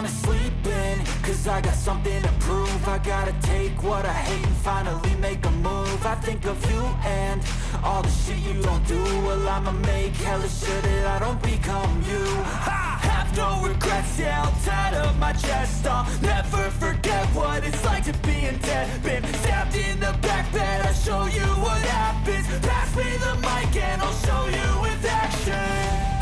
wanna sleep in, cause I got something to prove. I gotta take what I hate and finally make a move. I think of you and all the shit you don't do. Well, I'ma make hella sure that I don't become you. I have no regrets, yeah, I'll tie up my chest. I'll never forget what it's like to be in debt. Been stabbed in the back bed, I'll show you what happens. Pass me the mic and I'll show you with action.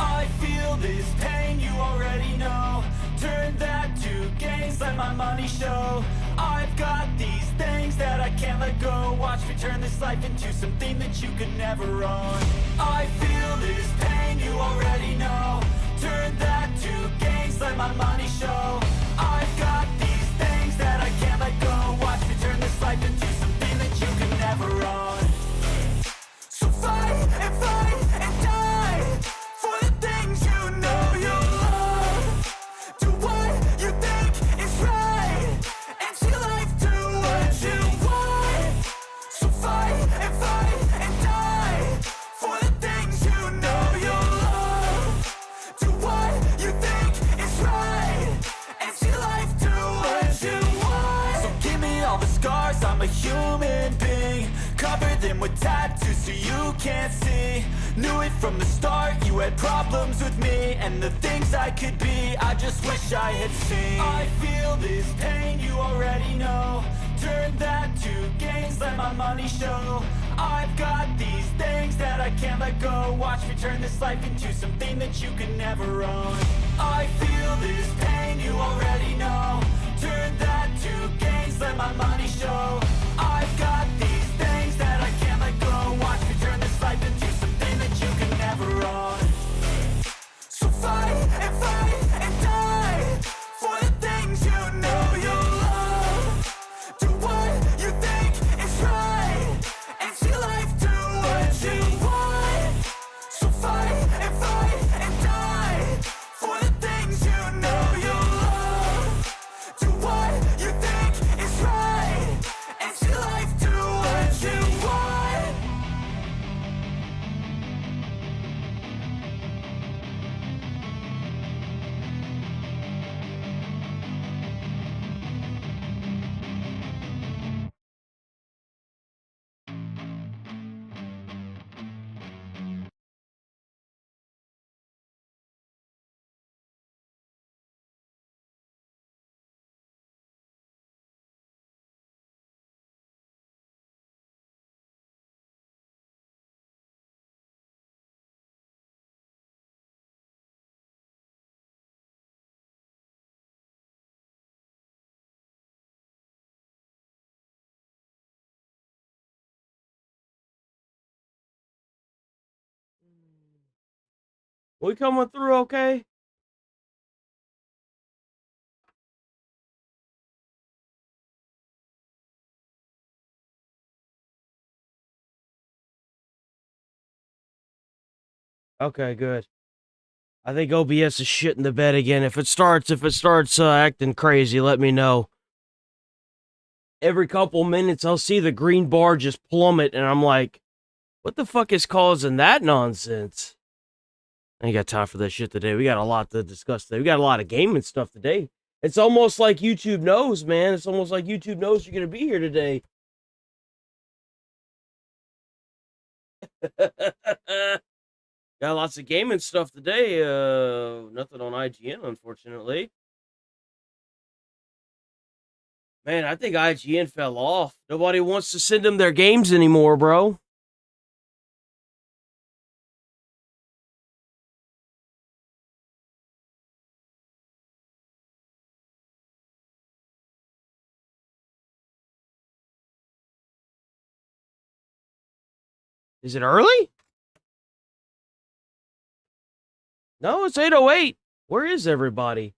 I feel this pain, you already know. Turn that to gains, let my money show. I've got these things that I can't let go. Watch me turn this life into something that you could never own. I feel this pain, you already know. Turn that to gains, let my money show. I've got these things that I can't let go. Watch me turn this life into something that you could never own. So fight and die for the things you know you love. Do what you think is right and see life do what you want. So fight and die for the things you know you love. Do what you think is right and see life do what you want. So give me all the scars, I'm a human being. Cover them with tattoos so you can't see. Knew it from the start, you had problems with me and the things I could be, I just wish I had seen. I feel this pain, you already know. Turn that to gains, let my money show. I've got these things that I can't let go. Watch me turn this life into something that you could never own. I feel this pain, you already know. Turn that to gains, let my money show. I've got these things that I can't let go. Watch me turn this life into something that you can never own. So fight and die for the things you know you love. Do what you think is right and see life do what you want. So fight and die for the things you know you love. Do what you think is right and see life do what you want. We coming through okay? Okay, good. I think OBS is shitting the bed again. If it starts acting crazy, let me know. Every couple minutes, I'll see the green bar just plummet, and I'm like, what the fuck is causing that nonsense? I ain't got time for that shit today. We got a lot to discuss today. We got a lot of gaming stuff today. It's almost like YouTube knows, man. It's almost like YouTube knows you're going to be here today. Got lots of gaming stuff today. Nothing on IGN, unfortunately. Man, I think IGN fell off. Nobody wants to send them their games anymore, bro. Is it early? No, it's 8:08. Where is everybody?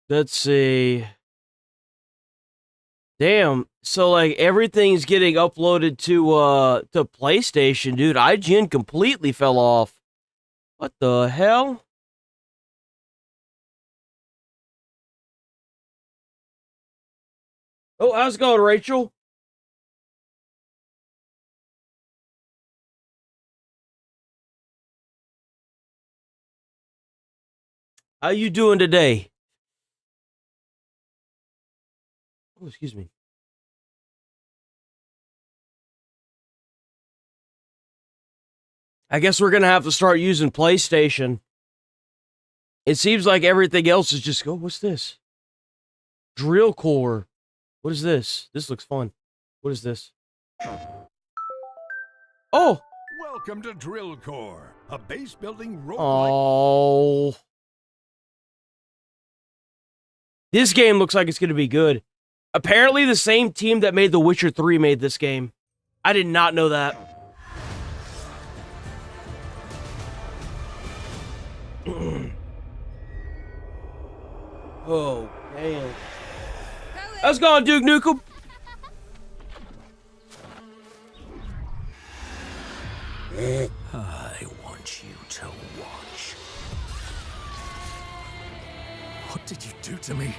Let's see. Damn. So like everything's getting uploaded to PlayStation, dude. IGN completely fell off. What the hell? Oh, how's it going, Rachel? How you doing today? Oh, excuse me. I guess we're gonna have to start using PlayStation. It seems like everything else is just, oh, what's this? Drill core. What is this? This looks fun. What is this? Oh! Welcome to Drill Core, a base building roguelike. Oh. This game looks like it's going to be good. Apparently the same team that made The Witcher 3 made this game. I did not know that. Oh, damn. How's it going, Duke Nukem? I want you to watch. What did you do to me?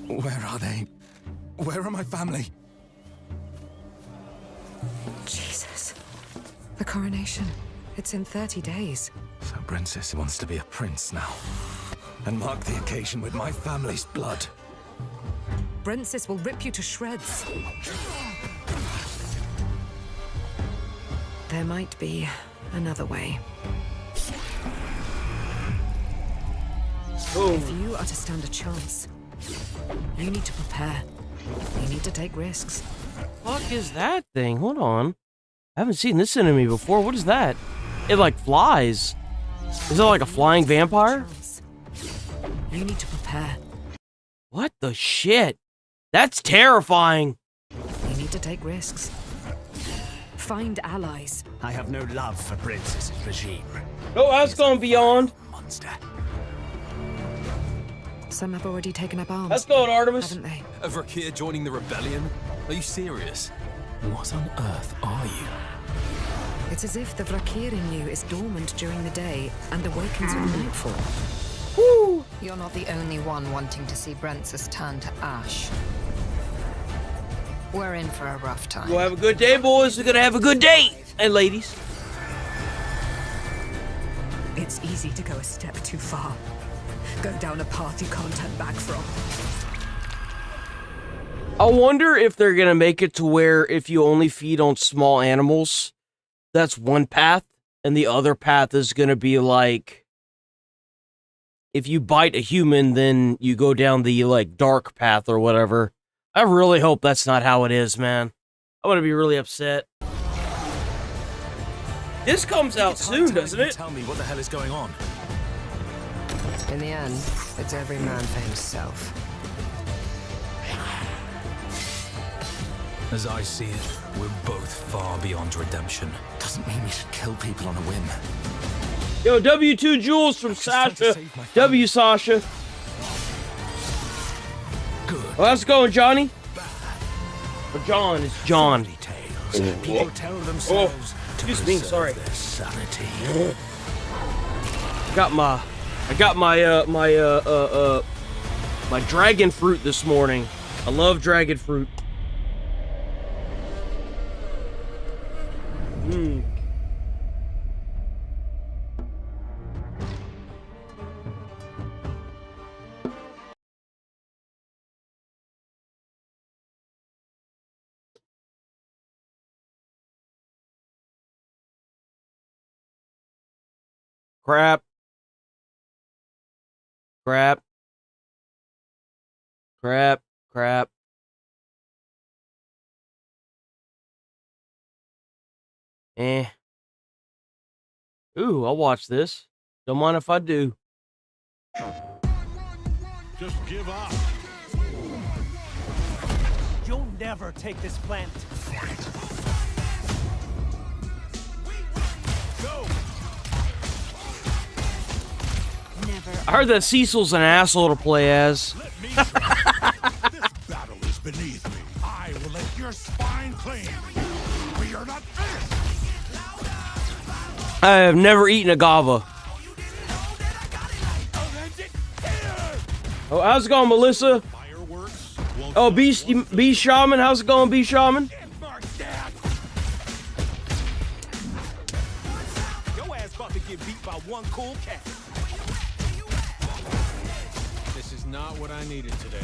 Where are they? Where are my family? Jesus. The coronation. It's in 30 days. So Princess wants to be a prince now. And mark the occasion with my family's blood. Brensis will rip you to shreds. There might be another way. Oh. If you are to stand a chance, you need to prepare. You need to take risks. What the fuck is that thing? Hold on. I haven't seen this enemy before. What is that? It like flies. Is it like a flying vampire? You need to prepare. What the shit? That's terrifying. You need to take risks. Find allies. I have no love for Princess's regime. Oh, I was going beyond. Monster. Some have already taken up arms. Let's go, Artemis. Haven't they? A Vrakir joining the rebellion? Are you serious? What on earth are you? It's as if the Vrakir in you is dormant during the day and awakens with nightfall. Woo! You're not the only one wanting to see Brensis turn to ash. We're in for a rough time. We'll have a good day, boys. We're gonna have a good day. And ladies. It's easy to go a step too far. Go down a path you can't turn back from. I wonder if they're gonna make it to where if you only feed on small animals, that's one path, and the other path is gonna be like, if you bite a human, then you go down the like dark path or whatever. I really hope that's not how it is, man. I'm gonna be really upset. This comes out soon, doesn't it? Tell me what the hell is going on. In the end, it's every man for himself. As I see it, we're both far beyond redemption. Doesn't mean we should kill people on a whim. Yo, W2 Jules from Sasha. W Sasha. Good. Well, how's it going, Johnny? Or John, it's John. Tales. People tell themselves to Excuse me, preserve sorry. their sanity. I got my dragon fruit this morning. I love dragon fruit. Mmm. Crap. Crap. Crap. Crap. Eh. Ooh, I'll watch this. Don't mind if I do. Just give up. You'll never take this planet. Go. Never. I heard that Cecil's an asshole to play as. Let me try. This battle is beneath me. I will let your spine cling. We are not finished. I have never eaten agava. Oh, how's it going, Melissa? Fireworks. Oh, B Shaman, how's it going, B Shaman? Your ass about to get beat by one cool cat. This is not what I needed today.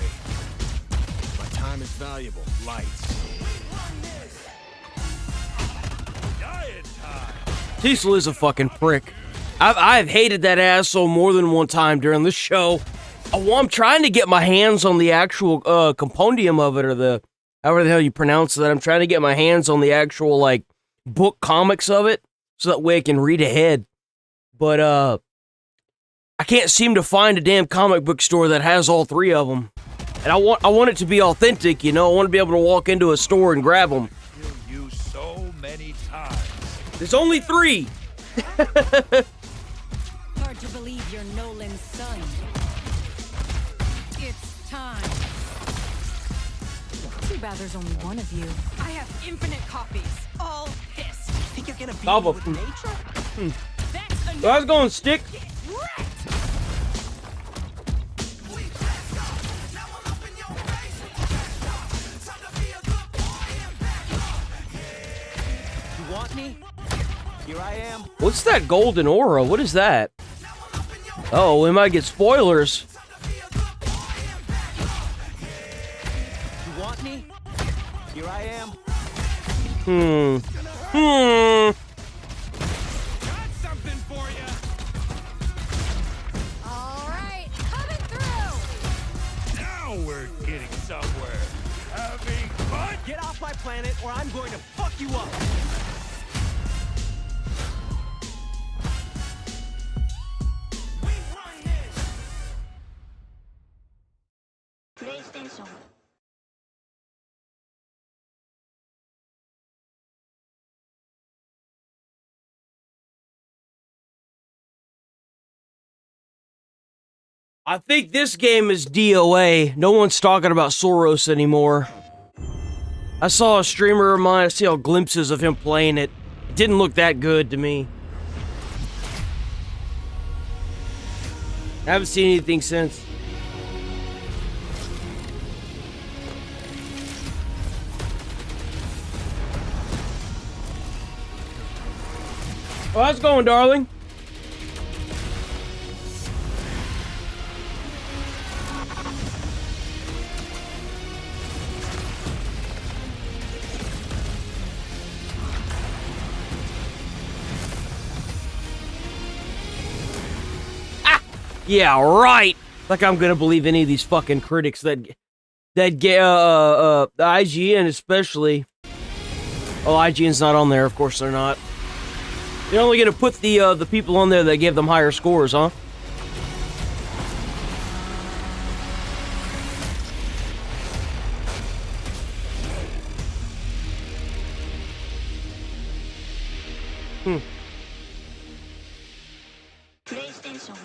My time is valuable. Lights. Cecil is a fucking prick. I've hated that asshole more than one time during the show. I'm trying to get my hands on the actual compendium of it, or the however the hell you pronounce that. I'm trying to get my hands on the actual like book comics of it, so that way I can read ahead. But I can't seem to find a damn comic book store that has all three of them. And I want it to be authentic, you know. I want to be able to walk into a store and grab them. You so many times. There's only 3. Hard to believe you're Nolan's son. It's time. Too bad there's only one of you. I have infinite copies, all pissed. Think you're gonna beat Double. me with nature? That's enough. So I was going stick. Get wrecked. You want me? Here I am. What's that golden aura? What is that? Oh, we might get spoilers. You want me? Here I am. Got something for you. All right, coming through. Now we're getting somewhere. Having fun. Get off my planet or I'm going to fuck you up. PlayStation. I think this game is DOA. No one's talking about Soros anymore. I saw a streamer of mine, I see all glimpses of him playing it. It didn't look that good to me. I haven't seen anything since. Oh, how's it going, darling? Yeah, right. Like I'm gonna believe any of these fucking critics that get the IGN especially. Oh, IGN's not on there. Of course they're not. You're only gonna put the people on there that gave them higher scores, huh? PlayStation.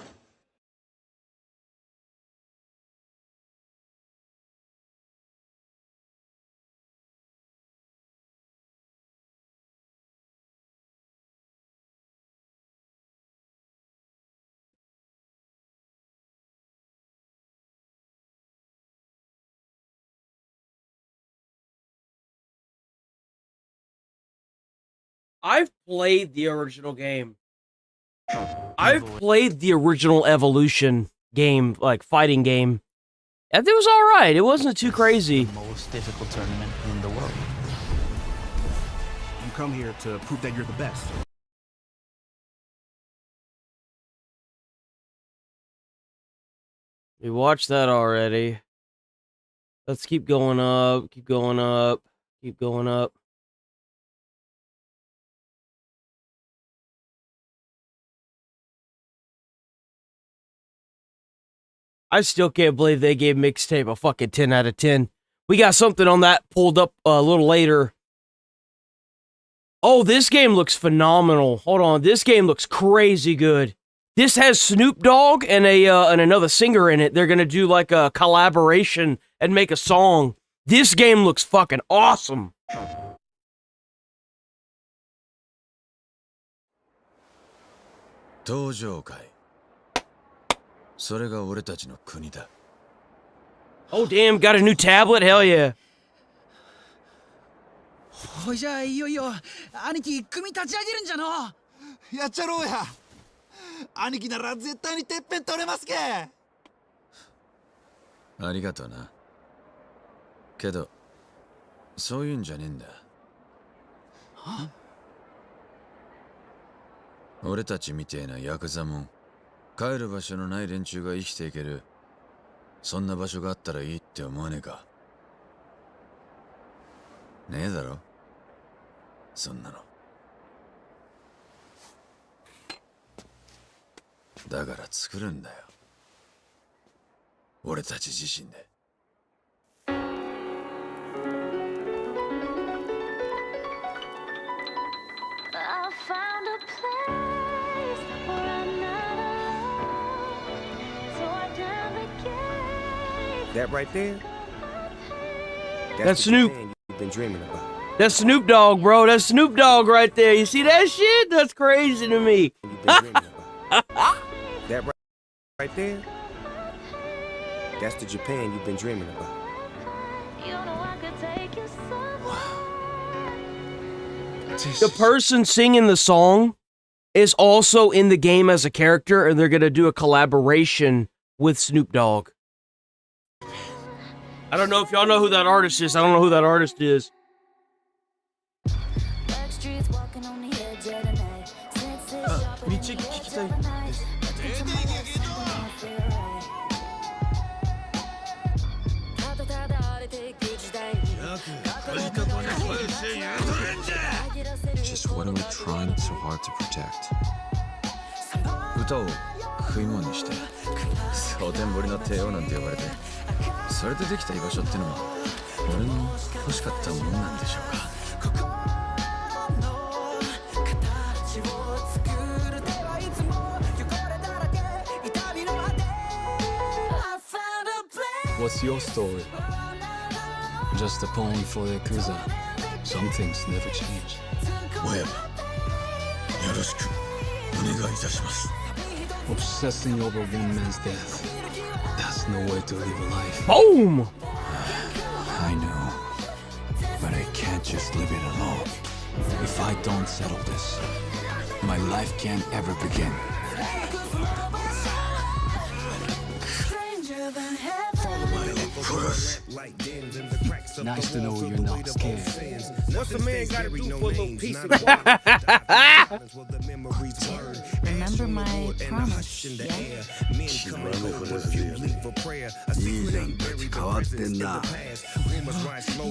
I've played the original game. I've played the original Evolution game, like fighting game. And it was alright. It wasn't too crazy. Most difficult tournament in the world. You come here to prove that you're the best. We watched that already. Let's keep going up, keep going up, keep going up. I still can't believe they gave Mixtape a fucking 10 out of 10. We got something on that pulled up a little later. Oh, this game looks phenomenal. Hold on, this game looks crazy good. This has Snoop Dogg and and another singer in it. They're gonna do like a collaboration and make a song. This game looks fucking awesome. 登場界。それが俺たちの国だ。Oh, damn, got a new tablet? Hell yeah. ほいじゃあいよいよ兄貴組立ち上げるんじゃの。やっちゃろうや。兄貴なら絶対にてっぺん取れますけ。ありがとうな。けど、そういうんじゃねえんだ。は？俺たちみてえなヤクザもん、帰る場所のない連中が生きていける、そんな場所があったらいいって思わねえか。ねえだろ、そんなの。だから作るんだよ、俺たち自身で。That right there? That's Snoop. You've been dreaming about. That's Snoop Dogg, bro. That's Snoop Dogg right there. You see that shit? That's crazy to me. You've been dreaming about. That right there? That's the Japan you've been dreaming about. The person singing the song is also in the game as a character, and they're gonna do a collaboration with Snoop Dogg. I don't know if y'all know who that artist is. I don't know who that artist is. Just what are we trying so hard to protect? 歌を食い物にして蒼天堀の帝王なんて呼ばれて、それでできた居場所ってのも俺の欲しかったものなんでしょうか。What's your story? Just a poem for the Yakuza. Some things never change. 親分、よろしくお願いいたします。 Obsessing over one man's death. That's no way to live a life. Boom! I know, but I can't just live it alone. If I don't settle this, my life can't ever begin. Nice to know you're not scared. What's a man gotta do for a little piece of Remember my promise, yeah? 変わってんな。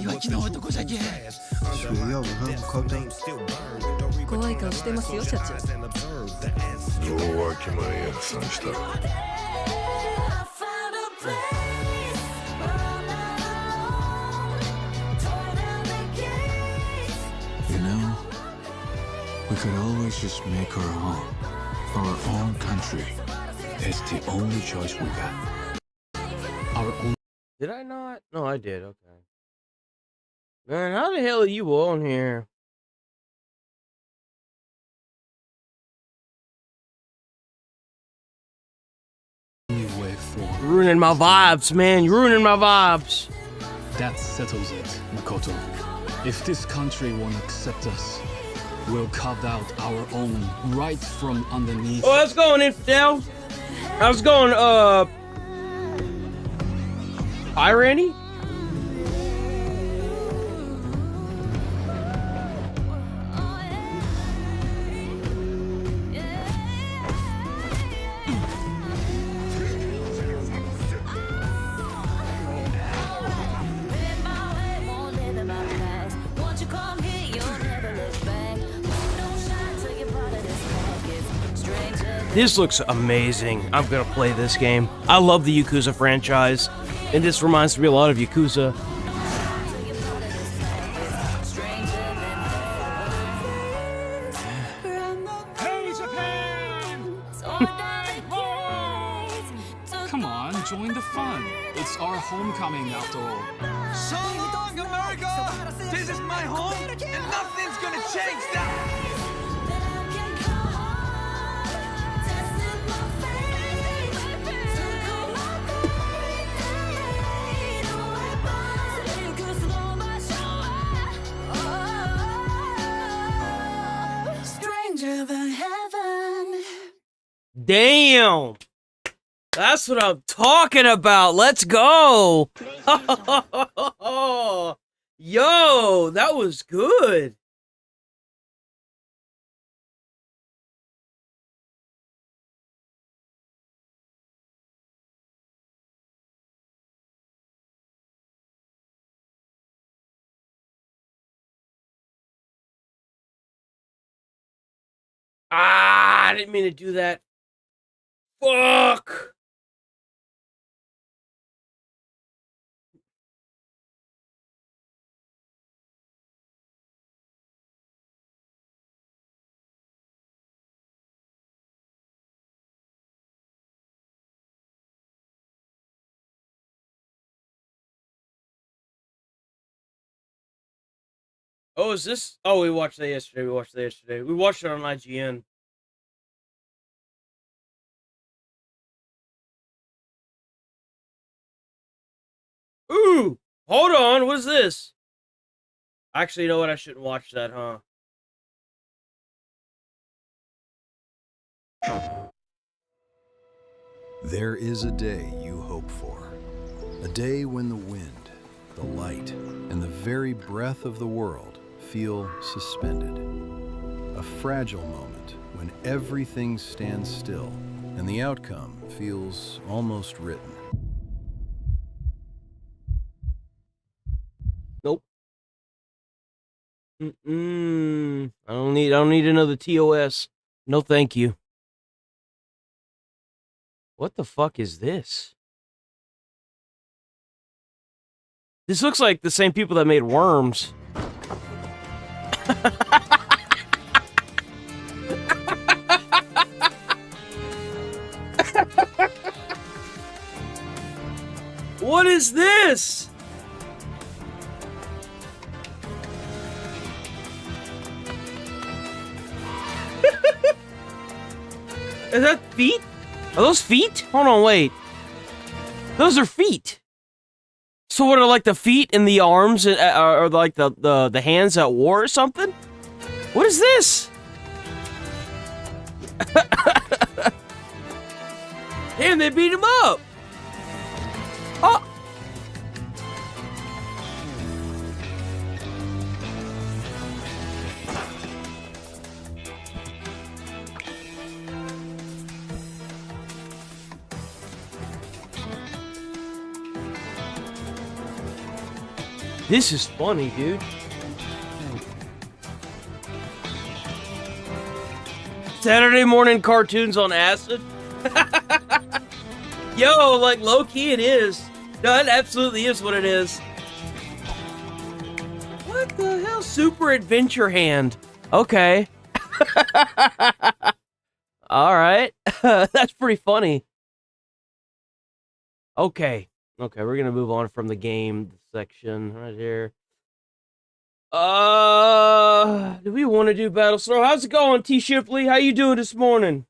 弱気な男じゃけ。怖い顔してますよ、社長。弱気前やさんした。We could always just make our own country. It's the only choice we got. Our own. Did I not? No, I did. Okay. Man, how the hell are you on here? Way forward. Ruining my vibes, man. You're ruining my vibes. That settles it, Makoto. If this country won't accept us, we'll carve out our own right from underneath. Oh, how's it going, Infidel? How's it going, Hi, Randy? This looks amazing. I'm gonna play this game. I love the Yakuza franchise, and this reminds me a lot of Yakuza. Hey, Japan! Come on, join the fun. It's our homecoming after all. So long, America! This is my home, and nothing's gonna change that! Damn. That's what I'm talking about. Let's go. Yo, that was good. I didn't mean to do that. Fuck. Oh, is this? Oh, we watched that yesterday. We watched it on IGN. Ooh, hold on. What is this? Actually, you know what? I shouldn't watch that, huh? There is a day you hope for. A day when the wind, the light, and the very breath of the world feel suspended. A fragile moment when everything stands still and the outcome feels almost written. Nope. I don't need another TOS. No, thank you. What the fuck is this? This looks like the same people that made Worms. What is this? Is that feet? Are those feet? Hold on, wait. Those are feet. So what are like the feet and the arms or like the hands at war or something? What is this? Damn, they beat him up. Oh. This is funny, dude. Saturday morning cartoons on acid? Yo, like, low-key it is. No, it absolutely is what it is. What the hell? Super Adventure Hand. Okay. Alright. That's pretty funny. Okay. Okay, we're gonna move on from the game section right here. Do we want to do Battlestar? How's it going, T. Shipley? How you doing this morning?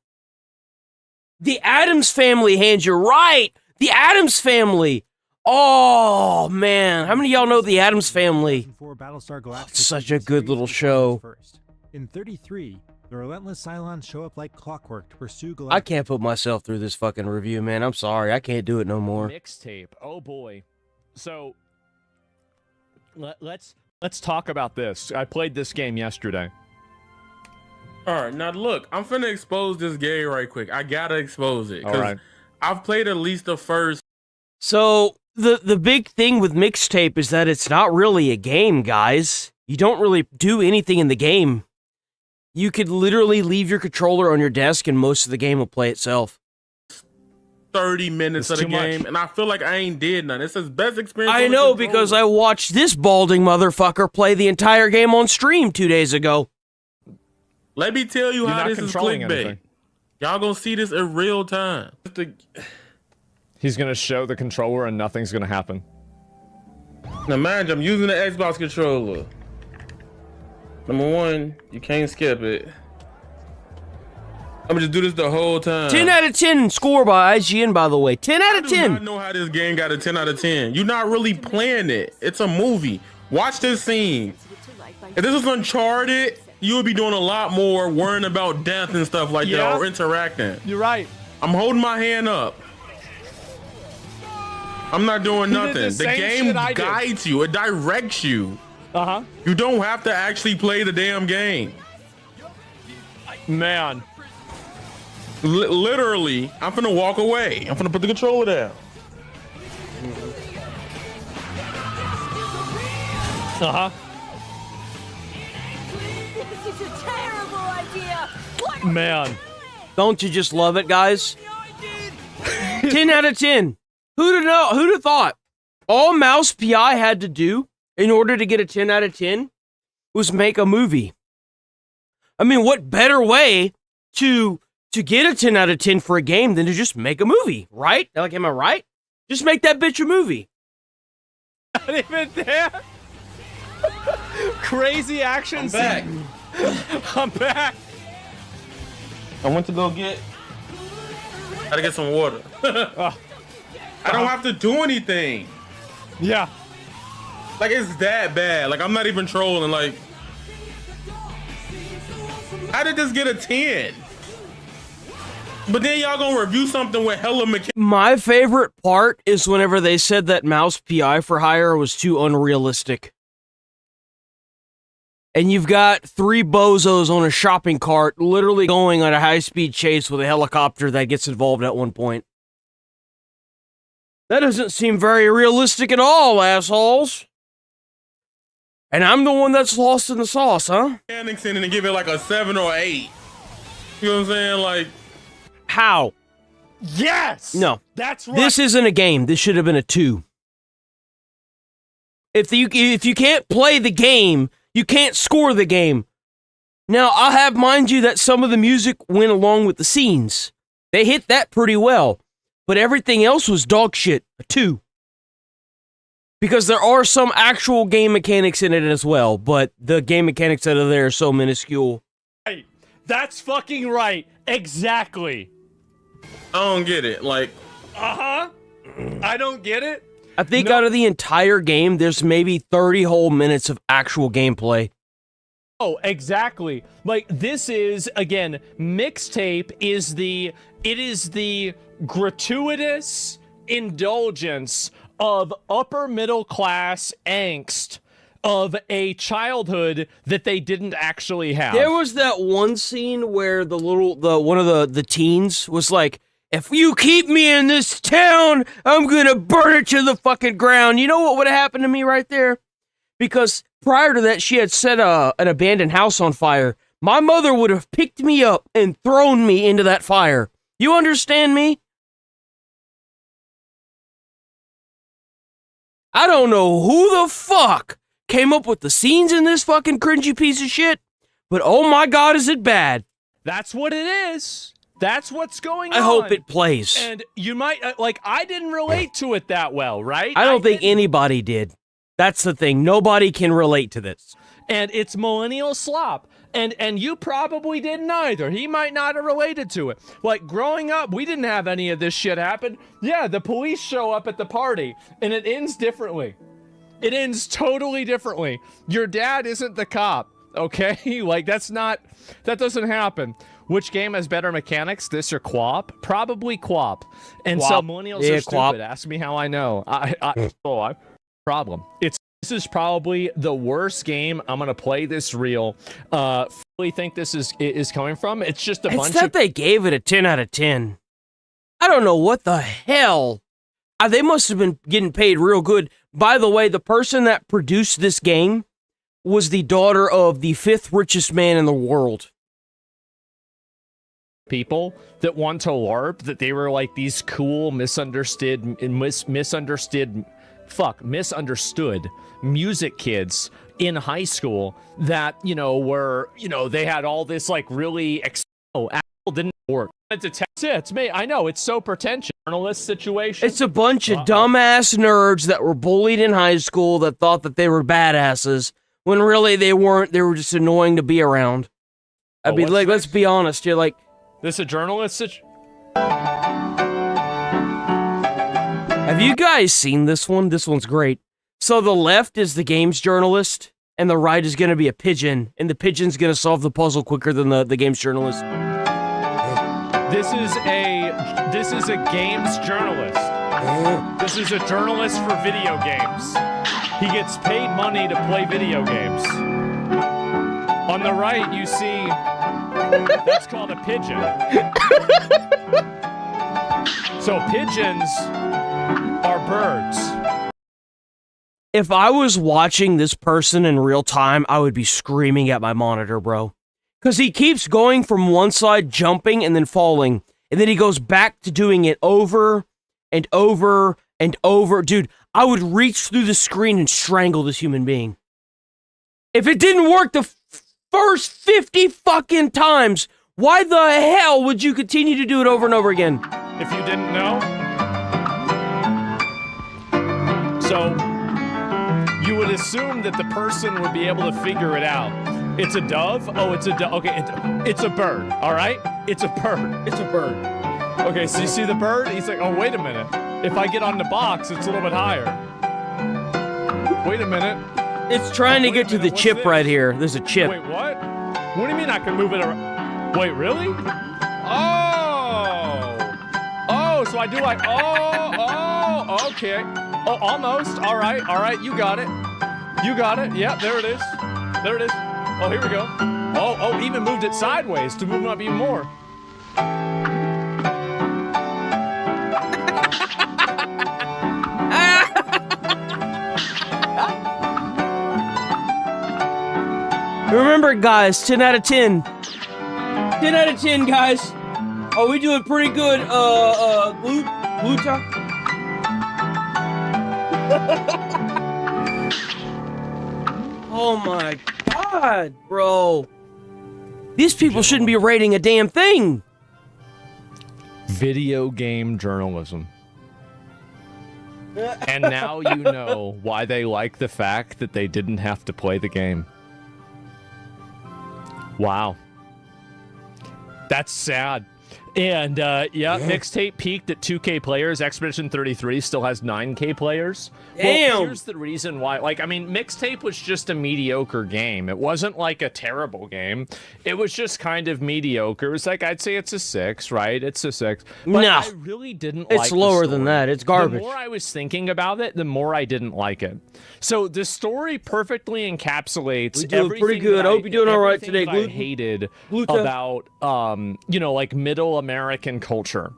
The Addams Family hand, you're right! The Addams Family! Oh, man. How many of y'all know the Addams Family? It's such a good little show. In 33, the relentless Cylons show up like clockwork to pursue Galactus. I can't put myself through this fucking review, man. I'm sorry. I can't do it no more. Mixtape. Oh, boy. So, let's talk about this. I played this game yesterday. Alright, now look, I'm finna expose this game right quick. I gotta expose it. Alright. I've played at least the first. So, the big thing with Mixtape is that it's not really a game, guys. You don't really do anything in the game. You could literally leave your controller on your desk and most of the game will play itself. 30 minutes of the game, and I feel like I ain't did nothing. It's his best experience. I know, because I watched this balding motherfucker play the entire game on stream 2 days ago. Let me tell you how this is clickbait. Y'all gonna see this in real time. He's gonna show the controller and nothing's gonna happen. Now mind you, I'm using the Xbox controller. Number one, you can't skip it. I'm gonna just do this the whole time. 10 out of 10 score by IGN, by the way. 10 out of 10. I do not know how this game got a 10 out of 10. You're not really playing it. It's a movie. Watch this scene. If this was Uncharted, you would be doing a lot more worrying about death and stuff like that, or interacting. You're right. I'm holding my hand up. I'm not doing nothing. The game guides you. It directs you. You don't have to actually play the damn game. Man. Literally, I'm finna walk away. I'm finna put the controller down. This is a terrible idea. What? Man. Don't you just love it, guys? 10 out of 10. Who'd have thought? All Mouse PI had to do in order to get a 10 out of 10 was make a movie. I mean, what better way to get a 10 out of 10 for a game than to just make a movie, right? Like, am I right? Just make that bitch a movie. Not even there. Crazy action. I'm back. I'm back. I went to go gotta get some water. I don't have to do anything. Yeah. Like, it's that bad. Like, I'm not even trolling. Like, how did this get a 10? But then y'all gonna review something with hella mechanics. My favorite part is whenever they said that Mouse PI for Hire was too unrealistic. And you've got 3 bozos on a shopping cart literally going on a high-speed chase with a helicopter that gets involved at one point. That doesn't seem very realistic at all, assholes. And I'm the one that's lost in the sauce, huh? Mechanics in it and give it like a 7 or 8. You know what I'm saying? Like, how? Yes! No. That's right. This isn't a game. This should have been a 2. If you can't play the game, you can't score the game. Now, I'll have mind you that some of the music went along with the scenes. They hit that pretty well. But everything else was dog shit. A 2. Because there are some actual game mechanics in it as well, but the game mechanics that are there are so minuscule. Right. That's fucking right. Exactly. I don't get it. Like, I don't get it. I think out of the entire game, there's maybe 30 whole minutes of actual gameplay. Oh, exactly. Like, this is, again, mixtape is the gratuitous indulgence of upper middle class angst of a childhood that they didn't actually have. There was that one scene where one of the teens was like, if you keep me in this town, I'm gonna burn it to the fucking ground. You know what would have happened to me right there? Because prior to that, she had set an abandoned house on fire. My mother would have picked me up and thrown me into that fire. You understand me? I don't know who the fuck came up with the scenes in this fucking cringy piece of shit, but oh my god, is it bad. That's what it is. That's what's going on. I hope it plays. And you might, I didn't relate to it that well, right? I don't think anybody did. That's the thing. Nobody can relate to this. And it's millennial slop. And you probably didn't either. He might not have related to it. Like, growing up, we didn't have any of this shit happen. Yeah, the police show up at the party, and it ends differently. It ends totally differently. Your dad isn't the cop, okay? Like, that doesn't happen. Which game has better mechanics, this or Quap? Probably Quap. And so millennials are stupid. Quap. Ask me how I know. Problem. This is probably the worst game I'm gonna play this reel. Fully think this is coming from. It's just a bunch of. They gave it a 10 out of 10. I don't know what the hell. They must have been getting paid real good. By the way, the person that produced this game was the daughter of the 5th richest man in the world. People that want to LARP, that they were like these cool, misunderstood music kids in high school that, they had all this like really, Apple didn't work. It's me. I know, it's so pretentious. Journalist situation. It's a bunch of dumbass nerds that were bullied in high school that thought that they were badasses when really they weren't. They were just annoying to be around. Let's be honest. You're like, this a journalist have you guys seen this one? This one's great. So the left is the games journalist, and the ride is going to be a pigeon, and the pigeon's going to solve the puzzle quicker than the game's journalist. This is a games journalist. This is a journalist for video games. He gets paid money to play video games. On the right, you see, that's called a pigeon. So pigeons are birds. If I was watching this person in real time, I would be screaming at my monitor, bro. Because he keeps going from one side, jumping, and then falling. And then he goes back to doing it over and over and over. Dude, I would reach through the screen and strangle this human being. If it didn't work the first 50 fucking times, why the hell would you continue to do it over and over again? If you didn't know. So, you would assume that the person would be able to figure it out. It's a dove? Oh, it's a dove. Okay, it's a bird, all right? It's a bird. It's a bird. Okay, so you see the bird? He's like, oh, wait a minute. If I get on the box, it's a little bit higher. Wait a minute. It's trying to get to the chip right here. There's a chip. Wait, what? What do you mean I can move it around? Wait, really? Oh, so I do like, okay. Oh, almost. All right, you got it. You got it. Yeah, there it is. There it is. Oh, here we go. Oh, even moved it sideways to move up even more. Remember, guys, 10 out of 10. 10 out of 10, guys. Oh, we doing pretty good, Gluta? Oh my god, bro. These people shouldn't be rating a damn thing. Video game journalism. And now you know why they like the fact that they didn't have to play the game. Wow. That's sad. And, Mixtape peaked at 2K players. Expedition 33 still has 9K players. Damn! Well, here's the reason why. Mixtape was just a mediocre game. It wasn't, like, a terrible game. It was just kind of mediocre. It was like, I'd say it's a 6, right? It's a 6. But no. I really didn't like It's lower than that. It's garbage. The more I was thinking about it, the more I didn't like it. So, the story perfectly encapsulates everything pretty good. I hope you're doing all right today, I hated about, middle American culture.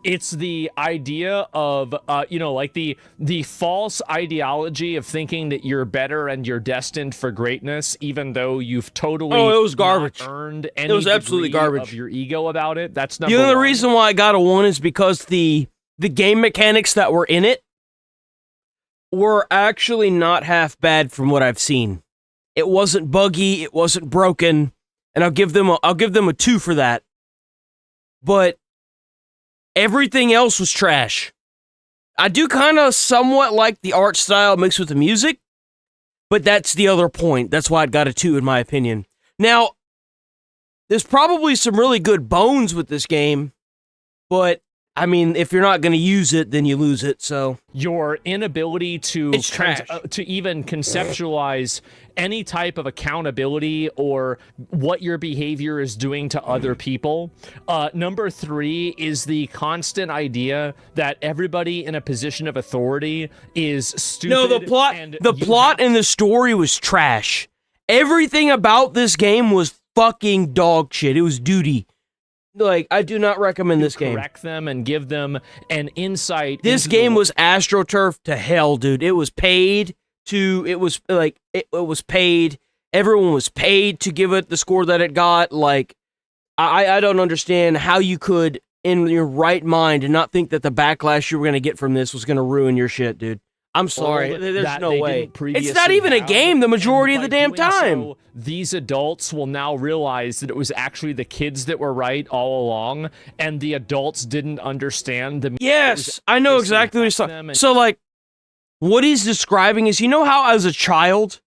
It's the idea of, the false ideology of thinking that you're better and you're destined for greatness, even though you've totally it was garbage. Not earned any it was absolutely garbage of your ego about it. That's number one. The only one. reason why I got a 1 is because the game mechanics that were in it were actually not half bad from what I've seen. It wasn't buggy, it wasn't broken, and I'll give them a 2 for that. But everything else was trash. I do kind of somewhat like the art style mixed with the music, but that's the other point. That's why it got a 2 in my opinion. Now, there's probably some really good bones with this game, but I mean, if you're not going to use it, then you lose it, so... Your inability to even conceptualize any type of accountability or what your behavior is doing to other people. Number 3 is the constant idea that everybody in a position of authority is stupid. No, the plot and the story was trash. Everything about this game was fucking dog shit. It was duty. Like, I do not recommend this game. Correct them and give them an insight. This game was AstroTurf to hell, dude. It was paid to, it was paid. Everyone was paid to give it the score that it got. Like, I don't understand how you could, in your right mind, and not think that the backlash you were going to get from this was going to ruin your shit, dude. I'm sorry. There's no way. It's not even a game the majority of the damn time. So, these adults will now realize that it was actually the kids that were right all along, and the adults didn't understand the... Yes, I know exactly what he's talking. So, like, what he's describing is, you know how as a child,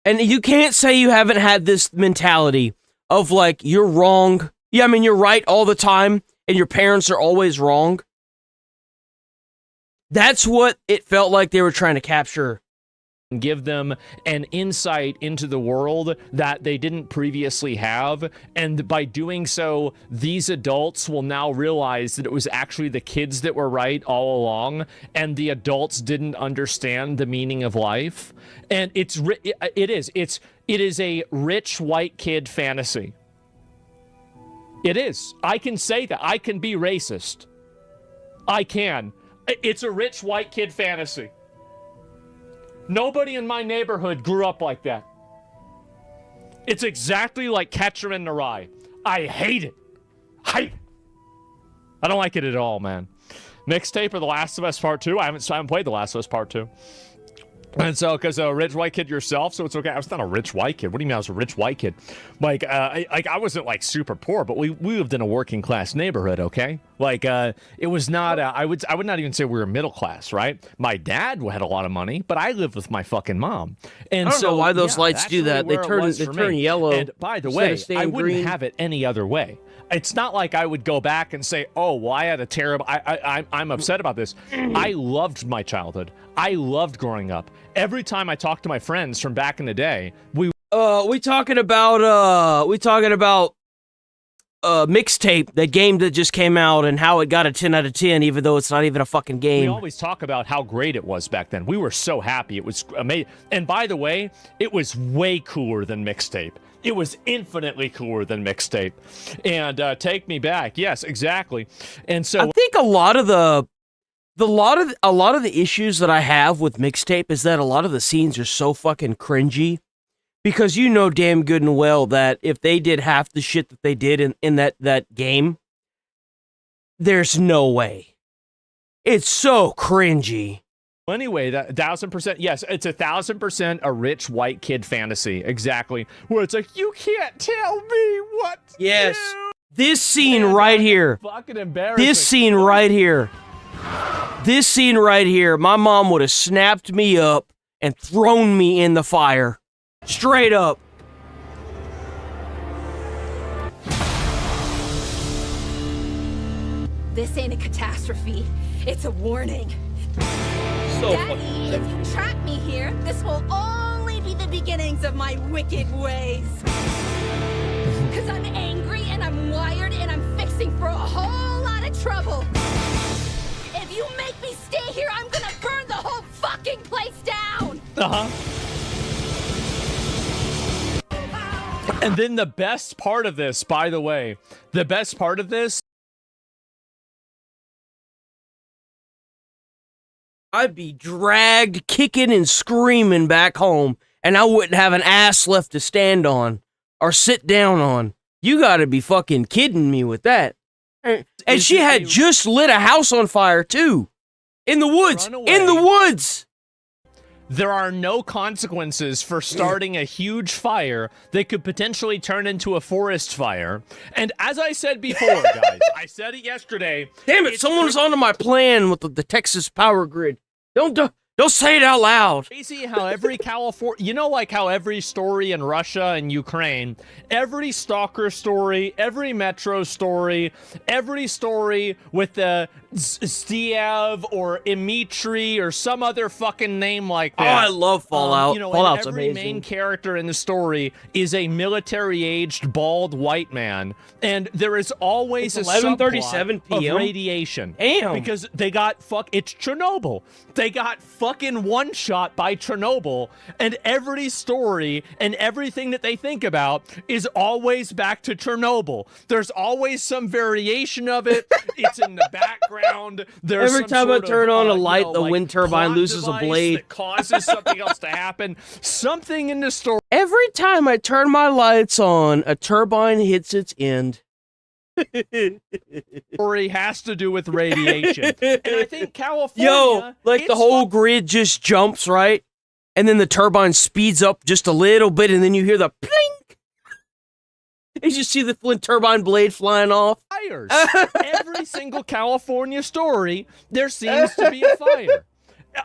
and you can't say you haven't had this mentality of, like, you're wrong. Yeah, I mean, you're right all the time, and your parents are always wrong. That's what it felt like they were trying to capture give them an insight into the world that they didn't previously have. And by doing so, these adults will now realize that it was actually the kids that were right all along, and the adults didn't understand the meaning of life. And it is a rich white kid fantasy. It is. I can say that. I can be racist. I can. It's a rich white kid fantasy. Nobody in my neighborhood grew up like that. It's exactly like Catcher in the Rye. I hate it. I don't like it at all, man. Mixtape or The Last of Us Part 2? I haven't played The Last of Us Part 2. And so, because a rich white kid yourself, so it's okay. I was not a rich white kid. What do you mean I was a rich white kid? Like, I wasn't like super poor, but we lived in a working class neighborhood. Okay, like it was not. I would not even say we were middle class, right? My dad had a lot of money, but I lived with my fucking mom. And I don't know why those lights do that. They turn yellow. And by the way, I wouldn't have it any other way. It's not like I would go back and say, "Oh, well, I had a terrible." I'm upset about this. I loved my childhood. I loved growing up. Every time I talk to my friends from back in the day, we talking about Mixtape, that game that just came out, and how it got a 10 out of 10, even though it's not even a fucking game. We always talk about how great it was back then. We were so happy. It was amazing. And by the way, it was way cooler than Mixtape. It was infinitely cooler than Mixtape. And Take Me Back. Yes, exactly. And so I think a lot of the issues that I have with Mixtape is that a lot of the scenes are so fucking cringy, because you know damn good and well that if they did half the shit that they did in that game, there's no way. It's so cringy. Anyway, that 1,000%, yes, it's 1,000% a rich white kid fantasy, exactly. Where it's like, you can't tell me what to Yes, do. this scene right here. Fucking embarrassing. This scene right here. This scene right here. My mom would have snapped me up and thrown me in the fire, straight up. This ain't a catastrophe. It's a warning. So Daddy, if you trap me here, this will only be the beginnings of my wicked ways. Cause I'm angry and I'm wired and I'm fixing for a whole lot of trouble. If you make me stay here, I'm gonna burn the whole fucking place down! And then the best part of this, by the way, the best part of this, I'd be dragged kicking and screaming back home, and I wouldn't have an ass left to stand on or sit down on. You gotta be fucking kidding me with that. And she had just lit a house on fire, too. In the woods. In the woods. there are no consequences for starting a huge fire that could potentially turn into a forest fire. And as I said before, guys, I said it yesterday. Damn it, someone's onto my plan with the Texas power grid. Don't say it out loud. Crazy how every California, you know, like how every story in Russia and Ukraine, every stalker story, every metro story, every story with the Stiev or Imitri or some other fucking name like that. Oh, I love Fallout. You know, Fallout's every amazing. main character in the story is a military-aged bald white man, and there is always a 11:37 subplot p.m. of radiation. Damn. Because they got it's Chernobyl. They got fucking one shot by Chernobyl, and every story and everything that they think about is always back to Chernobyl. There's always some variation of it. It's in the background. There's Every some time I sort turn of, on a light, the like wind turbine plot loses a device blade. that causes something else to happen. Something in the story. Every time I turn my lights on, a turbine hits its end. Story has to do with radiation. And I think California... Yo, like the whole grid just jumps, right? And then the turbine speeds up just a little bit, and then you hear the plink. And you see the wind turbine blade flying off. Fires. Every single California story, there seems to be a fire.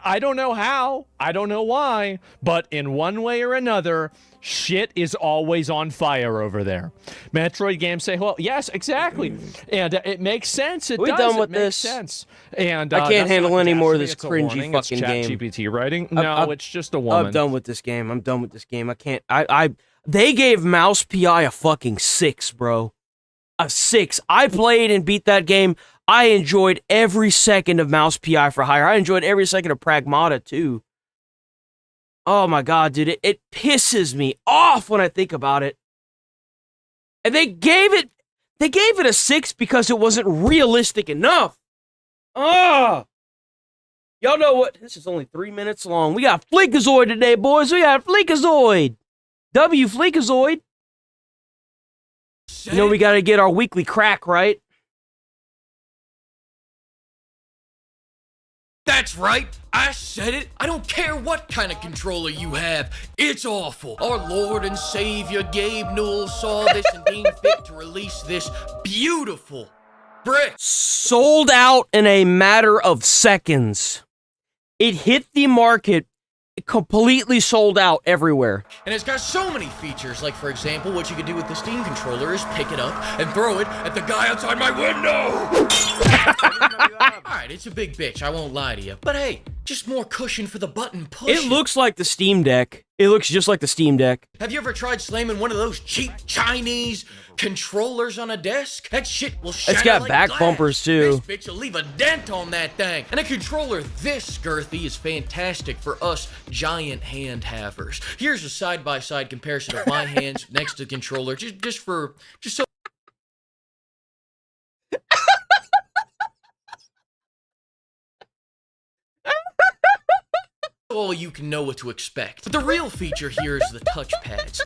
I don't know how, I don't know why, but in one way or another, Shit is always on fire over there. Metroid games say, well, yes, exactly. And it makes sense. It We does. done with it makes this? sense. And I can't that's handle not any more of catastrophe, this it's a cringy warning. fucking it's game. ChatGPT writing. No, it's just a woman. I'm done with this game. I'm done with this game. I can't. They gave Mouse PI a fucking 6, bro. A 6. I played and beat that game. I enjoyed every second of Mouse PI for Hire. I enjoyed every second of Pragmata, too. Oh my god, dude. It pisses me off when I think about it. And they gave it a 6 because it wasn't realistic enough. Y'all know what? This is only 3 minutes long. We got Fleekazoid today, boys. We got Fleekazoid. W Fleekazoid. You know we gotta get our weekly crack, right? That's right, I said it. I don't care what kind of controller you have. It's awful. Our Lord and Savior Gabe Newell saw this and deemed fit to release this beautiful brick. Sold out in a matter of seconds. It hit the market, completely sold out everywhere. And it's got so many features, like for example, what you can do with the Steam controller is pick it up and throw it at the guy outside my window. Alright, it's a big bitch, I won't lie to you. But hey, just more cushion for the button push. It looks like the Steam Deck. It looks just like the Steam Deck. Have you ever tried slamming one of those cheap Chinese controllers on a desk? That shit will shatter It's got like back glass. bumpers too. This bitch will leave a dent on that thing. And a controller this girthy is fantastic for us giant hand havers. Here's a side-by-side comparison of my hands next to the controller, just so all you can know what to expect. But the real feature here is the touchpads.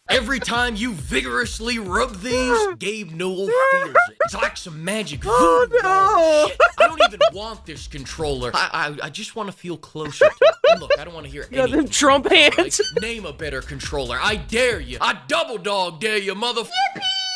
Every time you vigorously rub these, Gabe Newell feels it. It's like some magic voodoo doll shit. I don't even want this controller. I just want to feel closer to it. And look, I don't want to hear any them Trump hands. Like, name a better controller. I dare you. I double dog dare you, motherfucker.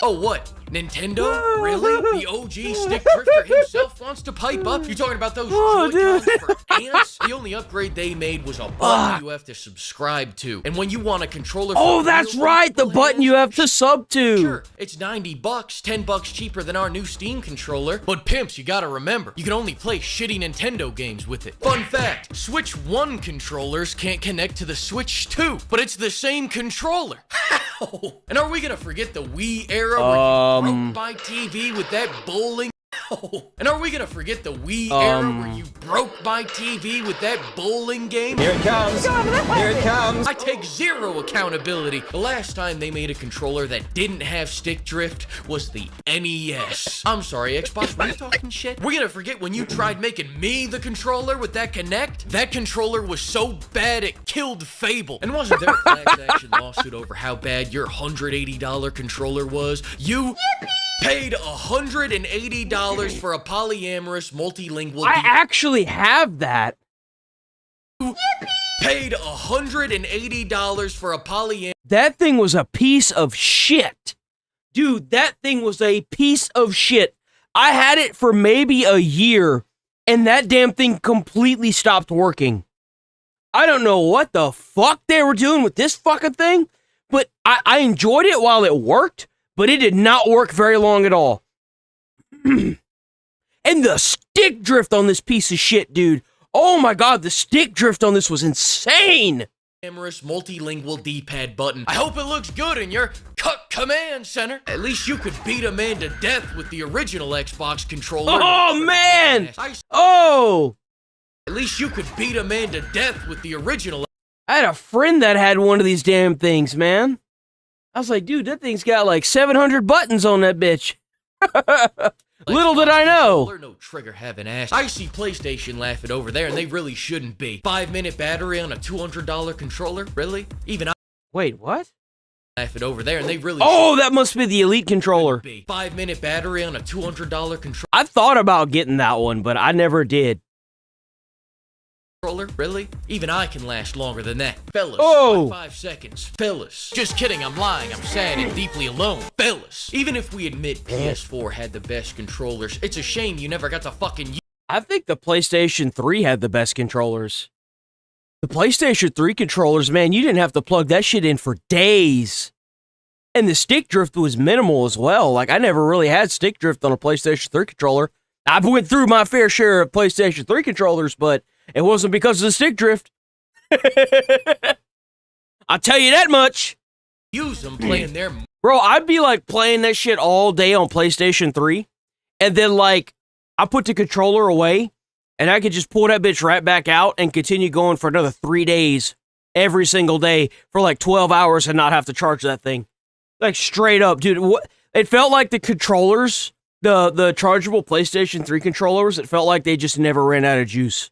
Oh, what? Nintendo? Really? The OG stick drifter himself wants to pipe up? You talking about those Joy-Cons for ants? The only upgrade they made was a button you have to subscribe to. And when you want a controller for Oh, that's real right. The people button you have to sub to. Sure, it's $90, $10 cheaper than our new Steam controller. But pimps, you gotta remember, you can only play shitty Nintendo games with it. Fun fact, Switch 1 controllers can't connect to the Switch 2, but it's the same controller. How? And are we gonna forget the Wii era where you broke my TV with that bowling? And are we gonna forget the Wii era where you broke my TV with that bowling game? Here it comes. Here it comes. I take zero accountability. The last time they made a controller that didn't have stick drift was the NES. I'm sorry, Xbox, were you talking shit? We're gonna forget when you tried making me the controller with that Kinect? That controller was so bad it killed Fable. And wasn't there a class action lawsuit over how bad your $180 controller was? You paid $180 for a polyamorous multilingual. I actually have that. Paid $180 for a polyamorous. That thing was a piece of shit. Dude, that thing was a piece of shit. I had it for maybe a year, and that damn thing completely stopped working. I don't know what the fuck they were doing with this fucking thing, but I enjoyed it while it worked, but it did not work very long at all. And the stick drift on this piece of shit, dude. Oh my god, the stick drift on this was insane. Multilingual D-pad button. I hope it looks good in your command center. At least you could beat a man to death with the original Xbox controller. Oh man! Oh! At least you could beat a man to death with the original. I had a friend that had one of these damn things, man. I was like, dude, that thing's got like 700 buttons on that bitch. Little did I know. No trigger having ass. I see PlayStation laughing over there, and they really shouldn't be. 5-minute battery on a $200 controller? Really? Even I. Wait, what? Laughing over there, and they really. Oh, that must be the Elite controller. 5-minute battery on a $200 controller. I thought about getting that one, but I never did. Really? Even I can last longer than that. Fellas, oh. 5 seconds. Fellas. Just kidding, I'm lying. I'm sad and deeply alone. Fellas. Even if we admit PS4 had the best controllers, it's a shame you never got to fucking use. I think the PlayStation 3 had the best controllers. The PlayStation 3 controllers, man, you didn't have to plug that shit in for days. And the stick drift was minimal as well. Like, I never really had stick drift on a PlayStation 3 controller. I've went through my fair share of PlayStation 3 controllers, but it wasn't because of the stick drift. I'll tell you that much. Use them playing their... Bro, I'd be like playing that shit all day on PlayStation 3, and then like, I put the controller away, and I could just pull that bitch right back out and continue going for another 3 days every single day for like 12 hours and not have to charge that thing. Like, straight up, dude. It felt like the controllers, the chargeable PlayStation 3 controllers, it felt like they just never ran out of juice.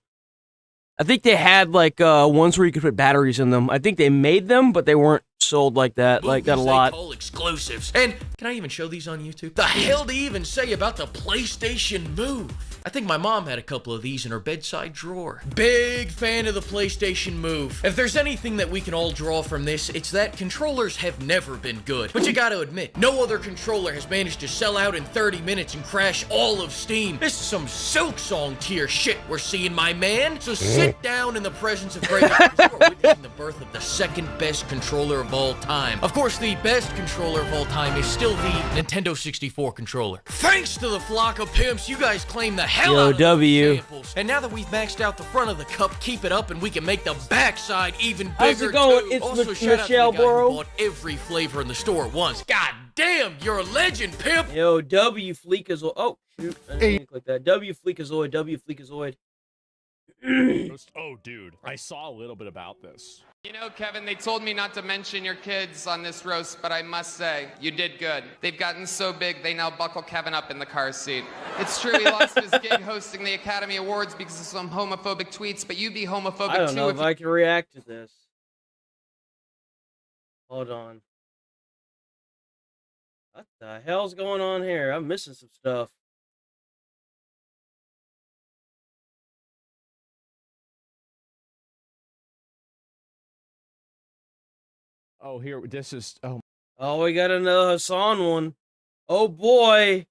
I think they had, like, ones where you could put batteries in them. I think they made them, but they weren't sold like that. Like, that a lot. Call exclusives. And can I even show these on YouTube? The hell do you even say about the PlayStation Move? I think my mom had a couple of these in her bedside drawer. Big fan of the PlayStation Move. If there's anything that we can all draw from this, it's that controllers have never been good. But you gotta admit, no other controller has managed to sell out in 30 minutes and crash all of Steam. This is some Silk Song tier shit we're seeing, my man. So sit down in the presence of greatness, because we're witnessing the birth of the second best controller of all time. Of course, the best controller of all time is still the Nintendo 64 controller. Thanks to the flock of pimps, you guys claim the hell out of those samples. And now that we've maxed out the front of the cup, keep it up and we can make the backside even bigger. How's it going? Too. It's Also, shout Michelle, out to the guy bro. who bought every flavor in the store at once. God damn, you're a legend, pimp. Yo, W Fleekazoid. Oh, shoot. I didn't mean to click that. W Fleekazoid. W Fleekazoid. Oh, dude, I saw a little bit about this. You know, Kevin, they told me not to mention your kids on this roast, but I must say, you did good. They've gotten so big, they now buckle Kevin up in the car seat. It's true he lost his gig hosting the Academy Awards because of some homophobic tweets, but you'd be homophobic I don't too know if you... I can react to this. Hold on. What the hell's going on here? I'm missing some stuff. Oh, here, this is, oh. Oh, we got another Hassan one. Oh, boy.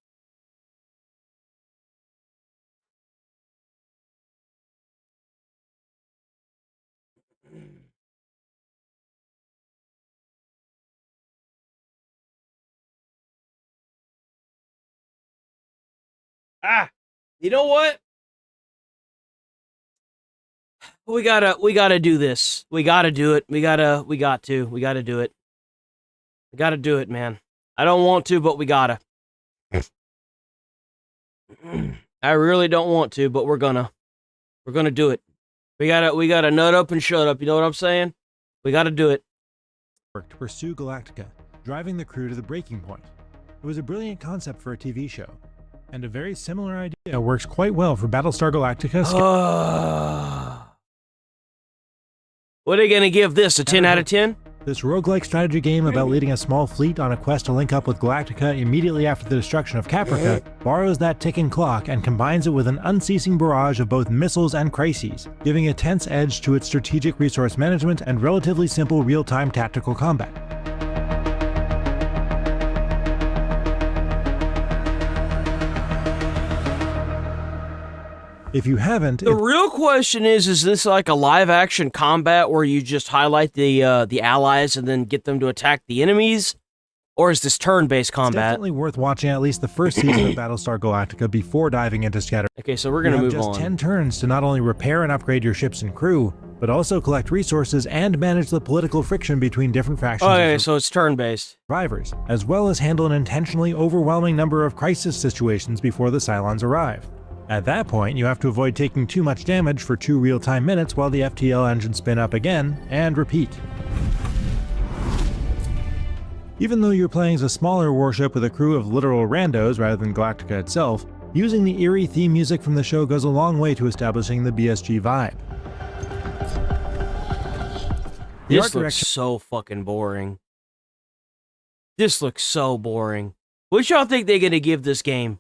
Ah, you know what? We gotta do this. We gotta do it. We got to do it. We gotta do it, man. I don't want to, but we gotta. I really don't want to, but we're gonna do it. We gotta nut up and shut up. You know what I'm saying? We gotta do it. To pursue Galactica, driving the crew to the breaking point. It was a brilliant concept for a TV show, and a very similar idea works quite well for Battlestar Galactica. What are they gonna give this? A 10 out of 10? This roguelike strategy game about leading a small fleet on a quest to link up with Galactica immediately after the destruction of Caprica borrows that ticking clock and combines it with an unceasing barrage of both missiles and crises, giving a tense edge to its strategic resource management and relatively simple real-time tactical combat. If you haven't, the real question is this like a live action combat where you just highlight the allies and then get them to attack the enemies, or is this turn-based combat? It's definitely worth watching at least the first season of Battlestar Galactica before diving into Scatter. Okay, so we're gonna move on. You have just 10 turns to not only repair and upgrade your ships and crew, but also collect resources and manage the political friction between different factions. Okay, so it's turn-based. Survivors, as well as handle an intentionally overwhelming number of crisis situations before the Cylons arrive. At that point, you have to avoid taking too much damage for 2 real-time minutes while the FTL engines spin up again, and repeat. Even though you're playing as a smaller warship with a crew of literal randos rather than Galactica itself, using the eerie theme music from the show goes a long way to establishing the BSG vibe. This looks so fucking boring. This looks so boring. What y'all think they're gonna give this game?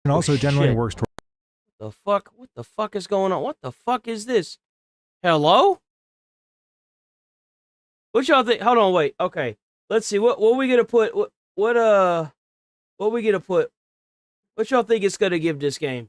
And also generally works toward the fuck? What the fuck is going on? What the fuck is this? Hello? What y'all think? Hold on, wait. Okay. Let's see. What we gonna put? What we gonna put? What y'all think it's gonna give this game?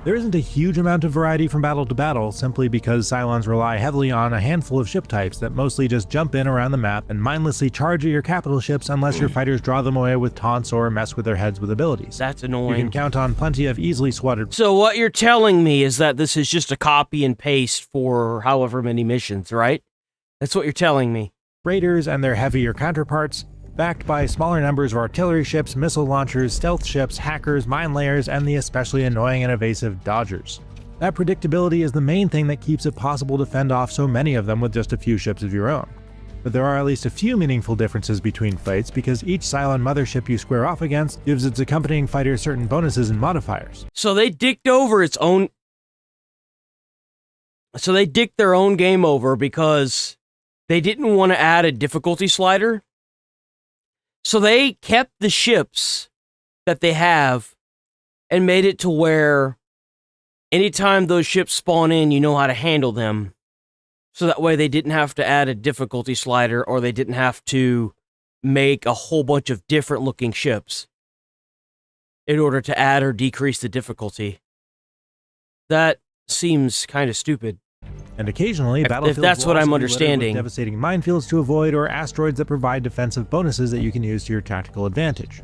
There isn't a huge amount of variety from battle to battle, simply because Cylons rely heavily on a handful of ship types that mostly just jump in around the map and mindlessly charge at your capital ships unless your fighters draw them away with taunts or mess with their heads with abilities. That's annoying. You can count on plenty of easily swatted... So what you're telling me is that this is just a copy and paste for however many missions, right? That's what you're telling me. Raiders and their heavier counterparts, backed by smaller numbers of artillery ships, missile launchers, stealth ships, hackers, mine layers, and the especially annoying and evasive dodgers. That predictability is the main thing that keeps it possible to fend off so many of them with just a few ships of your own. But there are at least a few meaningful differences between fights because each Cylon mothership you square off against gives its accompanying fighter certain bonuses and modifiers. So they dicked over its own... So they dicked their own game over because they didn't want to add a difficulty slider. So they kept the ships that they have and made it to where anytime those ships spawn in, you know how to handle them. So that way they didn't have to add a difficulty slider or they didn't have to make a whole bunch of different looking ships in order to add or decrease the difficulty. That seems kind of stupid. And occasionally, battlefields if that's will what also I'm be understanding. littered with devastating minefields to avoid or asteroids that provide defensive bonuses that you can use to your tactical advantage.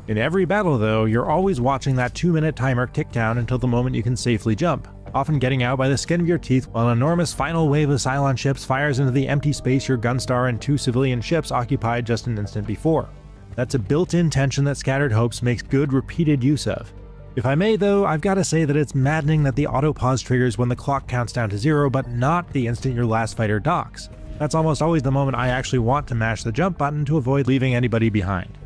In every battle, though, you're always watching that 2-minute timer tick down until the moment you can safely jump, often getting out by the skin of your teeth while an enormous final wave of Cylon ships fires into the empty space your Gunstar and 2 civilian ships occupied just an instant before. That's a built-in tension that Scattered Hopes makes good, repeated use of. If I may, though, I've got to say that it's maddening that the auto-pause triggers when the clock counts down to 0, but not the instant your last fighter docks. That's almost always the moment I actually want to mash the jump button to avoid leaving anybody behind.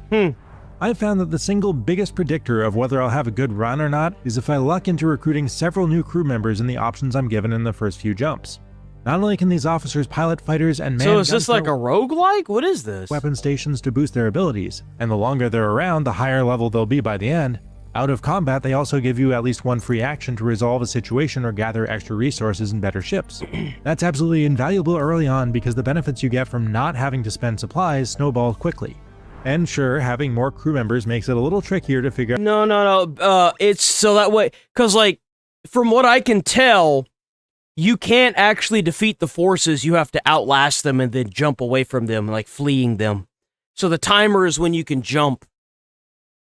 I've found that the single biggest predictor of whether I'll have a good run or not is if I luck into recruiting several new crew members in the options I'm given in the first few jumps. Not only can these officers pilot fighters and man So is this like a roguelike? What is this? Weapon stations to boost their abilities, and the longer they're around, the higher level they'll be by the end. Out of combat, they also give you at least one free action to resolve a situation or gather extra resources and better ships. That's absolutely invaluable early on because the benefits you get from not having to spend supplies snowball quickly. And sure, having more crew members makes it a little trickier to figure out. No. It's so that way, because like, from what I can tell, you can't actually defeat the forces. You have to outlast them and then jump away from them, like fleeing them. So the timer is when you can jump.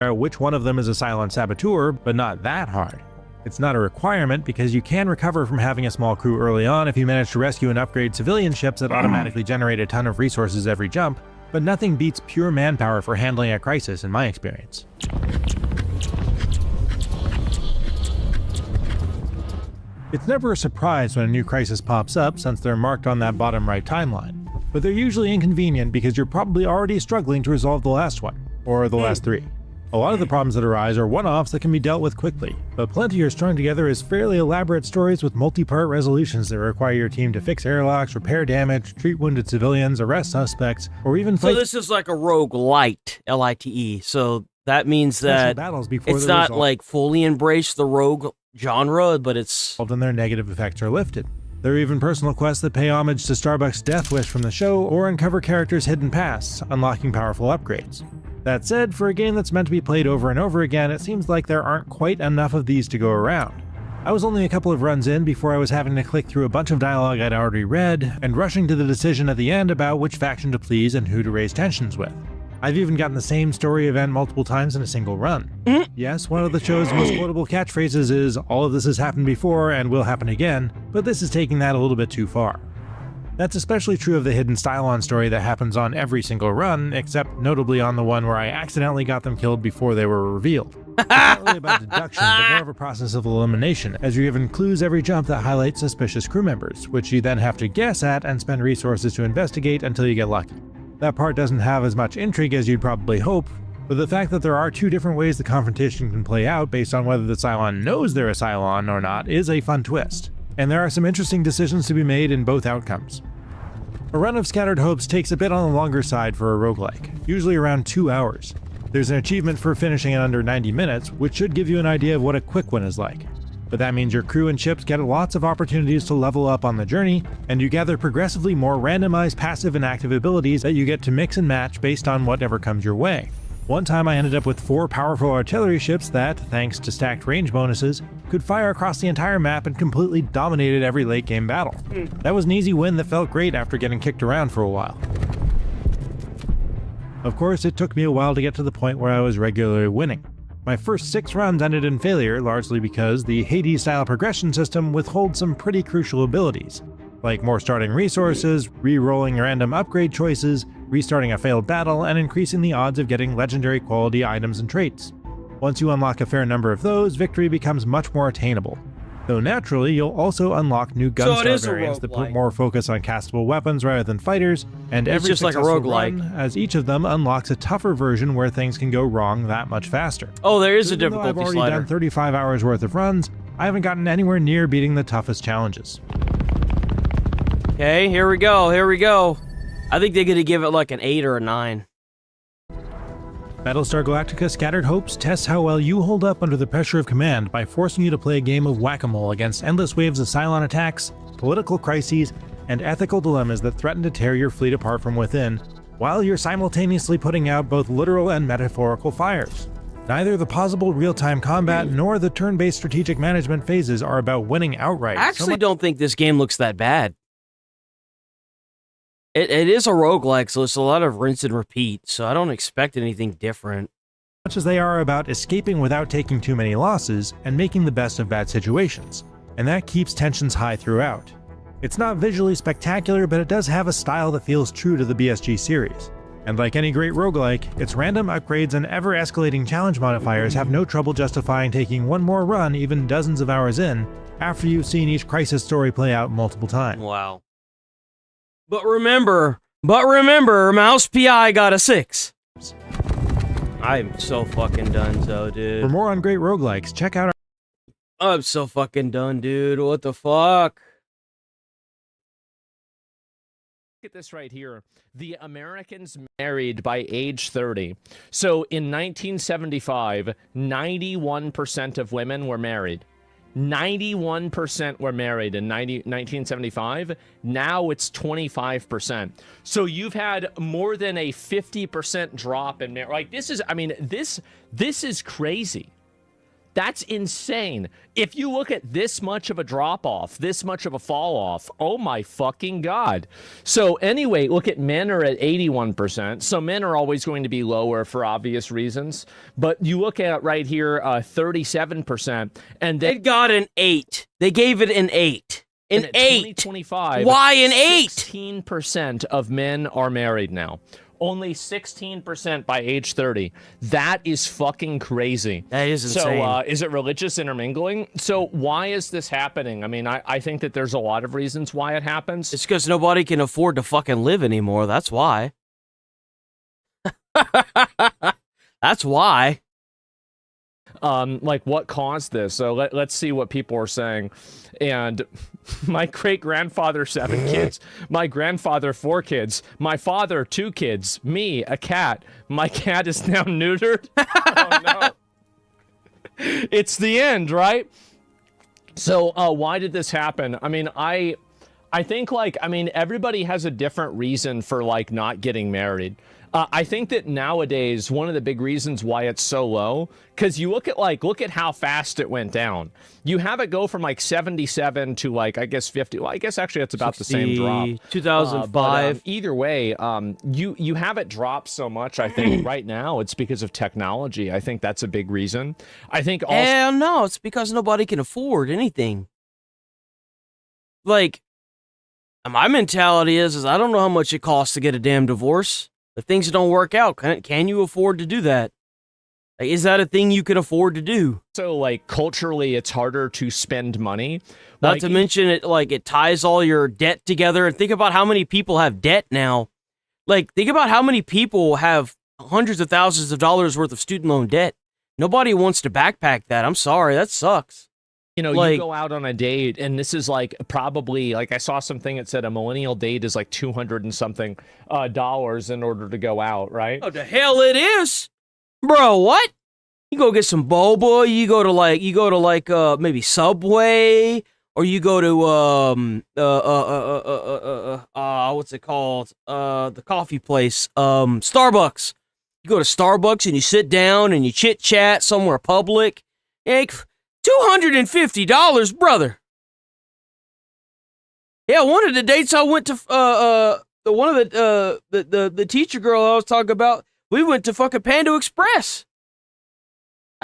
Which one of them is a Cylon saboteur, but not that hard. It's not a requirement because you can recover from having a small crew early on if you manage to rescue and upgrade civilian ships that automatically generate a ton of resources every jump, but nothing beats pure manpower for handling a crisis in my experience. It's never a surprise when a new crisis pops up since they're marked on that bottom right timeline, but they're usually inconvenient because you're probably already struggling to resolve the last one, or the last 3. A lot of the problems that arise are one-offs that can be dealt with quickly, but plenty are strung together as fairly elaborate stories with multi-part resolutions that require your team to fix airlocks, repair damage, treat wounded civilians, arrest suspects, or even fight... So this is like a roguelite, L-I-T-E, so that means that it's not like fully embraced the rogue genre, but it's... and their negative effects are lifted. There are even personal quests that pay homage to Starbuck's Death Wish from the show or uncover characters' hidden pasts, unlocking powerful upgrades. That said, for a game that's meant to be played over and over again, it seems like there aren't quite enough of these to go around. I was only a couple of runs in before I was having to click through a bunch of dialogue I'd already read, and rushing to the decision at the end about which faction to please and who to raise tensions with. I've even gotten the same story event multiple times in a single run. Yes, one of the show's most quotable catchphrases is, "All of this has happened before and will happen again," but this is taking that a little bit too far. That's especially true of the hidden Stylon story that happens on every single run, except notably on the one where I accidentally got them killed before they were revealed. It's not really about deduction, but more of a process of elimination, as you're given clues every jump that highlight suspicious crew members, which you then have to guess at and spend resources to investigate until you get lucky. That part doesn't have as much intrigue as you'd probably hope, but the fact that there are 2 different ways the confrontation can play out based on whether the Cylon knows they're a Cylon or not is a fun twist. And there are some interesting decisions to be made in both outcomes. A run of Scattered Hopes takes a bit on the longer side for a roguelike, usually around 2 hours. There's an achievement for finishing in under 90 minutes, which should give you an idea of what a quick one is like. But that means your crew and ships get lots of opportunities to level up on the journey, and you gather progressively more randomized passive and active abilities that you get to mix and match based on whatever comes your way. One time I ended up with 4 powerful artillery ships that, thanks to stacked range bonuses, could fire across the entire map and completely dominated every late game battle. That was an easy win that felt great after getting kicked around for a while. Of course, it took me a while to get to the point where I was regularly winning. My first 6 runs ended in failure, largely because the Hades-style progression system withholds some pretty crucial abilities, like more starting resources, re-rolling random upgrade choices, restarting a failed battle, and increasing the odds of getting legendary quality items and traits. Once you unlock a fair number of those, victory becomes much more attainable. Though naturally, you'll also unlock new Gunstar variants that put more focus on castable weapons rather than fighters, and every just like a successful roguelike. run, as each of them unlocks a tougher version where things can go wrong that much faster. Oh, there is a Even though difficulty I've already slider. done 35 hours worth of runs, I haven't gotten anywhere near beating the toughest challenges. Okay, here we go, here we go. I think they're gonna give it like an 8 or a 9. Battlestar Galactica Scattered Hopes tests how well you hold up under the pressure of command by forcing you to play a game of whack-a-mole against endless waves of Cylon attacks, political crises, and ethical dilemmas that threaten to tear your fleet apart from within, while you're simultaneously putting out both literal and metaphorical fires. Neither the possible real-time combat nor the turn-based strategic management phases are about winning outright. I actually don't think this game looks that bad. It is a roguelike, so it's a lot of rinse and repeat, so I don't expect anything different. Much as they are about escaping without taking too many losses and making the best of bad situations, and that keeps tensions high throughout. It's not visually spectacular, but it does have a style that feels true to the BSG series. And like any great roguelike, its random upgrades and ever-escalating challenge modifiers have no trouble justifying taking one more run even dozens of hours in, after you've seen each crisis story play out multiple times. Wow. But remember, Mouse PI got a 6. I'm so fucking done, so dude. For more on great roguelikes, check out our... I'm so fucking done, dude. What the fuck? Look at this right here. The Americans married by age 30. So in 1975, 91% of women were married. 91% were married in 1975. Now it's 25%. So you've had more than a 50% drop in marriage. Like this is, I mean, this is crazy. That's insane. If you look at this much of a drop off, this much of a fall off, oh my fucking God. So anyway, look at men are at 81%. So men are always going to be lower for obvious reasons. But you look at right here, 37%. And then it got an 8. They gave it an 8. An 8. 2025. Why an 8? 16% of men are married now. Only 16% by age 30. That is fucking crazy. That is insane. So, is it religious intermingling? So, why is this happening? I mean, I think that there's a lot of reasons why it happens. It's because nobody can afford to fucking live anymore. That's why. That's why. Like, what caused this? So, let's see what people are saying. And my great-grandfather, 7 kids. My grandfather, 4 kids. My father, 2 kids. Me, a cat. My cat is now neutered. Oh, no. It's the end, right? So, why did this happen? I mean, I think, like, I mean, everybody has a different reason for, like, not getting married. I think that nowadays, one of the big reasons why it's so low, because you look at how fast it went down. You have it go from like 77 to like, I guess 50. Well, I guess actually that's about 60, the same drop. 2005. Either way, you have it drop so much, I think right now it's because of technology. I think that's a big reason. I think also... Hell no, it's because nobody can afford anything. Like, my mentality is I don't know how much it costs to get a damn divorce. If things don't work out, can you afford to do that? Like, is that a thing you can afford to do? So, like, culturally, it's harder to spend money. Not to mention it, like, it ties all your debt together. And think about how many people have debt now. Like, think about how many people have hundreds of thousands of dollars worth of student loan debt. Nobody wants to backpack that. I'm sorry, that sucks. You know, like, you go out on a date, and this is like probably, like I saw something that said a millennial date is like $200 and something dollars in order to go out, right? Oh, the hell it is, bro. What? You go get some boba. You go to like maybe Subway, or you go to what's it called? The coffee place, Starbucks. You go to Starbucks and you sit down and you chit chat somewhere public. Like, $250, brother. Yeah, one of the dates I went to, one of the teacher girl I was talking about, we went to fucking Panda Express.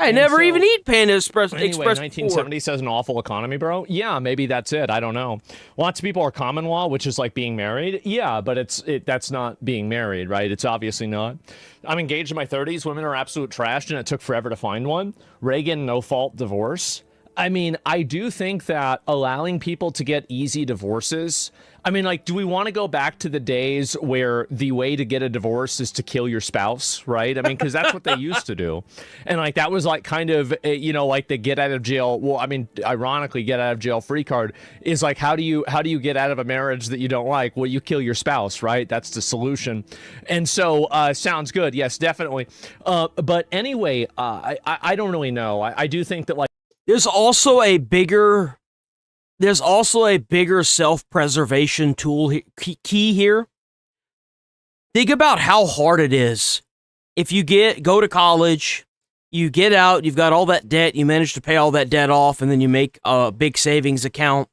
I never even eat Panda Express. Anyway, Express 1970 says an awful economy, bro. Yeah, maybe that's it. I don't know. Lots of people are common law, which is like being married. Yeah, but that's not being married, right? It's obviously not. I'm engaged in my 30s. Women are absolute trash, and it took forever to find one. Reagan, no fault divorce. I mean, I do think that allowing people to get easy divorces, I mean, like, do we want to go back to the days where the way to get a divorce is to kill your spouse, right? I mean, because that's what they used to do. And, like, that was, like, kind of, you know, like the get out of jail, well, I mean, ironically, get out of jail free card is, like, how do you get out of a marriage that you don't like? Well, you kill your spouse, right? That's the solution. And so, sounds good. Yes, definitely. But anyway, I don't really know. I do think that, like, There's also a bigger self-preservation tool key here. Think about how hard it is. If you go to college, you get out, you've got all that debt, you manage to pay all that debt off, and then you make a big savings account.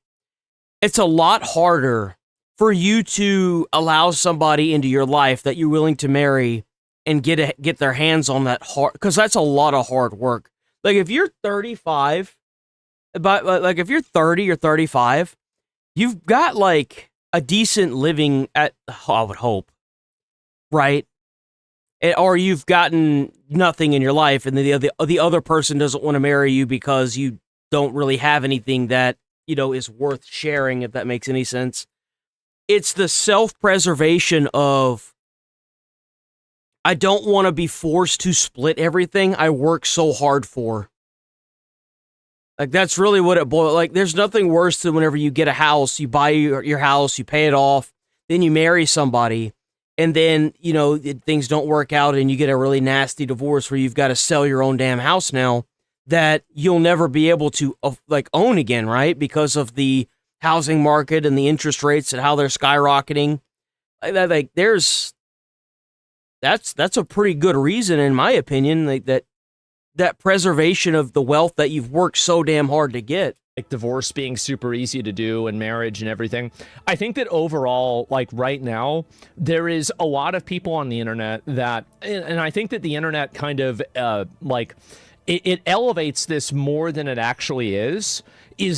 It's a lot harder for you to allow somebody into your life that you're willing to marry and get their hands on that hard, because that's a lot of hard work. Like, if you're 35, like, if you're 30 or 35, you've got, like, a decent living I would hope, right? Or you've gotten nothing in your life, and the other person doesn't want to marry you because you don't really have anything that, you know, is worth sharing, if that makes any sense. It's the self-preservation of, I don't want to be forced to split everything I work so hard for. Like, that's really what it boils. Like, there's nothing worse than whenever you get a house, you buy your house, you pay it off, then you marry somebody, and then, you know, things don't work out and you get a really nasty divorce where you've got to sell your own damn house now that you'll never be able to, like, own again, right? Because of the housing market and the interest rates and how they're skyrocketing. Like, that's a pretty good reason, in my opinion, like, that preservation of the wealth that you've worked so damn hard to get. Like, divorce being super easy to do and marriage and everything. I think that overall, like, right now, there is a lot of people on the internet that, and I think that the internet kind of, like, it elevates this more than it actually is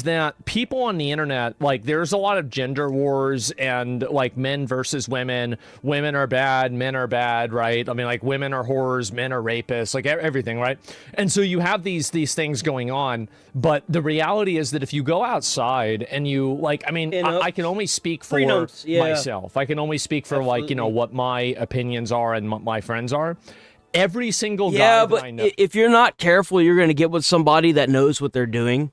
that people on the internet, like, there's a lot of gender wars and, like, men versus women are bad, men are bad, right? I mean, like, women are whores, men are rapists, like, everything, right? And so you have these things going on, but the reality is that if you go outside and you, like, I mean, I can only speak for myself. I can only speak for, like, you know, what my opinions are and my friends are. Every single guy that I know. But if you're not careful, you're going to get with somebody that knows what they're doing.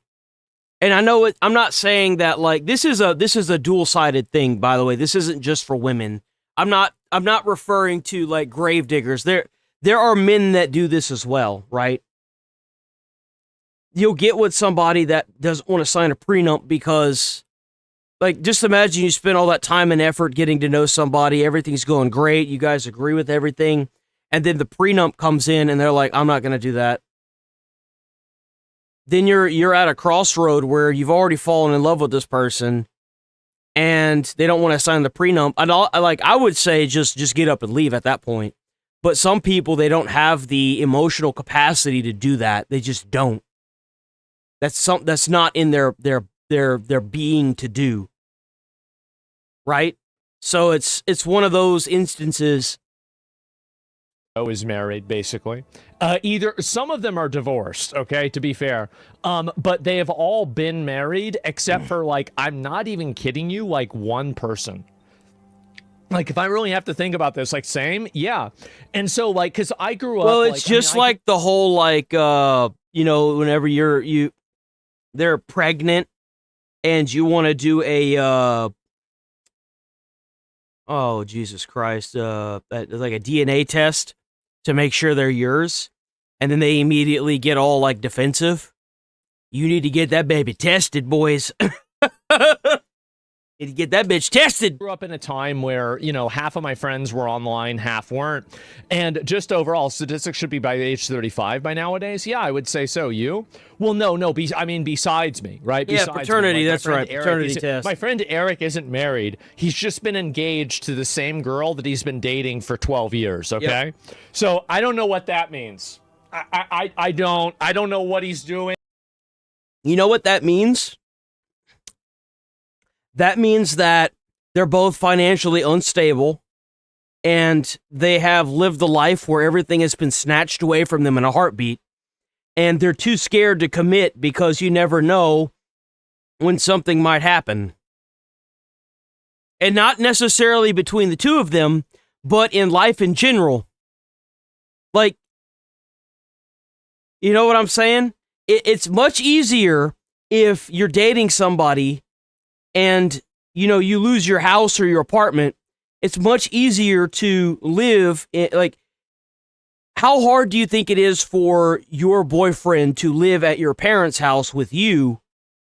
And I know I'm not saying that, like, this is a dual-sided thing, by the way. This isn't just for women. I'm not referring to, like, grave diggers. There are men that do this as well, right? You'll get with somebody that doesn't want to sign a prenup because, like, just imagine you spend all that time and effort getting to know somebody, everything's going great, you guys agree with everything, and then the prenup comes in and they're like, I'm not going to do that. Then you're at a crossroad where you've already fallen in love with this person and they don't want to sign the prenup. I would say just get up and leave at that point. But some people, they don't have the emotional capacity to do that. They just don't. That's not in their being to do. Right? So it's one of those instances. Is married, basically. Either some of them are divorced, okay, to be fair, but they have all been married except for, like, I'm not even kidding you, like, one person. Like, if I really have to think about this, like, same, yeah. And so, like, because I grew up, well, it's like, the whole, like, you know, whenever they're pregnant and you want to do a oh Jesus Christ, like a DNA test to make sure they're yours, and then they immediately get all, like, defensive. You need to get that baby tested, boys. get that bitch tested. Grew up in a time where, you know, half of my friends were online, half weren't. And just overall, statistics should be by age 35 by nowadays. Yeah, I would say so. You? Well, no. I mean, besides me, right? Yeah, Besides paternity, me. Like, that's right. Paternity test. My friend Eric isn't married. He's just been engaged to the same girl that he's been dating for 12 years, okay? Yep. So I don't know what that means. I don't know what he's doing. You know what that means? That means that they're both financially unstable and they have lived a life where everything has been snatched away from them in a heartbeat. And they're too scared to commit because you never know when something might happen. And not necessarily between the two of them, but in life in general. Like, you know what I'm saying? It's much easier if you're dating somebody and, you know, you lose your house or your apartment. It's much easier to live in, like, how hard do you think it is for your boyfriend to live at your parents' house with you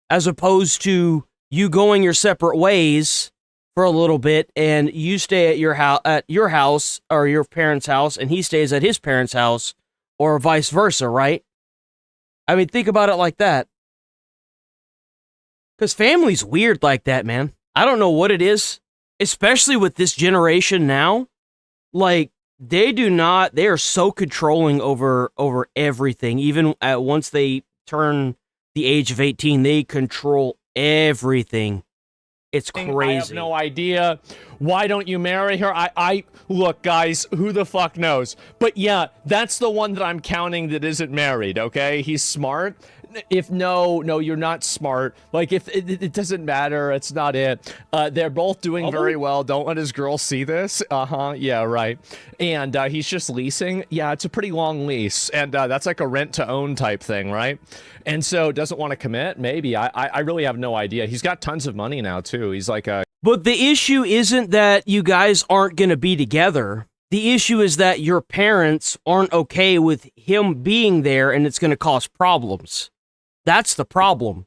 as opposed to you going your separate ways for a little bit and you stay at your house or your parents' house and he stays at his parents' house or vice versa, right? I mean, think about it like that. Because family's weird like that, man. I don't know what it is, especially with this generation now. Like, they are so controlling over everything. Even once they turn the age of 18, they control everything. It's crazy. I have no idea. Why don't you marry her? I look, guys, who the fuck knows? But yeah, that's the one that I'm counting that isn't married, okay? He's smart. If no, you're not smart. Like, if it doesn't matter, it's not it. They're both doing very well. Don't let his girl see this. Yeah, right. And he's just leasing. Yeah, it's a pretty long lease, and that's like a rent to own type thing, right? And so doesn't want to commit. Maybe I really have no idea. He's got tons of money now too. He's like a. But the issue isn't that you guys aren't going to be together. The issue is that your parents aren't okay with him being there, and it's going to cause problems. That's the problem.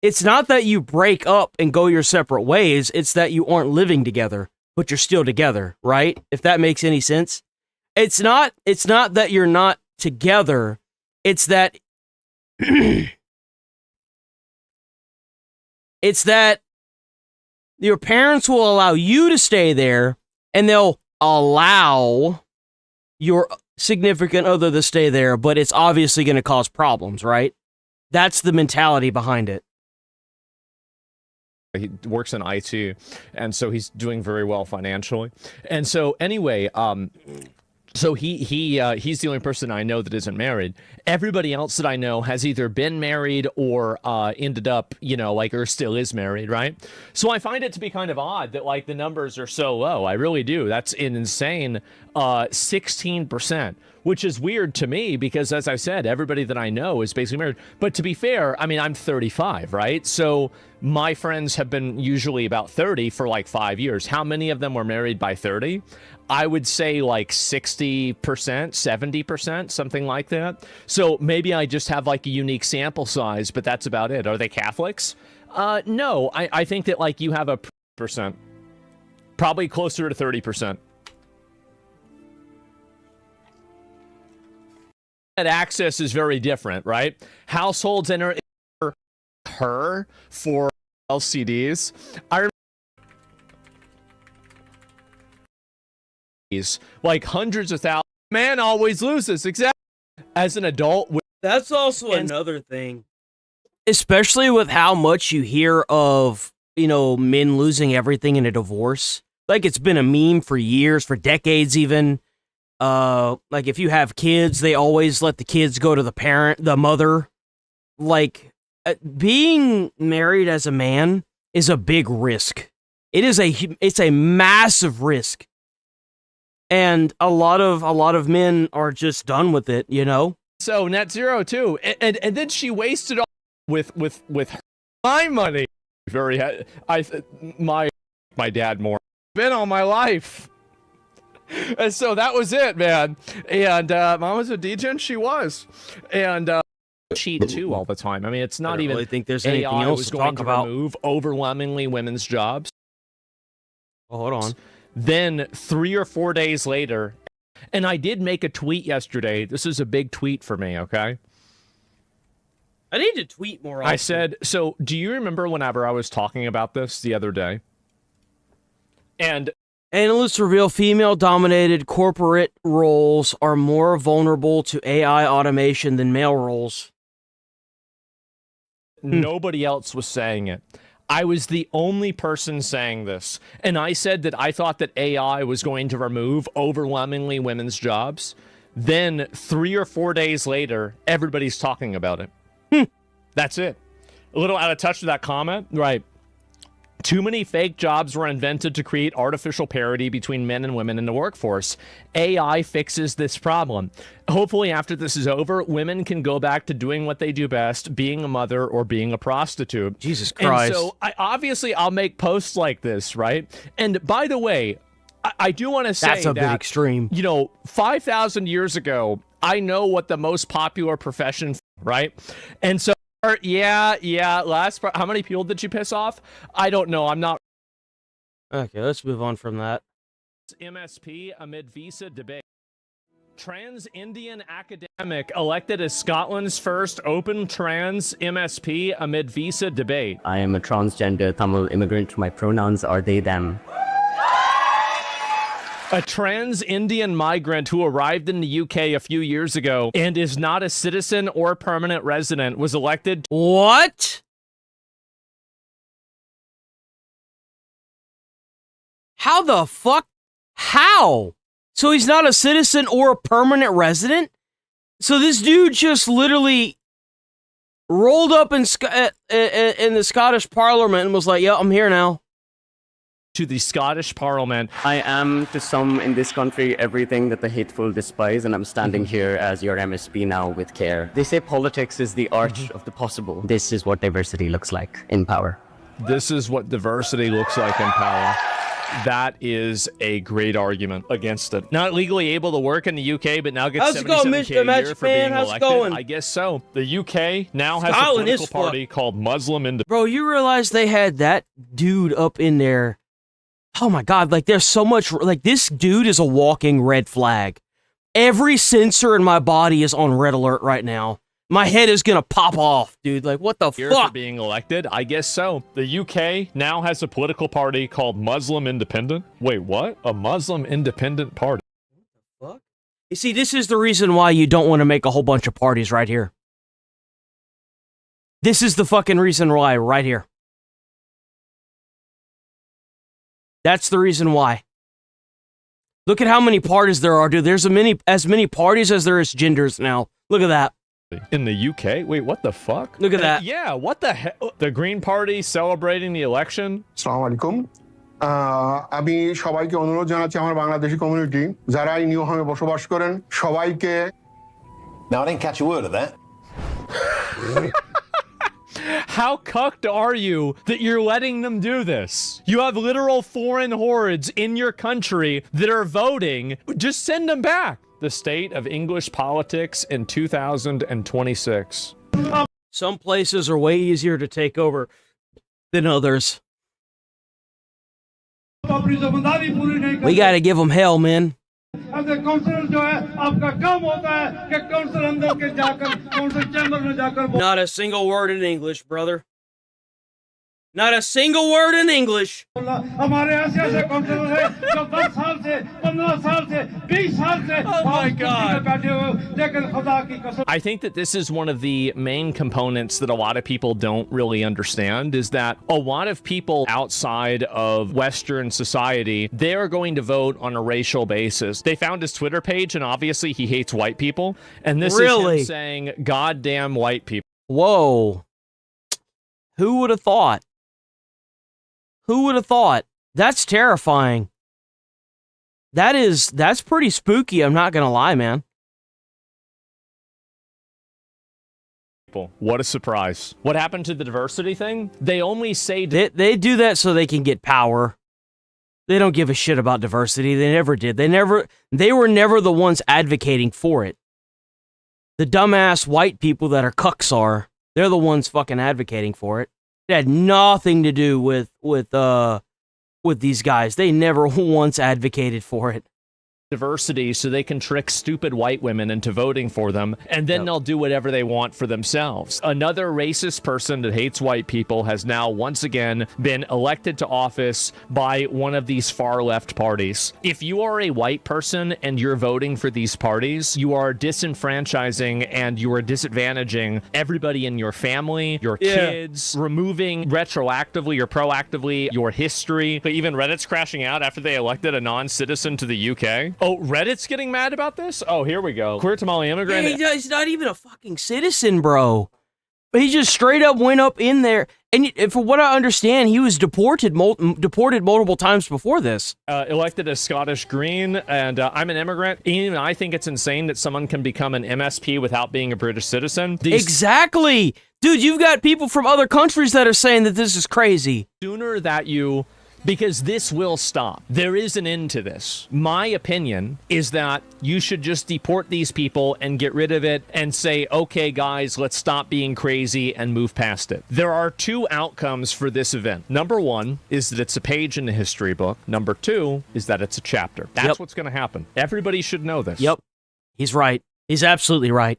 It's not that you break up and go your separate ways. It's that you aren't living together, but you're still together, right? If that makes any sense. It's not that you're not together. It's that it's that your parents will allow you to stay there and they'll allow your significant other to stay there, but it's obviously going to cause problems, right? That's the mentality behind it. He works in IT, and so he's doing very well financially. And so anyway, so he's the only person I know that isn't married. Everybody else that I know has either been married or ended up, you know, like, or still is married, right? So I find it to be kind of odd that, like, the numbers are so low. I really do. That's an insane 16%, which is weird to me because, as I said, everybody that I know is basically married. But to be fair, I mean, I'm 35, right? So my friends have been usually about 30 for like 5 years. How many of them were married by 30? I would say like 60%, 70%, something like that. So maybe I just have like a unique sample size, but that's about it. Are they Catholics? No, I think that like you have a percent, probably closer to 30%. That access is very different, right? Households enter her for LCDs. I remember like hundreds of thousands. Man always loses, exactly. As an adult. That's also another thing. Especially with how much you hear of, you know, men losing everything in a divorce. Like, it's been a meme for years, for decades even. Like, if you have kids, they always let the kids go to the mother. Like, being married as a man is a big risk. It's a massive risk. And a lot of men are just done with it, you know? So net zero too. And then she wasted all with my money. My dad more been all my life. And so that was it, man. And mom was a degen, she was. And cheat too all the time. I mean, it's not I don't even really think there's anything AI else was to going talk to about. remove overwhelmingly women's jobs. Oh, hold on. Then 3 or 4 days later, and I did make a tweet yesterday. This is a big tweet for me, okay? I need to tweet more often. I said, so do you remember whenever I was talking about this the other day? And analysts reveal female-dominated corporate roles are more vulnerable to AI automation than male roles. Nobody else was saying it. I was the only person saying this. And I said that I thought that AI was going to remove overwhelmingly women's jobs. Then 3 or 4 days later, everybody's talking about it. That's it. A little out of touch with that comment. Right. Too many fake jobs were invented to create artificial parity between men and women in the workforce. AI fixes this problem. Hopefully, after this is over, women can go back to doing what they do best, being a mother or being a prostitute. Jesus Christ. And so, I'll make posts like this, right? And by the way, I do want to say that's a bit extreme. 5,000 years ago, I know what the most popular profession, right? And so, yeah. How many people did you piss off? I don't know. I'm not. Okay, let's move on from that. MSP amid visa debate. Trans Indian academic elected as Scotland's first open trans MSP amid visa debate. I am a transgender Tamil immigrant. My pronouns are they, them. A trans Indian migrant who arrived in the UK a few years ago and is not a citizen or permanent resident was elected. What? How the fuck? How? So he's not a citizen or a permanent resident? So this dude just literally rolled up in the Scottish Parliament and was like, yeah, I'm here now. To the Scottish Parliament. I am to some in this country everything that the hateful despise, and I'm standing here as your MSP now with care. They say politics is the art of the possible. This is what diversity looks like in power. This is what diversity looks like in power. That is a great argument against it. Not legally able to work in the UK, but now gets $77K a year for being elected. I guess so. The UK now has a political party called Muslim Independence. Bro, you realize they had that dude up in there? Oh my God, like there's so much, like this dude is a walking red flag. Every sensor in my body is on red alert right now. My head is gonna pop off, dude. Like, what the fuck? For being elected? I guess so. The UK now has a political party called Muslim Independent. Wait, what? A Muslim Independent Party? What the fuck? You see, this is the reason why you don't want to make a whole bunch of parties right here. This is the fucking reason why, right here. That's the reason why. Look at how many parties there are, dude. There's as many parties as there is genders now. Look at that. In the UK? Wait, what the fuck? Look at that. Yeah, what the hell? The Green Party celebrating the election? Assalamu alaikum. আমি সবাইকে অনুরোধ জানাচ্ছি আমার Bangladeshi community যারা এই নিয়মে বসবাস করেন সবাইকে Now I didn't catch a word of that. How cucked are you that you're letting them do this? You have literal foreign hordes in your country that are voting. Just send them back. The state of English politics in 2026. Some places are way easier to take over than others. We gotta give them hell, man. Not a single word in English, brother. Not a single word in English. Oh my God. I think that this is one of the main components that a lot of people don't really understand, is that a lot of people outside of Western society, they are going to vote on a racial basis. They found his Twitter page, and obviously he hates white people. And this is him saying, goddamn white people. Whoa. Who would have thought? Who would have thought? That's terrifying. That's pretty spooky, I'm not gonna lie, man. What a surprise. What happened to the diversity thing? They only say... They do that so they can get power. They don't give a shit about diversity. They never did. They were never the ones advocating for it. The dumbass white people that are cucks are. They're the ones fucking advocating for it. It had nothing to do with these guys. They never once advocated for it. Diversity so they can trick stupid white women into voting for them, and then they'll do whatever they want for themselves. Another racist person that hates white people has now once again been elected to office by one of these far left parties. If you are a white person and you're voting for these parties, you are disenfranchising and you are disadvantaging everybody in your family, your kids, removing retroactively or proactively your history. But even Reddit's crashing out after they elected a non-citizen to the UK. Oh, Reddit's getting mad about this? Oh, here we go. Queer Tamale immigrant. Yeah, he's not even a fucking citizen, bro. He just straight up went up in there, and for what I understand, he was deported multiple times before this. Elected as Scottish Green, and I'm an immigrant. Even I think it's insane that someone can become an MSP without being a British citizen. Exactly! Dude, you've got people from other countries that are saying that this is crazy. Sooner that you... Because this will stop. There is an end to this. My opinion is that you should just deport these people and get rid of it and say, okay, guys, let's stop being crazy and move past it. There are two outcomes for this event. Number one is that it's a page in the history book. Number two is that it's a chapter. That's what's going to happen. Everybody should know this. Yep. He's right. He's absolutely right.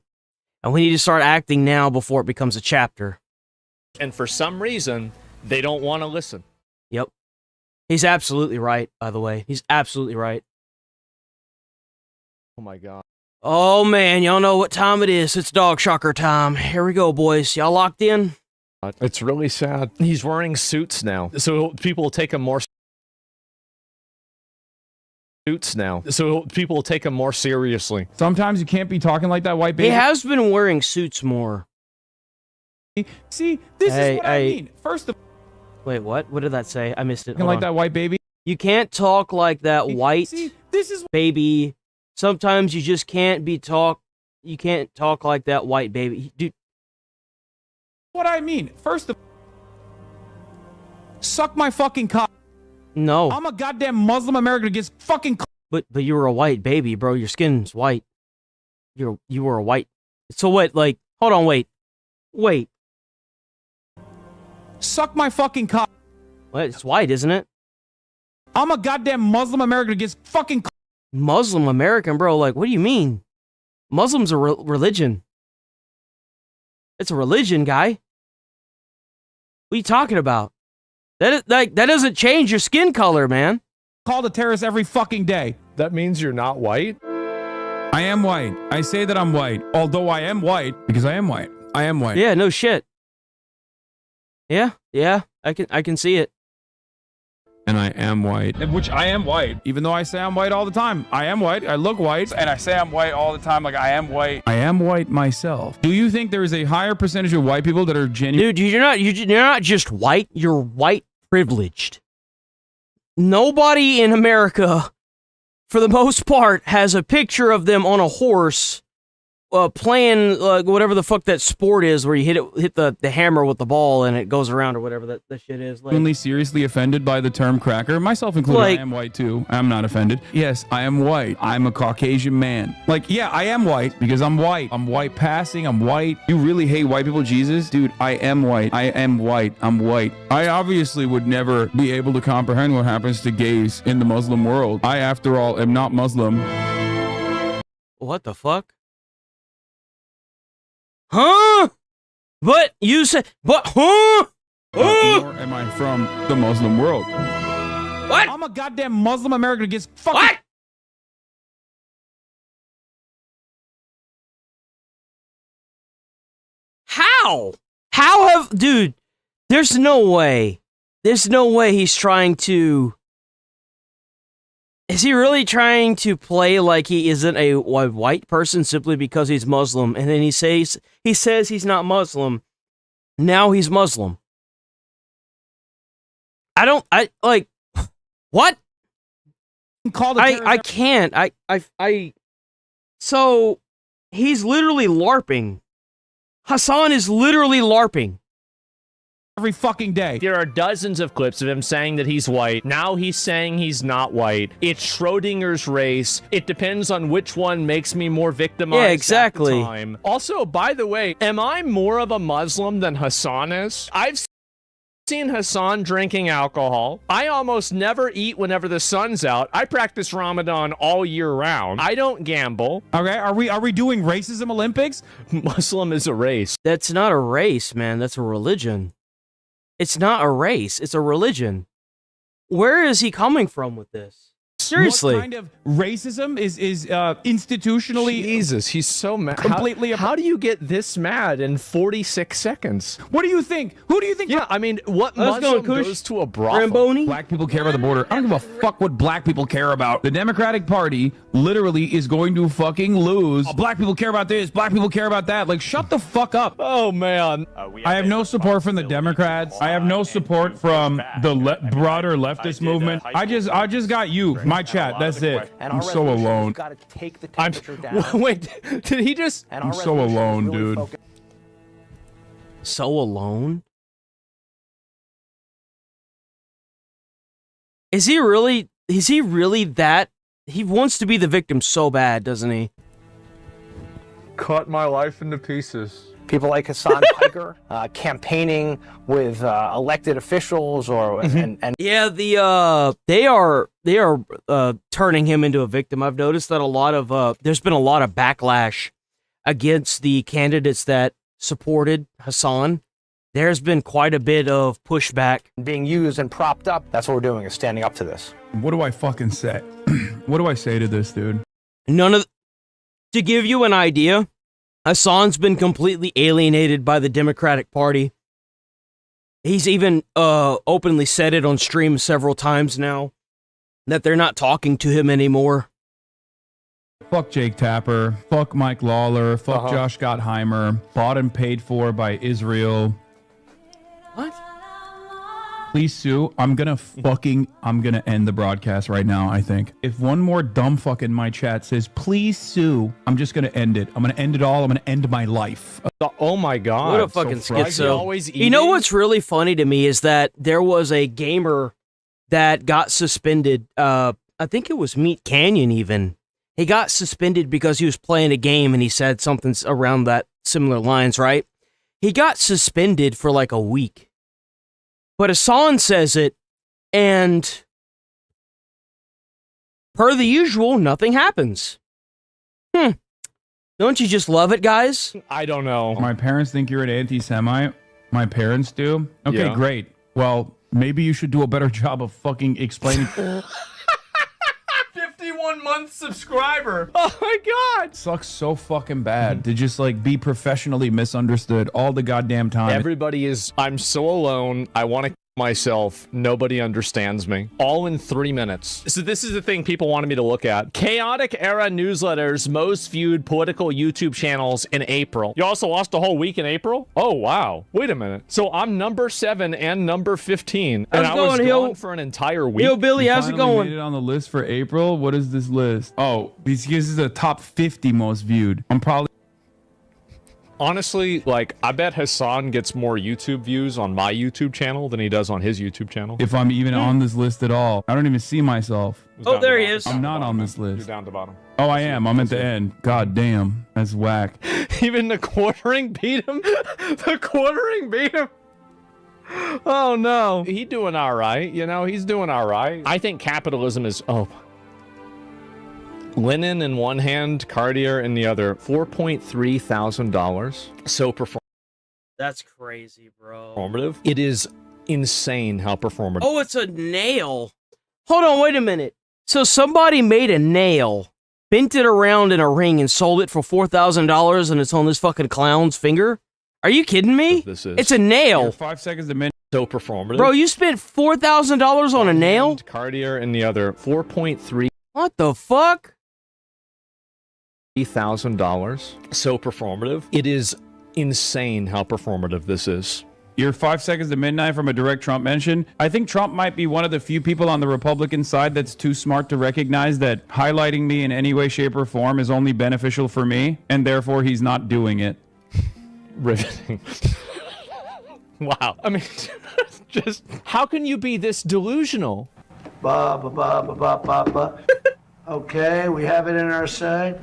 And we need to start acting now before it becomes a chapter. And for some reason, they don't want to listen. Yep. He's absolutely right, by the way. He's absolutely right. Oh my god. Oh man, y'all know what time it is. It's dog shocker time. Here we go, boys. Y'all locked in? It's really sad. He's wearing suits now, so people will take him more seriously. Sometimes you can't be talking like that, white baby. He has been wearing suits more. See, this is what I mean. First of Wait, what? What did that say? I missed it. like that white baby. You can't talk like that white baby. Sometimes you just can't you can't talk like that white baby. Dude. What I mean. First of suck my fucking cock. No. I'm a goddamn Muslim American against fucking But you were a white baby, bro. Your skin's white. You were a white. So what, like, hold on, wait. Suck my fucking cock. What? It's white, isn't it? I'm a goddamn Muslim American against fucking Muslim American, bro. Like, what do you mean? Muslims are religion. It's a religion, guy. What are you talking about? That doesn't change your skin color, man. Called a terrorist every fucking day. That means you're not white? I am white. I say that I'm white. Although I am white because I am white. I am white. Yeah, no shit. Yeah, I can see it. And I am white. Which I am white. Even though I say I'm white all the time. I am white. I look white. And I say I'm white all the time. Like, I am white. I am white myself. Do you think there is a higher percentage of white people that are genuine? Dude, you're not just white. You're white privileged. Nobody in America, for the most part, has a picture of them on a horse playing whatever the fuck that sport is where you hit the hammer with the ball and it goes around or whatever that shit is. Like, Only seriously offended by the term cracker, myself included. Like, I am white too. I'm not offended. Yes, I am white. I'm a Caucasian man. Like, yeah, I am white because I'm white. I'm white passing. I'm white. You really hate white people, Jesus? Dude, I am white. I am white. I'm white. I obviously would never be able to comprehend what happens to gays in the Muslim world. I, after all, am not Muslim. what the fuck? Huh? But you said, huh? Nor am I from the Muslim world. What? I'm a goddamn Muslim American against fucking. What? How? Dude, there's no way. There's no way he's trying to. Is he really trying to play like he isn't a white person simply because he's Muslim? And then he says he's not Muslim. Now he's Muslim. What? I can't. So he's literally LARPing. Hassan is literally LARPing. every fucking day. There are dozens of clips of him saying that he's white. Now he's saying he's not white. It's Schrodinger's race. It depends on which one makes me more victimized. Yeah, exactly. At the time. Also, by the way, am I more of a Muslim than Hassan is? I've seen Hassan drinking alcohol. I almost never eat whenever the sun's out. I practice Ramadan all year round. I don't gamble. Okay, are we doing racism Olympics? Muslim is a race. That's not a race, man. That's a religion. It's not a race. It's a religion. Where is he coming from with this? Seriously. What kind of racism is institutionally... Jesus, he's so mad. Completely... How do you get this mad in 46 seconds? What do you think? Who do you think... Yeah, I mean, what Muslim goes to a brothel? Ramboni? Black people care about the border. I don't give a fuck what black people care about. The Democratic Party literally is going to fucking lose. Oh, black people care about this. Black people care about that. Like, shut the fuck up. Oh, man. I have no support from the Democrats. I have no support from the broader leftist movement. I just got you. My chat, that's it. I'm so alone. Wait, did he just... I'm so alone, dude. So alone? Is he really that? He wants to be the victim so bad, doesn't he? Cut my life into pieces. People like Hassan Piker campaigning with elected officials and yeah, they are turning him into a victim. I've noticed that a lot of there's been a lot of backlash against the candidates that supported Hassan. There's been quite a bit of pushback being used and propped up. That's what we're doing, is standing up to this. What do I fucking say? What do I say to this, dude? To give you an idea, Hassan's been completely alienated by the Democratic Party. He's even openly said it on stream several times now, that they're not talking to him anymore. Fuck Jake Tapper. Fuck Mike Lawler. Fuck Josh Gottheimer. Bought and paid for by Israel. What? Please sue. I'm gonna end the broadcast right now, I think. If one more dumb fuck in my chat says, please sue, I'm just gonna end it. I'm gonna end it all. I'm gonna end my life. Oh my god. What a fucking schizo. You know what's really funny to me is that there was a gamer that got suspended. I think it was Meat Canyon even. He got suspended because he was playing a game and he said something around that similar lines, right? He got suspended for like a week. But Hassan says it, and per the usual, nothing happens. Don't you just love it, guys? I don't know. My parents think you're an anti-Semite. My parents do. Okay, great. Well, maybe you should do a better job of fucking explaining. 51-month subscriber. Oh my god. Sucks so fucking bad to just like be professionally misunderstood all the goddamn time. Everybody is, I'm so alone. I want to myself. Nobody understands me. All in 3 minutes. So this is the thing people wanted me to look at. Chaotic Era Newsletters most viewed political YouTube channels in April. You also lost a whole week in April? Oh, wow. Wait a minute. So I'm number 7 and number 15. And I was gone for an entire week. Yo, Billy, how's it going? Made it on the list for April. What is this list? Oh, this is the top 50 most viewed. I'm probably... Honestly, like, I bet Hassan gets more YouTube views on my YouTube channel than he does on his YouTube channel. If I'm even on this list at all. I don't even see myself. Oh, there he is. I'm not on this list. You're down to bottom. Oh, I am. I'm at the end. God damn. That's whack. Even the quartering beat him? The quartering beat him? Oh, no. He's doing all right. You know, he's doing all right. I think capitalism is... Oh. Linen in one hand, Cartier in the other. $4.3 thousand. So That's crazy, bro. performative. It is insane how performative. Oh, it's a nail. Hold on, wait a minute. So somebody made a nail, bent it around in a ring, and sold it for $4,000, and it's on this fucking clown's finger? Are you kidding me? This is. It's a nail. 5 seconds a minute. So performative. Bro, you spent $4,000 on a nail? Cartier in the other. $4.3 What the fuck? $1,000. So performative. It is insane how performative this is. You're 5 seconds to midnight from a direct Trump mention. I think Trump might be one of the few people on the Republican side that's too smart to recognize that highlighting me in any way, shape, or form is only beneficial for me, and therefore he's not doing it. Riveting. Wow. I mean, just how can you be this delusional? Okay, we have it in our sight.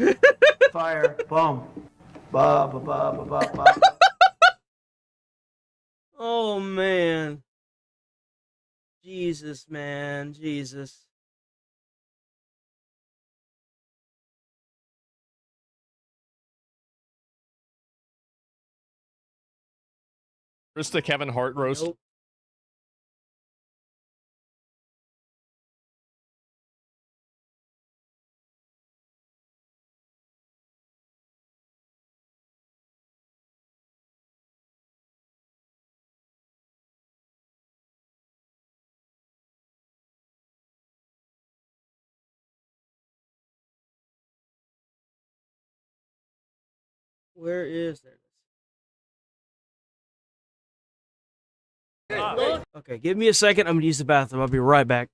Fire. Boom. Oh man. Jesus, man. Jesus. Just the Kevin Hart roast. Nope. Where is there? Okay, give me a second. I'm gonna use the bathroom. I'll be right back.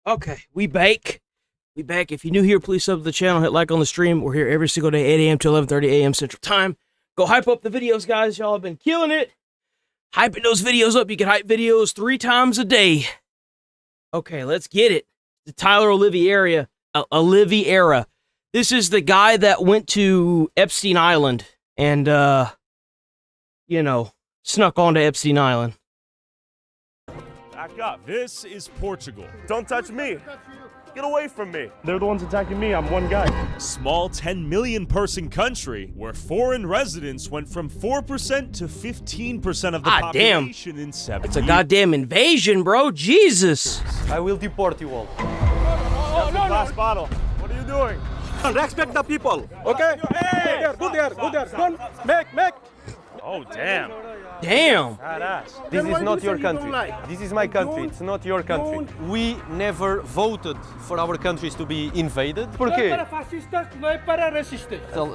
Okay, we back. We back. If you're new here, please sub to the channel, hit like on the stream. We're here every single day, 8 a.m. to 11:30 a.m. Central Time. Go hype up the videos, guys. Y'all have been killing it. Hyping those videos up. You can hype videos 3 times a day. Okay, let's get it. The Tyler Oliveira. This is the guy that went to Epstein Island and, you know, snuck onto Epstein Island. Back up. This is Portugal. Don't touch me. Get away from me. They're the ones attacking me. I'm one guy. Small 10 million person country where foreign residents went from 4% to 15% of the population in 7 years. It's a goddamn invasion, bro. Jesus. I will deport you all. Oh, no, glass bottle. What are you doing? Respect the people, okay? Hey, go there. Don't make. Oh, damn. Damn. Badass. This is not your country. This is my country. It's not your country. We never voted for our countries to be invaded. Por quê?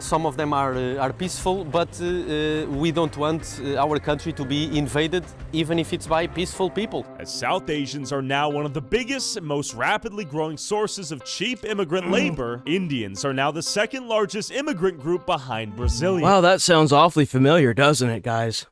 Some of them are peaceful, but we don't want our country to be invaded, even if it's by peaceful people. As South Asians are now one of the biggest and most rapidly growing sources of cheap immigrant labor, Indians are now the second largest immigrant group behind Brazilians. Wow, that sounds awfully familiar, doesn't it, guys?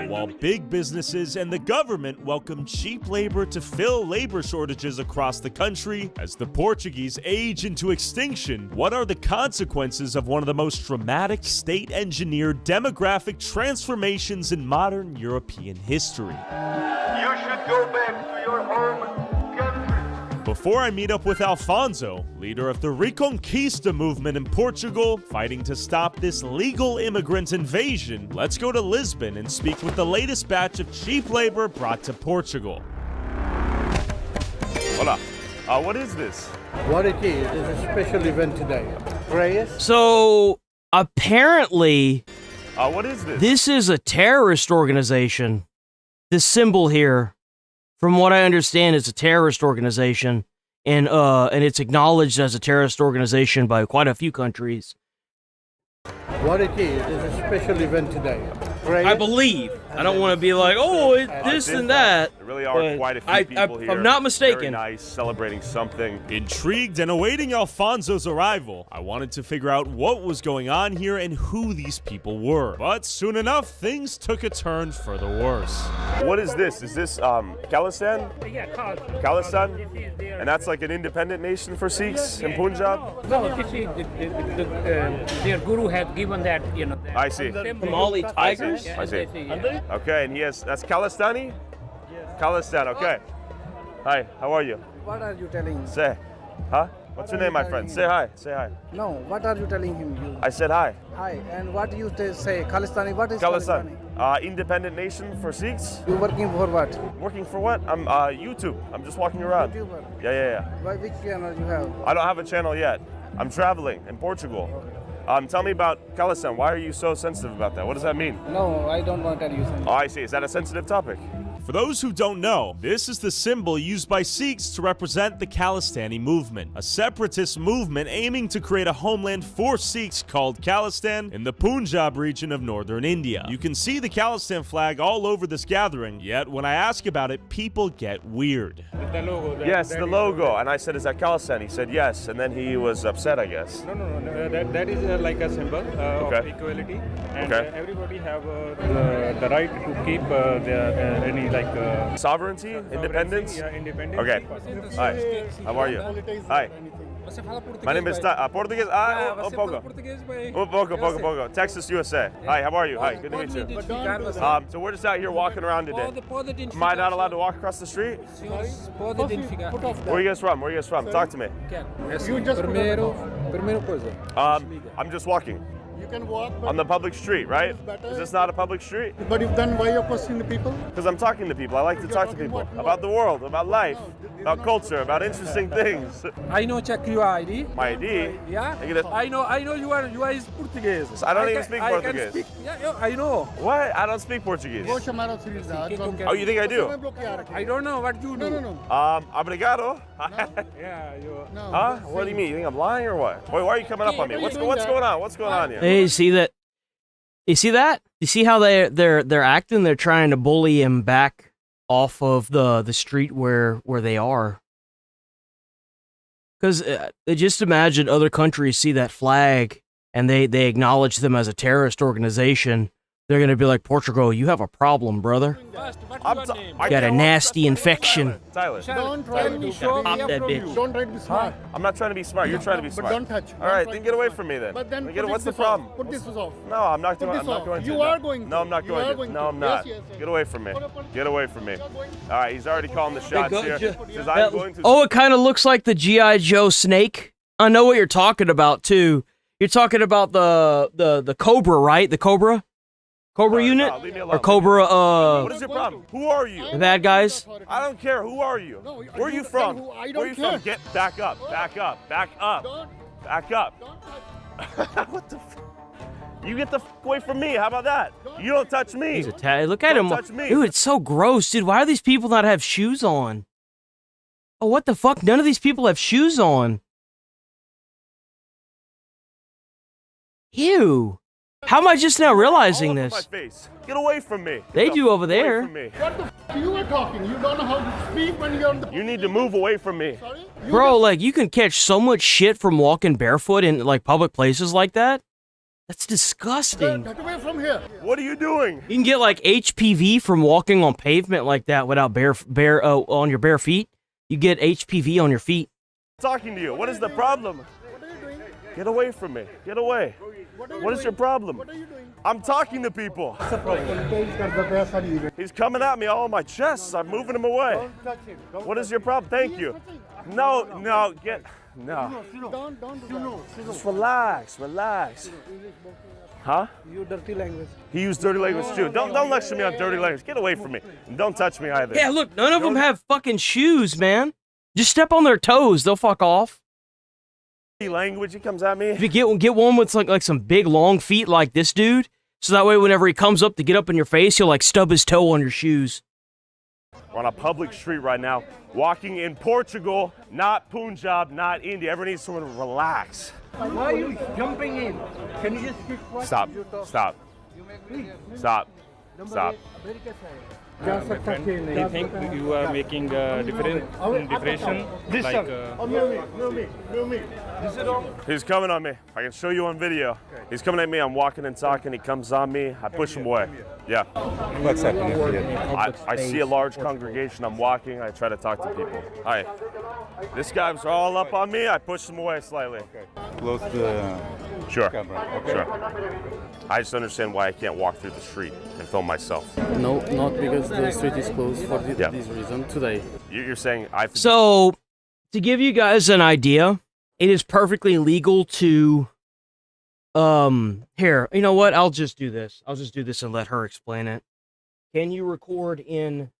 While big businesses and the government welcome cheap labor to fill labor shortages across the country, as the Portuguese age into extinction, what are the consequences of one of the most dramatic state-engineered demographic transformations in modern European history? You should go back to your home country. before I meet up with Alfonso, leader of the Reconquista movement in Portugal, fighting to stop this legal immigrant invasion, let's go to Lisbon and speak with the latest batch of cheap labor brought to Portugal. Hola. What is this? What it is a special event today. Prayers. So apparently, what is this? This is a terrorist organization. This symbol here, from what I understand, is a terrorist organization, and it's acknowledged as a terrorist organization by quite a few countries. What it is a special event today. Prayers. I believe. I don't want to be like, oh, this and that. There really are quite a few people here. I'm not mistaken. Very nice, celebrating something. Intrigued and awaiting Alfonso's arrival, I wanted to figure out what was going on here and who these people were. But soon enough, things took a turn for the worse. What is this? Is this Khalistan? Yeah, Khalistan? And that's like an independent nation for Sikhs in Punjab? No, this is their guru had given that, you know. I see. Somali tigers? I see. Okay, and that's Khalistani? Khalistan, okay. Hi, how are you? What are you telling him? Say, huh? What's your name, my friend? Say hi, say hi. No, what are you telling him? I said hi. Hi, and what you say? Khalistani, what is Khalistan? Independent nation for Sikhs. You working for what? Working for what? I'm YouTube. I'm just walking around. YouTuber? Yeah. Why, which channel you have? I don't have a channel yet. I'm traveling in Portugal. Tell me about Khalistan. Why are you so sensitive about that? What does that mean? No, I don't want to tell you something. Oh, I see. Is that a sensitive topic? For those who don't know, this is the symbol used by Sikhs to represent the Khalistani movement, a separatist movement aiming to create a homeland for Sikhs called Khalistan in the Punjab region of northern India. You can see the Khalistan flag all over this gathering, yet when I ask about it, people get weird. The logo. Yes, the logo. And I said, is that Khalistan? He said yes, and then he was upset, I guess. No. That is like a symbol of equality, and everybody have the right to keep any like sovereignty, independence. Yeah, independence. Okay. Hi. How are you? Hi. My name is Portuguese. Un pouco. Texas, USA. Hi. How are you? Hi. Good to meet you. So we're just out here walking around today. Am I not allowed to walk across the street? Where are you guys from? Where are you guys from? Talk to me. I'm just walking. You can walk on the public street, right? Is this not a public street? But if then why you're questioning the people? Because I'm talking to people. I like to talk to people about the world, about life, about culture, about interesting things. I know check your ID. My ID? Yeah. I know you are Portuguese. I don't even speak Portuguese. Yeah, I know. What? I don't speak Portuguese. Oh, you think I do? I don't know what you do. No. Obrigado. Yeah, you. Huh? What do you mean? You think I'm lying or what? Wait, why are you coming up on me? What's going on? What's going on here? Hey, you see that? You see that? You see how they're acting? They're trying to bully him back off of the street where they are. Because just imagine other countries see that flag and they acknowledge them as a terrorist organization. They're going to be like, Portugal, you have a problem, brother. You got a nasty infection. Tyler. Don't try to be Pop that bitch. Don't try to be smart. I'm not trying to be smart. You're trying to be smart. But don't touch. All right, then get away from me then. But then what's the problem? Put this off. No, I'm not going to. You are going to. No, I'm not going to. No, I'm not. Get away from me. Get away from me. All right, he's already calling the shots here. Says I'm going to. Oh, it kind of looks like the G.I. Joe snake. I know what you're talking about, too. You're talking about the Cobra, right? The Cobra unit? No, leave me alone. Or Cobra, What is your problem? Who are you? The bad guys? I don't care. Who are you? Where are you from? Where are you from? Get back up. Back up. Back up. Back up. What the f? You get the f away from me. How about that? You don't touch me. He's look at him. Touch me. Dude, it's so gross, dude. Why do these people not have shoes on? Oh, what the fuck? None of these people have shoes on. Ew. How am I just now realizing this? My face. Get away from me. They do over there. What the f you are talking? You don't know how to speak when you're on the. You need to move away from me. Sorry? Bro, like, you can catch so much shit from walking barefoot in, like, public places like that. That's disgusting. Get away from here. What are you doing? You can get, like, HPV from walking on pavement like that without on your bare feet. You get HPV on your feet. I'm talking to you. What is the problem? What are you doing? Get away from me. Get away. What is your problem? What are you doing? I'm talking to people. He's coming at me all on my chest. I'm moving him away. Don't touch him. What is your problem? Thank you. No, get, no. Don't. Just relax. Huh? You dirty language. He used dirty language too. Don't lecture me on dirty language. Get away from me. And don't touch me either. Yeah, look, none of them have fucking shoes, man. Just step on their toes, they'll fuck off. Language, he comes at me. If you get one with like some big long feet like this dude, so that way whenever he comes up to get up in your face, he'll like stub his toe on your shoes. We're on a public street right now, walking in Portugal, not Punjab, not India. Everyone needs to relax. Why are you jumping in? Can you just keep quiet? Stop. Do you think you are making differentiation? Like, He's coming on me. I can show you on video. He's coming at me. I'm walking and talking. He comes on me. I push him away. Yeah. What's happening here? I see a large congregation. I'm walking. I try to talk to people. Hi. This guy's all up on me. I push him away slightly. Close the camera. Okay. Sure. I just understand why I can't walk through the street and film myself. No, not because the street is closed for this reason today. You're saying I... So, to give you guys an idea, it is perfectly legal to... Here, you know what? I'll just do this. I'll just do this and let her explain it. Can you record in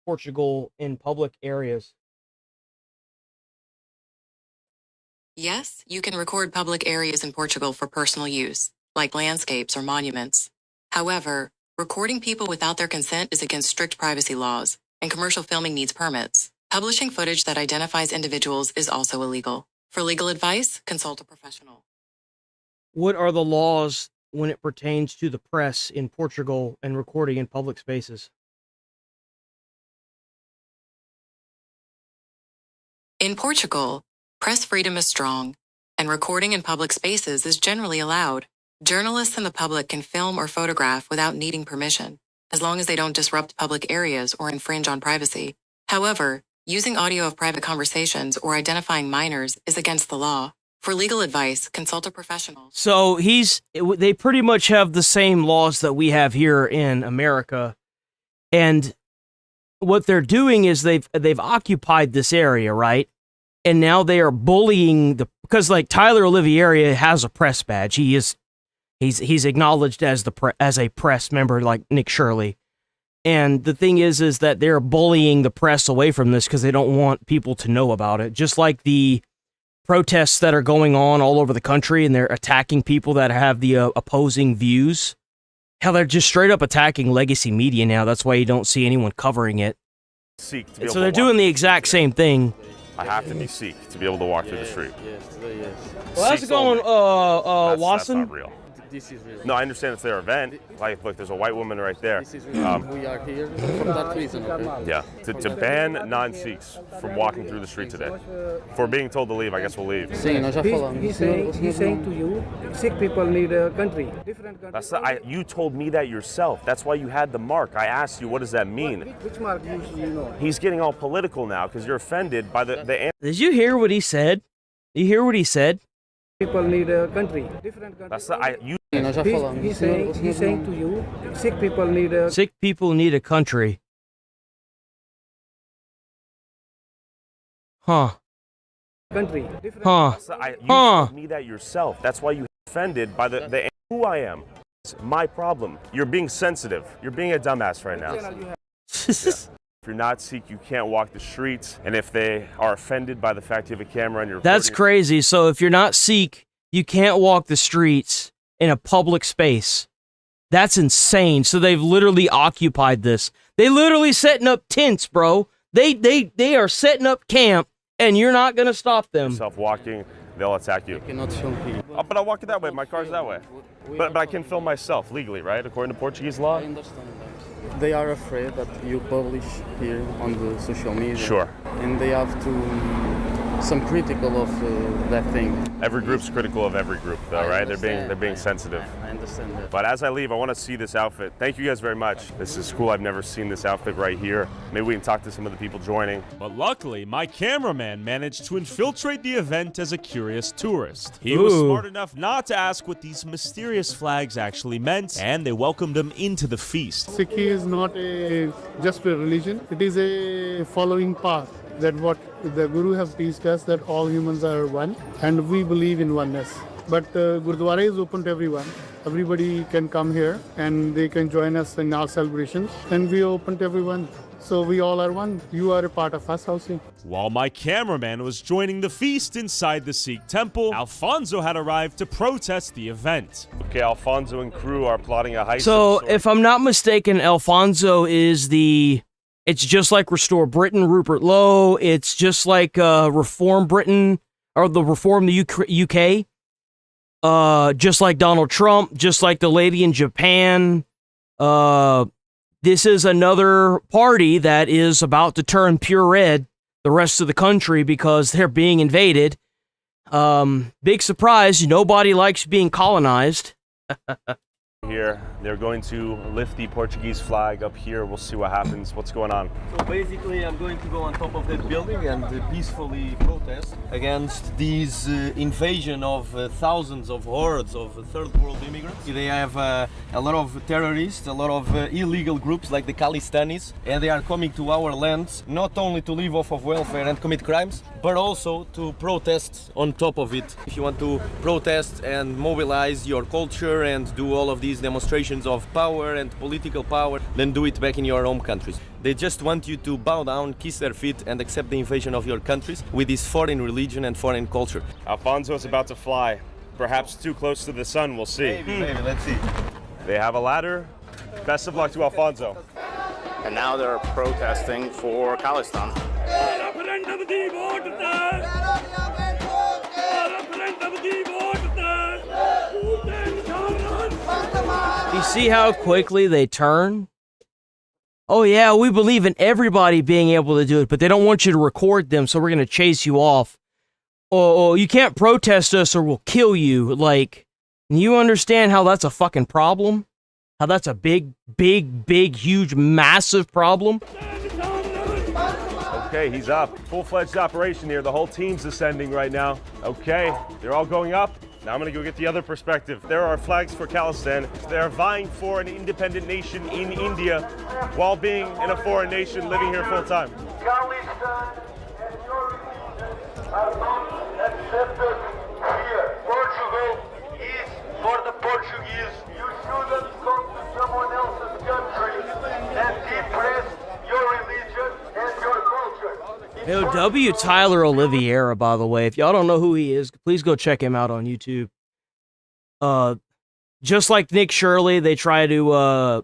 Portugal in public areas? Yes, you can record public areas in Portugal for personal use, like landscapes or monuments. However, recording people without their consent is against strict privacy laws, and commercial filming needs permits. Publishing footage that identifies individuals is also illegal. For legal advice, consult a professional. What are the laws when it pertains to the press in Portugal and recording in public spaces? In Portugal, press freedom is strong, and recording in public spaces is generally allowed. Journalists and the public can film or photograph without needing permission, as long as they don't disrupt public areas or infringe on privacy. However, using audio of private conversations or identifying minors is against the law. For legal advice, consult a professional. So they pretty much have the same laws that we have here in America. And what they're doing is they've occupied this area, right? And now they are bullying because like Tyler Olivieri has a press badge. He's acknowledged as a press member like Nick Shirley. And the thing is that they're bullying the press away from this because they don't want people to know about it. Just like the protests that are going on all over the country and they're attacking people that have the opposing views. Hell, they're just straight up attacking legacy media now. That's why you don't see anyone covering it. So they're doing the exact same thing. I have to be Sikh to be able to walk through the street. Yes. Well, how's it going, Watson? That's not real. This is real. No, I understand it's their event. Like, look, there's a white woman right there. This is real. We are here for that reason, okay? Yeah, to ban non-Sikhs from walking through the street today. If we're being told to leave, I guess we'll leave. He's saying to you, Sikh people need a country. Different country. You told me that yourself. That's why you had the mark. I asked you, what does that mean? Which mark you know? He's getting all political now because you're offended by the Did you hear what he said? You hear what he said? People need a country. Different country. He's saying to you, Sikh people need a... Sikh people need a country. Huh. Country. Huh. You told me that yourself. That's why you offended by the who I am. It's my problem. You're being sensitive. You're being a dumbass right now. Yeah. If you're not Sikh, you can't walk the streets. And if they are offended by the fact you have a camera on your... That's crazy. So if you're not Sikh, you can't walk the streets in a public space. That's insane. So they've literally occupied this. They literally setting up tents, bro. They are setting up camp, and you're not going to stop them. Yourself walking, they'll attack you. I cannot film here. Oh, but I'll walk it that way. My car's that way. But I can film myself legally, right? According to Portuguese law? I understand that. They are afraid that you publish here on the social media. Sure. And they have to some critical of that thing. Every group's critical of every group, though, right? They're being sensitive. I understand that. But as I leave, I want to see this outfit. Thank you guys very much. This is cool. I've never seen this outfit right here. Maybe we can talk to some of the people joining. But luckily, my cameraman managed to infiltrate the event as a curious tourist. He was smart enough not to ask what these mysterious flags actually meant, and they welcomed him into the feast. Sikh is not just a religion. It is a following path. That what the Guru has teached us, that all humans are one, and we believe in oneness. But Gurdwara is open to everyone. Everybody can come here and they can join us in our celebrations, and we are open to everyone. So we all are one. You are a part of us also. While my cameraman was joining the feast inside the Sikh temple, Alfonso had arrived to protest the event. Okay, Alfonso and crew are plotting a heist. So, if I'm not mistaken, Alfonso is it's just like Restore Britain, Rupert Lowe. It's just like Reform Britain, or the Reform the UK. Just like Donald Trump, just like the lady in Japan. This is another party that is about to turn pure red the rest of the country because they're being invaded. Big surprise, nobody likes being colonized. Here, they're going to lift the Portuguese flag up here. We'll see what happens. What's going on? So basically, I'm going to go on top of that building and peacefully protest against this invasion of thousands of hordes of third world immigrants. They have a lot of terrorists, a lot of illegal groups like the Khalistanis, and they are coming to our lands not only to live off of welfare and commit crimes, but also to protest on top of it. If you want to protest and mobilize your culture and do all of these demonstrations of power and political power, then do it back in your home countries. They just want you to bow down, kiss their feet, and accept the invasion of your countries with this foreign religion and foreign culture. Alfonso is about to fly. Perhaps too close to the sun, we'll see. Maybe, let's see. They have a ladder. Best of luck to Alfonso. And now they're protesting for Khalistan. You see how quickly they turn? Oh yeah, we believe in everybody being able to do it, but they don't want you to record them, so we're going to chase you off. Oh, you can't protest us or we'll kill you. Like, you understand how that's a fucking problem? How that's a big, huge, massive problem? Okay, he's up. Full-fledged operation here. The whole team's ascending right now. Okay, they're all going up. Now I'm gonna go get the other perspective. There are flags for Khalistan. They are vying for an independent nation in India while being in a foreign nation living here full time. Khalistan and your religion are not accepted here. Portugal is for the Portuguese. You shouldn't come to someone else's country and depress your religion and your culture. Yo, W. Tyler Oliveira, by the way. If y'all don't know who he is, please go check him out on YouTube. Just like Nick Shirley, they try to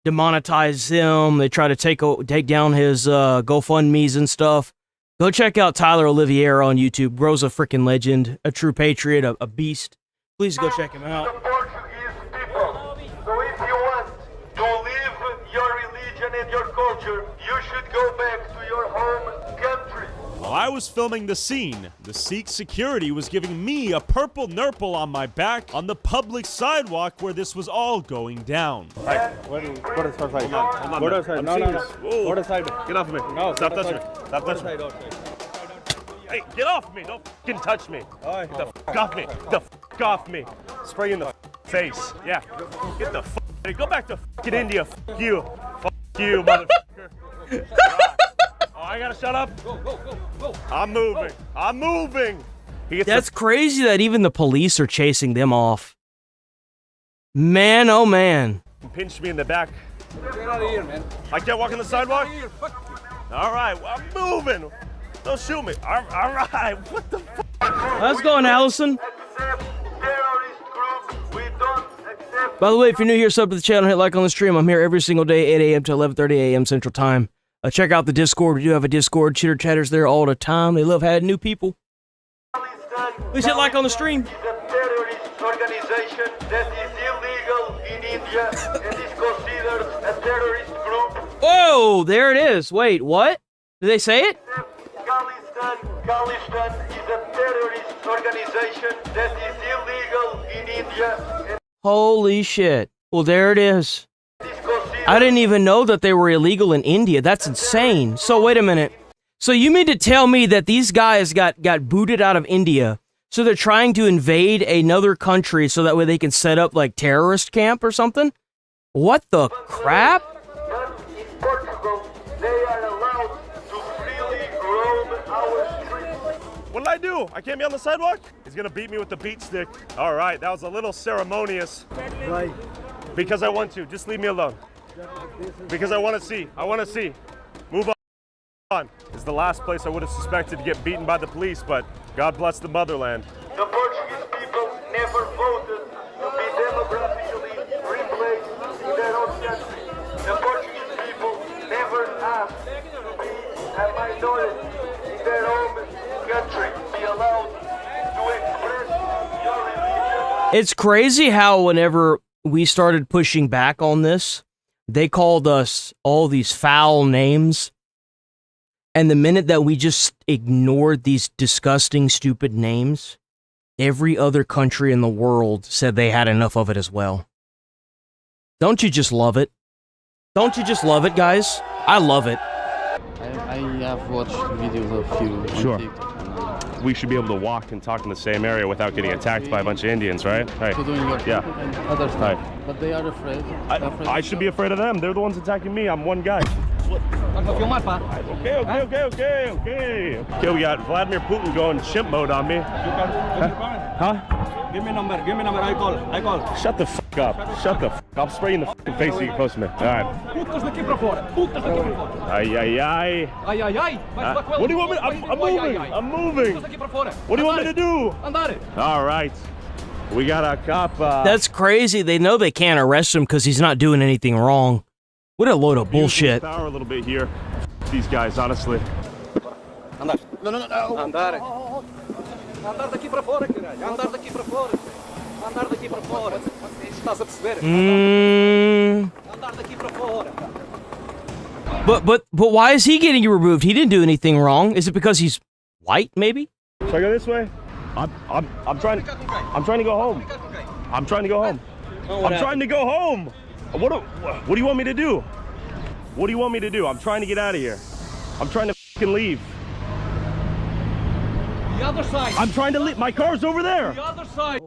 demonetize him. They try to take down his GoFundMes and stuff. Go check out Tyler Oliveira on YouTube. Bro's a freaking legend, a true patriot, a beast. Please go check him out. The Portuguese people. So if you want to live your religion and your culture, you should go back to your home country. While I was filming the scene, the Sikh security was giving me a purple nurple on my back on the public sidewalk where this was all going down. Hey, Go to the side. hold on. Go to the side. No. Go to the side. Get off of me. No, Stop go to touching the me. side. Stop touching me. Hey, get off me. Don't fucking touch me. Get the fuck off me. Get the fuck off me. Spray you in the face. Yeah. Get the fuck. Go back to fucking India. Fuck you. Fuck you, motherfucker. Oh, I gotta shut up. Go. I'm moving. That's crazy that even the police are chasing them off. Man, oh man. Pinch me in the back. Get out of here, man. I can't walk on the sidewalk? All right, well, I'm moving. Don't shoot me. All right, what the fuck? How's it going, Allison? By the way, if you're new here, sub to the channel, hit like on the stream. I'm here every single day, 8 a.m. to 11:30 a.m. Central Time. Check out the Discord. We do have a Discord. Chitter chatters there all the time. They love having new people. Please hit like on the stream. It's a terrorist organization that is illegal in India and is considered a terrorist group. Oh, there it is. Wait, what? Did they say it? Khalistan Khalistan is a terrorist organization that is illegal in India and Holy shit. Well, there it is. I didn't even know that they were illegal in India. That's insane. So wait a minute. So you mean to tell me that these guys got booted out of India, so they're trying to invade another country so that way they can set up like terrorist camp or something? What the crap? in Portugal they are allowed to freely roam our streets. What did I do? I can't be on the sidewalk? He's gonna beat me with the beat stick. All right, that was a little ceremonious. Why? Because I want to. Just leave me alone. Because I want to see. I want to see. Move on. It's the last place I would have suspected to get beaten by the police, but God bless the motherland. The Portuguese people never voted to be demographically replaced in their own country. The Portuguese people never asked to be a minority in their own country, be allowed to express your religion. It's crazy how whenever we started pushing back on this, they called us all these foul names. And the minute that we just ignored these disgusting, stupid names, every other country in the world said they had enough of it as well. Don't you just love it? Don't you just love it, guys? I love it. I have watched videos of you on Sure. TikTok. We should be able to walk and talk in the same area without getting attacked by a bunch of Indians, right? Hey. To doing your Yeah. and other stuff. Hi. But they are afraid. I should be afraid of them. They're the ones attacking me. I'm one guy. Okay. Okay, we got Vladimir Putin going chimp mode on me. Huh? Give me number. I call. Shut the fuck up. Shut the fuck up. I'll spray you in the fucking face so you can close to me. All right. Ay. What do you want me to I'm moving. What do you want me to do? All right. We got a cop. That's crazy. They know they can't arrest him because he's not doing anything wrong. What a load of bullshit. Power a little bit here. These guys, honestly. Andar. Andar. Andar daqui para fora, caralho. Andar daqui para fora. Andar daqui para fora. Estás a perceber? Andar daqui para fora. But why is he getting removed? He didn't do anything wrong. Is it because he's white, maybe? Should I go this way? I'm trying to go home. I'm trying to go home. I'm trying to go home. What do you want me to do? What do you want me to do? I'm trying to get out of here. I'm trying to fucking leave. The other side. I'm trying to leave. My car's over there. The other side.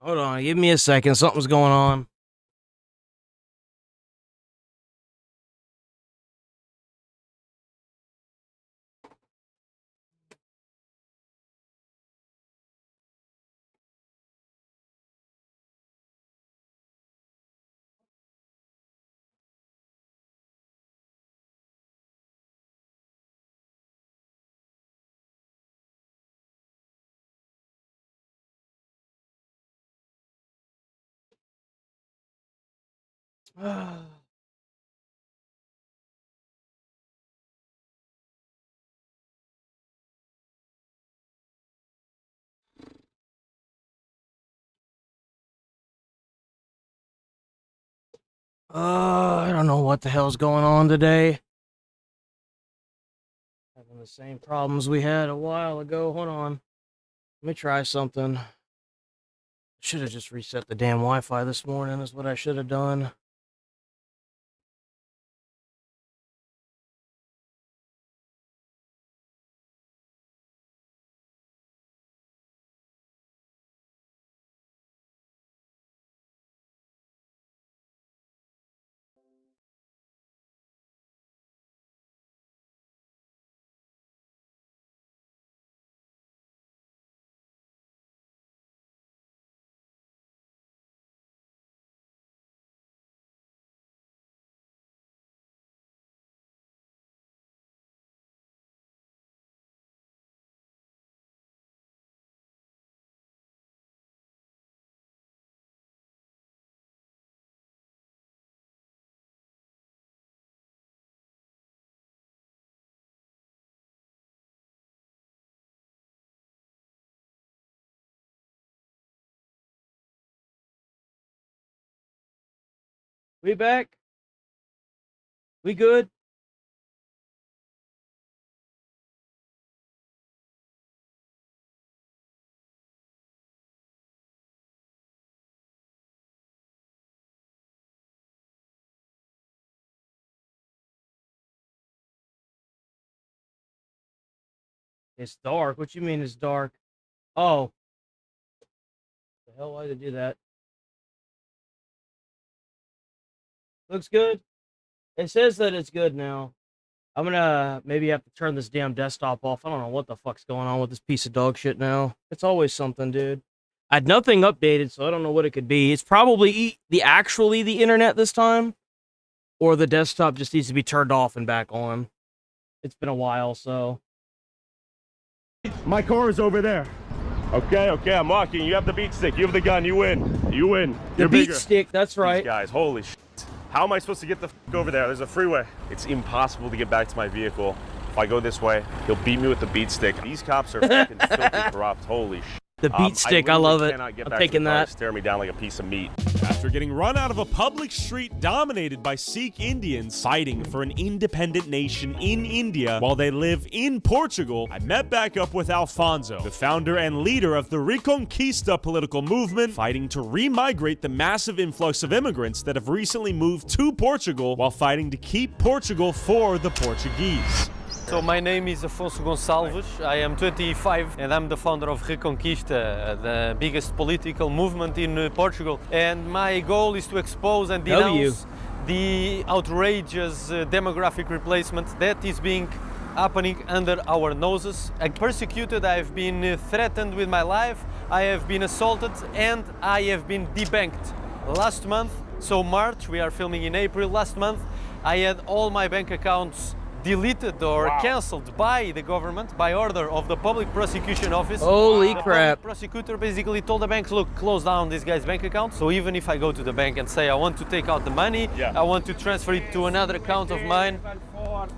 Hold on, give me a second. Something's going on. I don't know what the hell's going on today. Having the same problems we had a while ago. Hold on. Let me try something. Should have just reset the damn Wi-Fi this morning is what I should have done. We back? We good? It's dark. What you mean it's dark? Oh. The hell, why did they do that? Looks good. It says that it's good now. I'm gonna maybe have to turn this damn desktop off. I don't know what the fuck's going on with this piece of dog shit now. It's always something, dude. I had nothing updated, so I don't know what it could be. It's probably the internet this time, or the desktop just needs to be turned off and back on. It's been a while, so. My car is over there. Okay, I'm walking. You have the beat stick. You have the gun. You win. You win. The beat stick, that's right. These guys, holy shit. How am I supposed to get the over there? There's a freeway. It's impossible to get back to my vehicle. If I go this way, he'll beat me with the beat stick. These cops are fucking filthy corrupt. Holy shit. The beat stick, I love it. I'm taking that. Stare me down like a piece of meat. After getting run out of a public street dominated by Sikh Indians fighting for an independent nation in India while they live in Portugal, I met back up with Alfonso, the founder and leader of the Reconquista political movement, fighting to re-migrate the massive influx of immigrants that have recently moved to Portugal while fighting to keep Portugal for the Portuguese. So my name is Afonso Gonçalves, I am 25 and I'm the founder of Reconquista, the biggest political movement in Portugal. And my goal is to expose and denounce the outrageous demographic replacement that is happening under our noses. I'm persecuted, I've been threatened with my life, I have been assaulted and I have been debanked. Last month, so March, we are filming in April, last month I had all my bank accounts deleted or cancelled by the government by order of the Public Prosecution Office. Holy crap. The prosecutor basically told the banks, look, close down this guy's bank account. So even if I go to the bank and say I want to take out the money, I want to transfer it to another account of mine.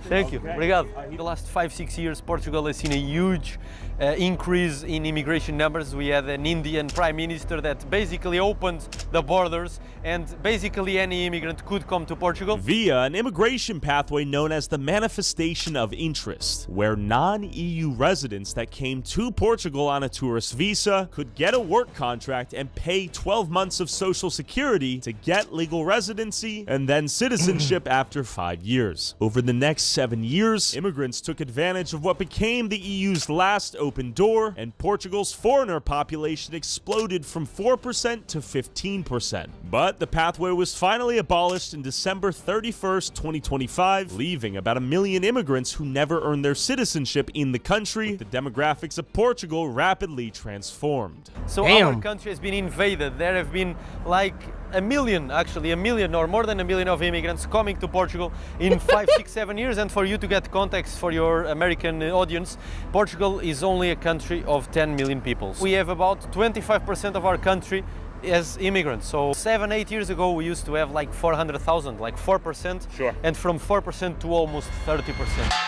Thank you. Obrigado. The last 5-6 years, Portugal has seen a huge increase in immigration numbers. We had an Indian prime minister that basically opened the borders and basically any immigrant could come to Portugal. Via an immigration pathway known as the Manifestation of Interest, where non-EU residents that came to Portugal on a tourist visa could get a work contract and pay 12 months of Social Security to get legal residency and then citizenship after 5 years. Over the next 7 years, immigrants took advantage of what became the EU's last open door, and Portugal's foreigner population exploded from 4% to 15%. But the pathway was finally abolished in December 31st, 2025, leaving about 1 million immigrants who never earned their citizenship in the country, with the demographics of Portugal rapidly transformed. So our country has been invaded. There have been like a million or more than 1 million of immigrants coming to Portugal in 5, 6, 7 years. And for you to get context for your American audience, Portugal is only a country of 10 million people. We have about 25% of our country as immigrants. So 7-8 years ago we used to have like 400,000, like 4%. Sure. And from 4% to almost 30%.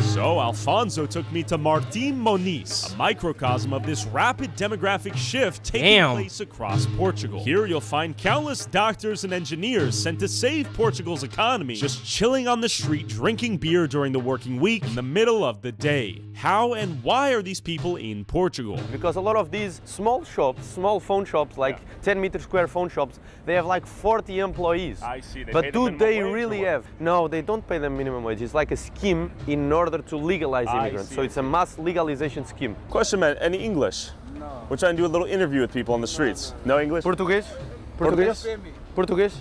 So Alfonso took me to Martim Moniz, a microcosm of this rapid demographic shift taking place across Portugal. Here you'll find countless doctors and engineers sent to save Portugal's economy, just chilling on the street drinking beer during the working week in the middle of the day. How and why are these people in Portugal? Because a lot of these small shops, small phone shops, like 10-meter square phone shops, they have like 40 employees. I see. But do they really have? No, they don't pay them minimum wage. It's like a scheme in order to legalize immigrants. So it's a mass legalization scheme. Question, man, any English? No. We're trying to do a little interview with people on the streets. No English? Portuguese? Portuguese? Portuguese?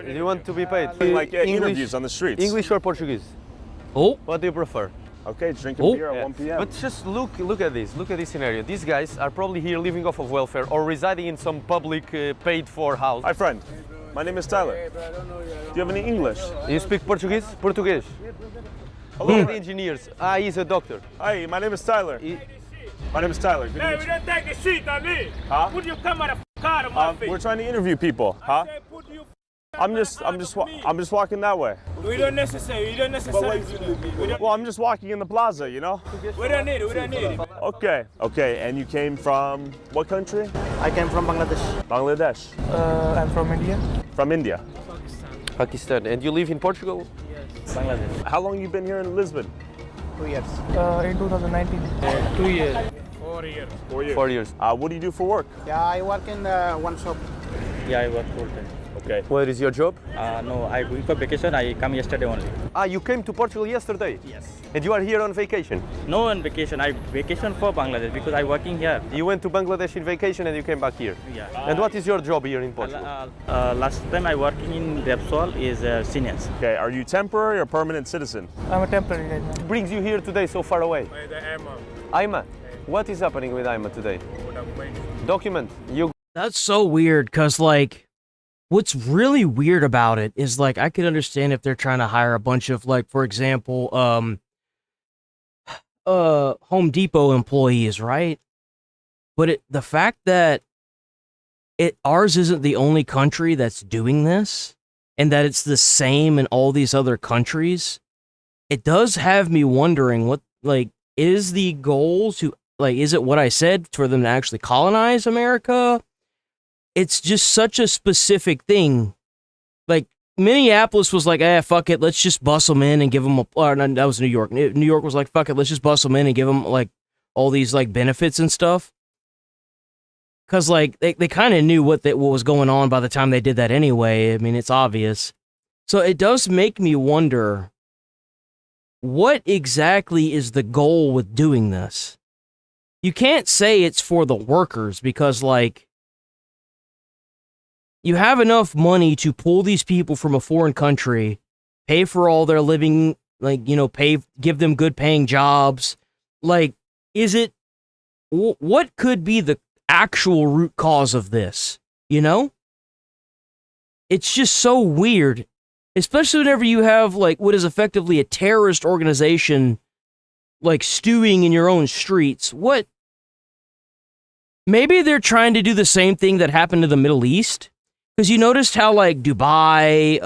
Do you want to be paid? Like interviews on the streets. English or Portuguese? Oh. What do you prefer? Okay, drinking beer at 1 p.m. But just look at this. Look at this scenario. These guys are probably here living off of welfare or residing in some public paid-for house. Hi, friend. My name is Tyler. Do you have any English? You speak Portuguese? Portuguese. Look at the engineers. He's a doctor. Hi, my name is Tyler. My name is Tyler. Good to meet you. don't take a shit on me. Huh? Put your camera card on my face. We're trying to interview people. Huh? I'm just walking that way. We don't necessarily. Well, I'm just walking in the plaza, you know? We don't need it. Okay. Okay. And you came from what country? I came from Bangladesh. Bangladesh. I'm from India. From India. Pakistan. And you live in Portugal? Bangladesh. How long you been here in Lisbon? 2 years. In 2019. 2 years. 4 years. 4 years. 4 years. What do you do for work? Yeah, I work in one shop. Yeah, I work full time. Okay. What is your job? No, I going for vacation. I come yesterday only. You came to Portugal yesterday? Yes. And you are here on vacation? No, on vacation. I vacation for Bangladesh because I working here. You went to Bangladesh in vacation and you came back here? Yeah. And what is your job here in Portugal? Last time I working in Repsol is seniors. Okay. Are you temporary or permanent citizen? I'm a temporary right now. What brings you here today so far away? Aima. What is happening with Aima today? Document. You. That's so weird, cause like, what's really weird about it is like I could understand if they're trying to hire a bunch of like, for example, Home Depot employees, right? But the fact that ours isn't the only country that's doing this, and that it's the same in all these other countries, it does have me wondering what like is the goal to like is it what I said for them to actually colonize America? It's just such a specific thing. Like, Minneapolis was like, fuck it, let's just bust them in and give them no, that was New York. New York was like, fuck it, let's just bust them in and give them, like, all these, like, benefits and stuff. Because, like, they kind of knew what was going on by the time they did that anyway. I mean, it's obvious. So it does make me wonder, what exactly is the goal with doing this? You can't say it's for the workers because, like, you have enough money to pull these people from a foreign country, pay for all their living, like, you know, give them good paying jobs. Like, what could be the actual root cause of this? You know? It's just so weird, especially whenever you have, like, what is effectively a terrorist organization, like, stewing in your own streets. What? Maybe they're trying to do the same thing that happened to the Middle East? Because you noticed how, like, Dubai,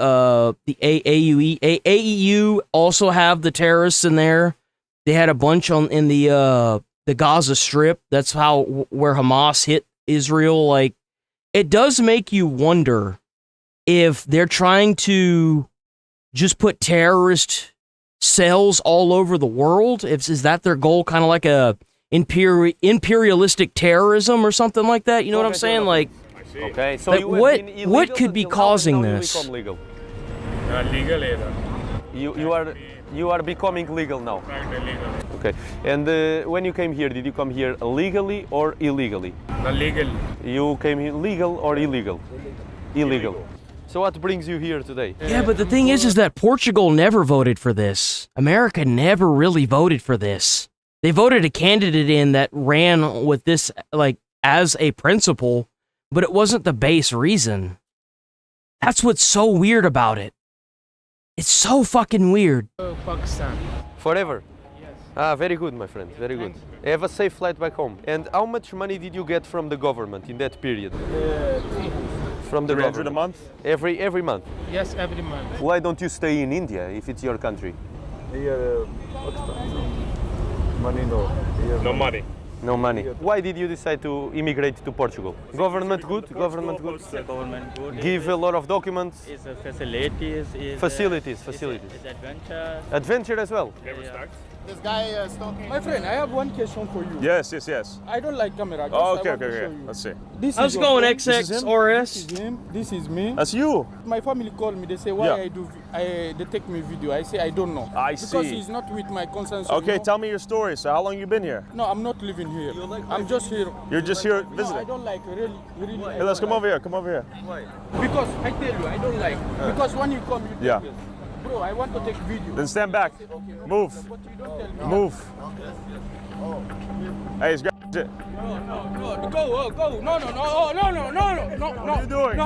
the AEU also have the terrorists in there. They had a bunch in the Gaza Strip. That's where Hamas hit Israel. Like, it does make you wonder if they're trying to just put terrorist cells all over the world. Is that their goal? Kind of like a imperialistic terrorism or something like that? You know what I'm saying? Like. Okay, so like what could be causing this? Legal. You are becoming legal now. Okay, and when you came here, did you come here legally or illegally? Legally. You came here legal or illegal? Illegal. So what brings you here today? Yeah, but the thing is that Portugal never voted for this. America never really voted for this. They voted a candidate in that ran with this, like, as a principle. But it wasn't the base reason. That's what's so weird about it. It's so fucking weird. Pakistan. Forever? Yes. Very good, my friend. Very good. Have a safe flight back home. And how much money did you get from the government in that period? From the government? $300 a month? Every month? Yes, every month. Why don't you stay in India if it's your country? Money, no. No money. No money. Why did you decide to immigrate to Portugal? Government good? Government good? Government good. Give a lot of documents? Facilities. Facilities. Adventure. Adventure as well? This guy is talking. My friend, I have one question for you. Yes. I don't like camera. Okay. Let's see. How's it going, XXRS? This is him. This is me. That's you. My family called me. They say why they take me video. I say I don't know. Because he's not with my consent. Okay, tell me your story. So how long you been here? No, I'm not living here. I'm just here. You're just here visiting? No, I don't like really. Hey, let's come over here. Come over here. Why? Because I tell you, I don't like. Because when you come, you take this. Bro, I want to take video. Then stand back. Move. Move. Hey, it's got shit. No, go. No. What are you doing?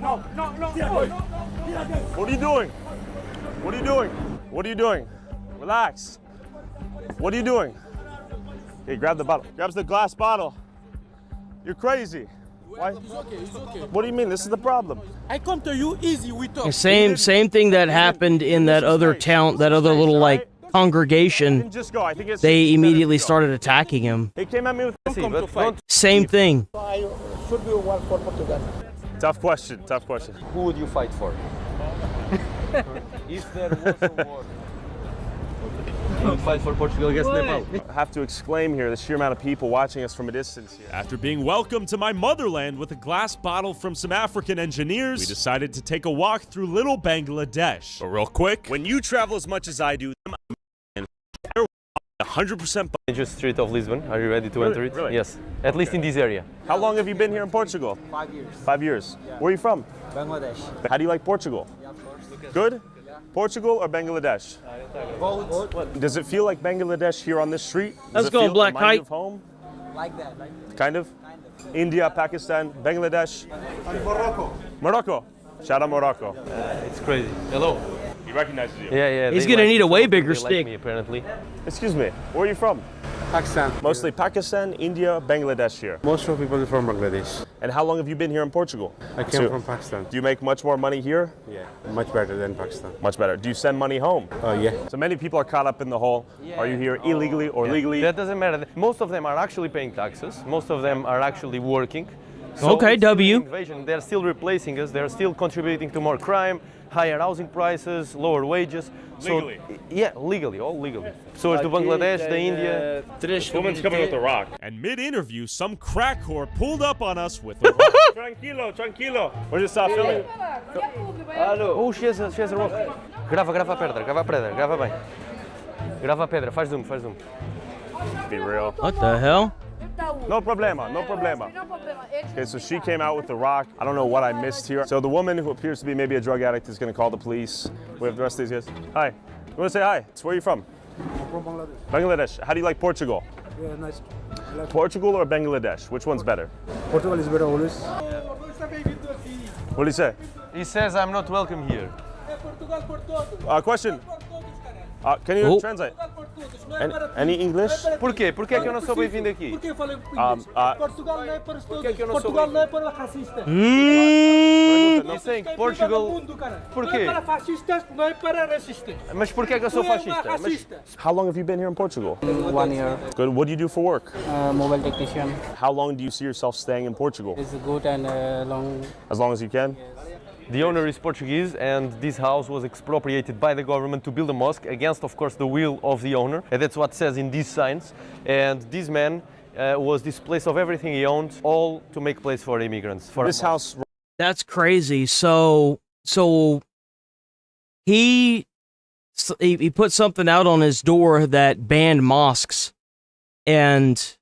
No. What are you doing? What are you doing? What are you doing? Relax. What are you doing? Okay, grab the bottle. Grabs the glass bottle. You're crazy. Why? It's okay. What do you mean? This is the problem. I come to you easy, we talk. Same thing that happened in that other town, that other little, like, congregation, Just go. I think it's they immediately started attacking him. He came at me with Same thing. Should be one for Portugal. Tough question. Tough question. Who would you fight for? If there was a war. You would fight for Portugal against Nepal. I have to exclaim here the sheer amount of people watching us from a distance here. After being welcomed to my motherland with a glass bottle from some African engineers, we decided to take a walk through little Bangladesh. But real quick, when you travel as much as I do, 100% Dangerous street of Lisbon. Are you ready to enter it? Really? Yes. At least in this area. How long have you been here in Portugal? 5 years. 5 years. Where are you from? Bangladesh. How do you like Portugal? Yeah, of course. Good? Portugal or Bangladesh? Both. Does it feel like Bangladesh here on this street? Does Let's it go, feel Black remind you Kite. of home? Like that. Kind of? India, Pakistan, Bangladesh? And Morocco. Morocco. Shout out Morocco. It's crazy. Hello. He recognizes you. Yeah. He's they gonna like need me, a way some of them, bigger they like stick. me, apparently. Excuse me, where are you from? Pakistan. Mostly Pakistan, India, Bangladesh here. Most of people are from Bangladesh. And how long have you been here in Portugal? I came from Pakistan. Do you make much more money here? Yeah, much better than Pakistan. Much better. Do you send money home? Yeah. So many people are caught up in the whole, are you here illegally or legally? That doesn't matter. Most of them are actually paying taxes. Most of them are actually working. Okay, it's still W. an invasion. They're still replacing us. They're still contributing to more crime, higher housing prices, lower wages. Legally? So, yeah, legally, all legally. So it's the Bangladesh, the India. This woman's coming with a rock. and mid-interview, some crack whore pulled up on us with a rock. Tranquilo, tranquilo. We're just filming. Oh, she has a rock. Grava a pedra, grava bem. Grava a pedra, faz zoom. Be real. What the hell? No problema, no problema. Okay, so she came out with the rock. I don't know what I missed here. So the woman who appears to be maybe a drug addict is going to call the police. We have the rest of these guys. Hi. You want to say hi? So where are you from? I'm from Bangladesh. Bangladesh. How do you like Portugal? Yeah, nice. Portugal or Bangladesh? Which one's better? Portugal is better always. What do you say? He says I'm not welcome here. Question. Can you translate? Any English? Porquê? Porquê é que eu não sou bem-vindo aqui? Portugal não é para todos. Portugal não é para racistas. He's saying Portugal. Porquê? Não é para fascistas, não é para racistas. Mas porquê é que eu sou fascista? How long have you been here in Portugal? 1 year. Good. What do you do for work? Mobile technician. How long do you see yourself staying in Portugal? It's good and long. As long as you can? The owner is Portuguese, and this house was expropriated by the government to build a mosque against, of course, the will of the owner. And that's what it says in these signs. And this man was displaced of everything he owned, all to make place for immigrants. For this house. That's crazy. So he put something out on his door that banned mosques, and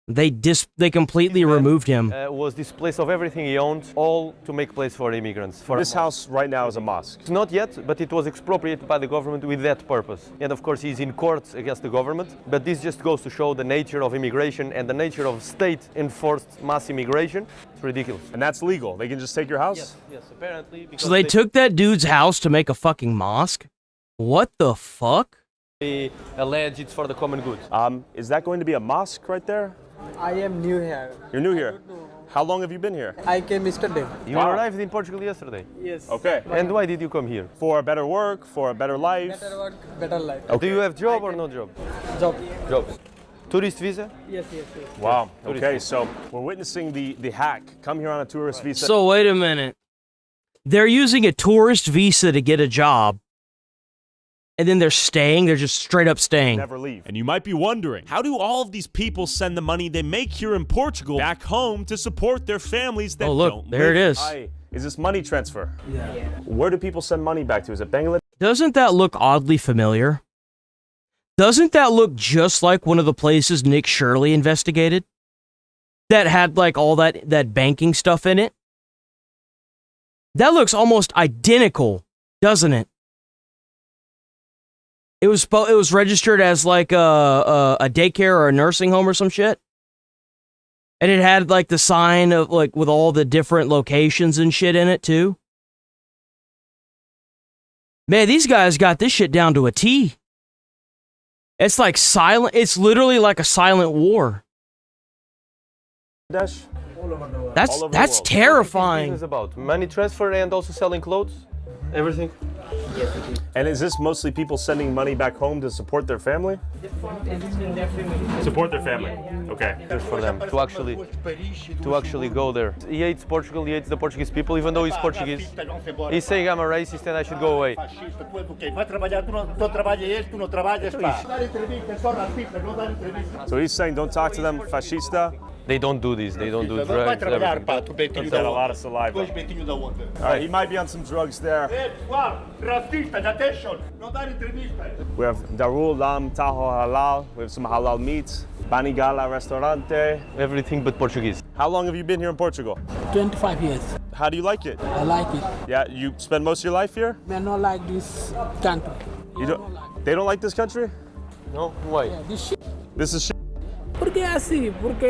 they completely removed him. Was displaced of everything he owned, all to make place for immigrants. For This house right now is a mosque. It's not yet, but it was expropriated by the government with that purpose. And of course, he's in court against the government. But this just goes to show the nature of immigration and the nature of state-enforced mass immigration. It's ridiculous. And that's legal. They can just take your house? Yes, apparently. So they took that dude's house to make a fucking mosque? What the fuck? They allege it's for the common good. Is that going to be a mosque right there? I am new here. You're new here? How long have you been here? I came yesterday. You arrived in Portugal yesterday? Yes. Okay. And why did you come here? For better work, for a better life? Better work, better life. Okay. Do you have job or no job? Job. Jobs. Tourist visa? Yes. Wow. Okay, so we're witnessing the hack. Come here on a tourist visa. So wait a minute. They're using a tourist visa to get a job. And then they're just straight up staying. Never leave. And you might be wondering, how do all of these people send the money they make here in Portugal back home to support their families that Oh, look, don't there live? it is. Is this money transfer? Yeah. Where do people send money back to? Is it Bangladesh? Doesn't that look oddly familiar? Doesn't that look just like one of the places Nick Shirley investigated? That had like all that banking stuff in it? That looks almost identical, doesn't it? It was registered as like a daycare or a nursing home or some shit. And it had like the sign of like with all the different locations and shit in it too. Man, these guys got this shit down to a T. It's like silent. It's literally like a silent war. That's terrifying. Business about money transfer and also selling clothes, everything. Yes, it is. And is this mostly people sending money back home to support their family? Support their family. Okay. Just for them to actually go there. He hates Portugal. He hates the Portuguese people, even though he's Portuguese. He's saying I'm a racist and I should go away. So he's saying don't talk to them, fascista. They don't do this. They don't do drugs. Everything. He's got a lot of saliva. He might be on some drugs there. We have Darul Lam Taho Halal. We have some halal meats. Banigala Restaurante. Everything but Portuguese. How long have you been here in Portugal? 25 years. How do you like it? I like it. Yeah, you spend most of your life here? I don't like this country. You don't? They don't like this country? No? Why? Yeah, this shit. This is shit. Porque é assim, porque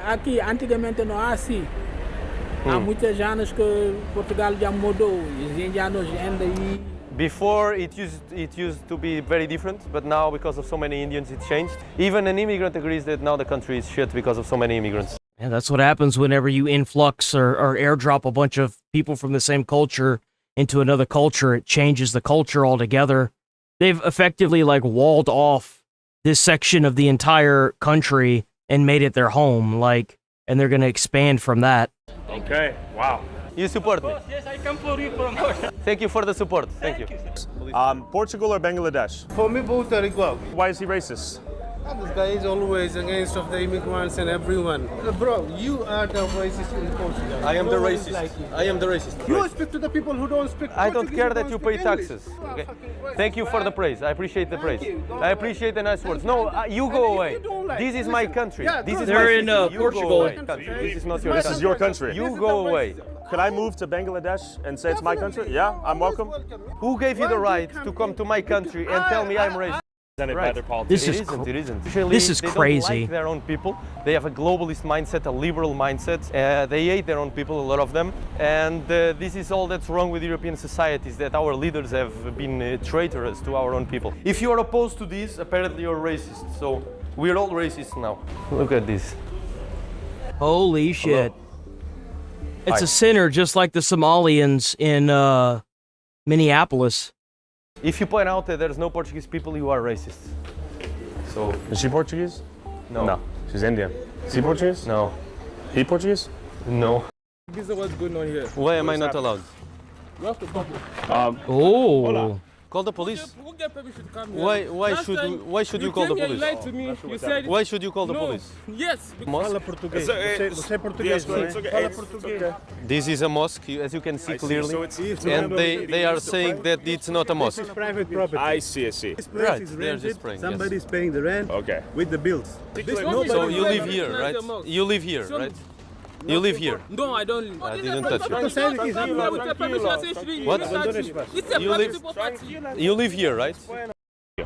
aqui antigamente não é assim. Há muitos anos que Portugal já mudou, os indianos ainda aí. Before it used to be very different, but now because of so many Indians it changed. Even an immigrant agrees that now the country is shit because of so many immigrants. And that's what happens whenever you influx or airdrop a bunch of people from the same culture into another culture. It changes the culture altogether. They've effectively like walled off this section of the entire country and made it their home, like, and they're going to expand from that. Okay, wow. You support me? Yes, I come for you from Thank you for the support. Thank you. Portugal or Bangladesh? For me, both are equal. Why is he racist? This guy is always against of the immigrants and everyone. Bro, you are the racist in Portugal. I am the racist. I am the racist. You speak to the people who don't speak I don't Portuguese, care who that don't you speak pay English. taxes. Okay. Thank you for the praise. I appreciate the praise. I appreciate the nice words. No, you go away. This is my country. This is They're my in city. Portugal. You go away. This is not your This country. is your country. You go away. Could I move to Bangladesh and say it's my country? Yeah, I'm welcome. Who gave you the right to come to my country and tell me I'm racist? Right. This is It isn't. This is They crazy. don't like their own people. They have a globalist mindset, a liberal mindset. They hate their own people, a lot of them. And this is all that's wrong with European societies, that our leaders have been traitorous to our own people. If you are opposed to this, apparently you're racist. So we're all racist now. Look at this. Holy shit. It's Hi. a sinner just like the Somalians in Minneapolis. If you point out that there's no Portuguese people, you are racist. So Is she Portuguese? no. She's Indian. Is he Portuguese? No. He Portuguese? No. This is what's going on here. Why am I not allowed? You have to come. Oh. Call the police. Who get permission to come here? Why should you call the You police? lied to me. You said Why should you call the no. police? Yes. Mosque? português. Você é português. This is a mosque, as you can see clearly, So it's and they are saying that it's not a mosque. Private property. I see. This place Right, is they are rented. just praying, yes. Somebody is paying the rent Okay. with the bills. So you live here, right? You live here, right? You live here. No, I don't. I didn't touch you. What? You live here, right?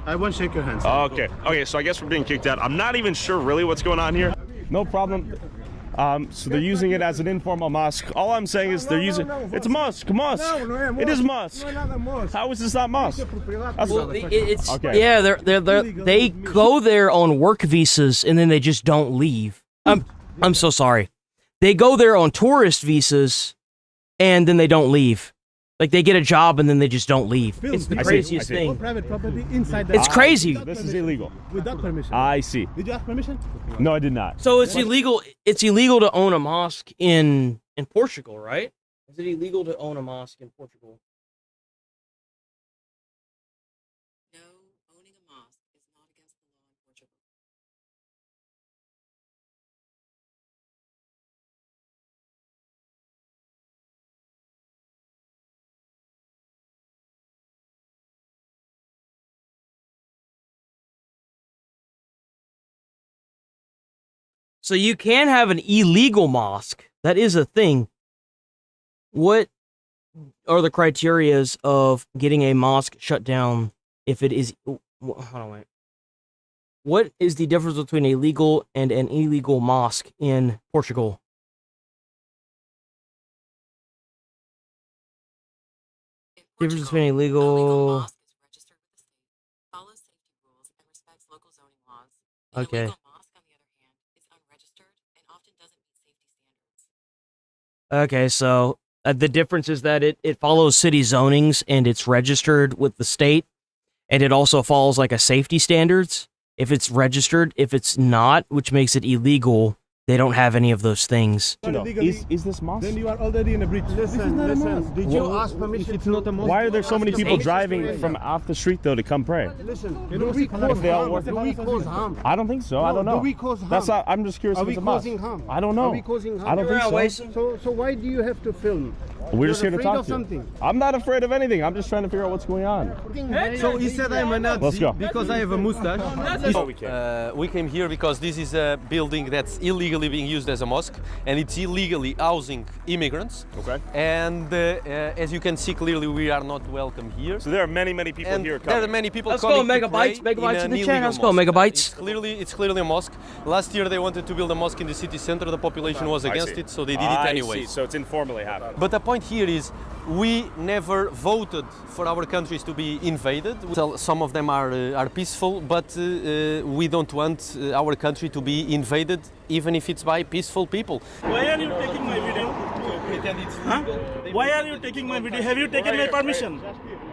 I won't shake your hands. Okay, so I guess we're being kicked out. I'm not even sure really what's going on here. No problem. So they're using it as an informal mosque. All I'm saying is they're using it's a mosque. It is mosque. How is this not mosque? Well, it's Okay. yeah, they go there on work visas and then they just don't leave. I'm so sorry. They go there on tourist visas and then they don't leave. Like they get a job and then they just don't leave. It's the craziest thing. Private property inside the It's crazy. This is illegal. Without permission. I see. Did you ask permission? No, I did not. So it's illegal. It's illegal to own a mosque in Portugal, right? Is it illegal to own a mosque in Portugal? No, owning a mosque is not against the law in Portugal. So you can have an illegal mosque. That is a thing. What are the criterias of getting a mosque shut down if it is... Hold on, wait. What is the difference between a legal and an illegal mosque in Portugal? Difference between a legal... Mosque is registered with the state, follows safety rules, and respects local zoning laws. An Okay. illegal mosque, on the other hand, is unregistered and often doesn't meet safety standards. Okay, so The difference is that it follows city zonings and it's registered with the state, and it also follows like a safety standards. If it's registered, if it's not, which makes it illegal, they don't have any of those things. Is this mosque? Then you are already in a breach. Listen. Did you ask permission? It's not a mosque. Why are there so many people driving from off the street though to come pray? Listen, do we cause harm? Do we cause harm? I don't think so. I don't know. Do we cause harm? That's not, I'm just curious. Are if we it's a mosque. causing harm? I don't know. Are we causing harm? I don't think so. So why do you have to film? We're just here to afraid talk of to you. something? I'm not afraid of anything. I'm just trying to figure out what's going on. So he said I'm a Nazi Let's go. because I have a mustache. We came here because this is a building that's illegally being used as a mosque, and it's illegally housing immigrants. Okay. And as you can see clearly, we are not welcome here. So there are many people And here there coming. are many people Let's coming go, to pray Megabytes in the an chat. illegal Let's go, mosque. Megabytes. It's clearly a mosque. Last year they wanted to build a mosque in the city center. The population was I against see. it, so they did it I anyway. see. So it's informally happening. But the point here is we never voted for our countries to be invaded. So some of them are peaceful, but we don't want our country to be invaded, even if it's by peaceful people. Why are you taking my video? Huh? Why are you taking my video? Have you taken my permission?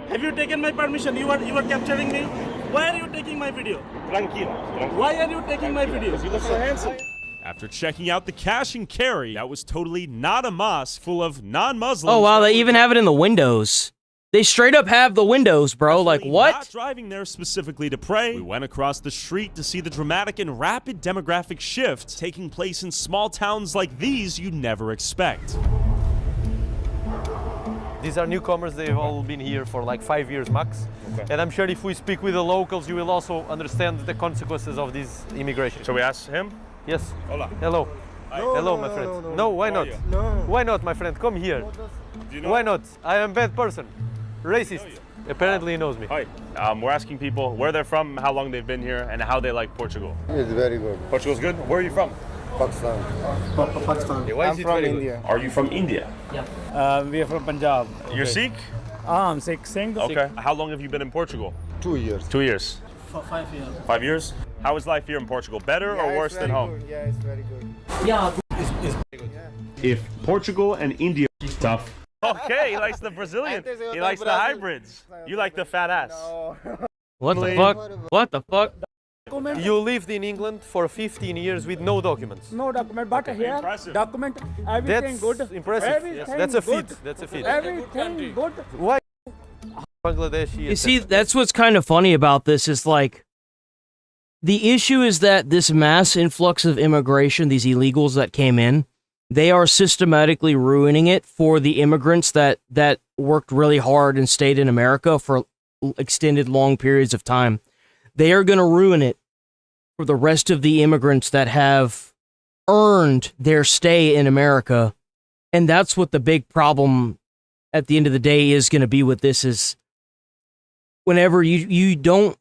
Have you taken my permission? You are capturing me. Why are you taking my video? Tranquilo. Why are you taking my video? You look so handsome. After checking out the cash and carry, that was totally not a mosque full of non-Muslims. Oh wow, they even have it in the windows. They straight up have the windows, bro. Like what? Not driving there specifically to pray. We went across the street to see the dramatic and rapid demographic shift taking place in small towns like these you never expect. These are newcomers. They've all been here for like 5 years max. Okay. And I'm sure if we speak with the locals, you will also understand the consequences of this immigration. Shall we ask him? Yes. Hola. Hello. No, Hello, my friend. No, why not? No. Why not, my friend? Come here. Do you know Why him? not? I am a bad person. Racist. Apparently he knows me. Hi. We're asking people where they're from, how long they've been here, and how they like Portugal. It's very good. Portugal's good? Where are you from? Pakistan. Pakistan. Why I'm from India. Are you from India? Yeah. We are from Punjab. You're Sikh? I'm Sikh. Singh. Okay. How long have you been in Portugal? 2 years. 2 years. For 5 years. 5 years? How is life here in Portugal? Better or worse than home? Good. Yeah, it's very good. Yeah. It's good. If Portugal and India tough. Okay, he likes the Brazilian. He likes the hybrids. You like the fat ass. What the fuck? What the fuck? You lived in England for 15 years with no documents. No document, but here document everything That's good. impressive. Everything That's a good. feat. That's a feat. Everything good. Why Bangladeshi? You see, that's what's kind of funny about this is like, the issue is that this mass influx of immigration, these illegals that came in, they are systematically ruining it for the immigrants that worked really hard and stayed in America for extended long periods of time. They are going to ruin it for the rest of the immigrants that have earned their stay in America. And that's what the big problem at the end of the day is going to be with this is whenever you don't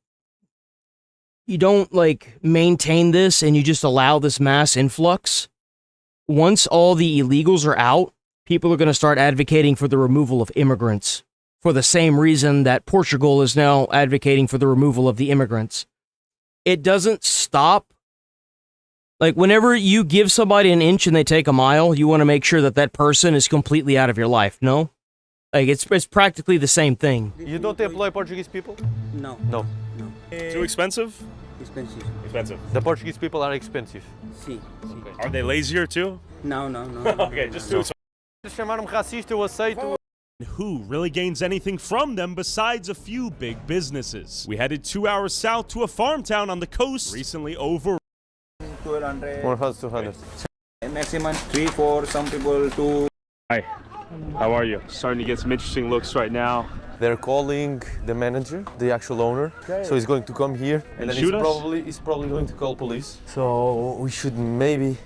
like maintain this and you just allow this mass influx, once all the illegals are out, people are going to start advocating for the removal of immigrants for the same reason that Portugal is now advocating for the removal of the immigrants. It doesn't stop. Like, whenever you give somebody an inch and they take a mile, you want to make sure that that person is completely out of your life, no? Like, it's practically the same thing. You don't employ Portuguese people? No. No. Too expensive? Expensive. Expensive. The Portuguese people are expensive. See. Are they lazier too? No. Okay, just too expensive. Chamaram racista, eu aceito. Who really gains anything from them besides a few big businesses? We headed 2 hours south to a farm town on the coast, recently over 1200. 1,200. Maximum 3, 4, some people 2. Hi, how are you? Starting to get some interesting looks right now. They're calling the manager, the actual owner. Okay. So he's going to come here And then shoot us? he's probably going to call police. So we should maybe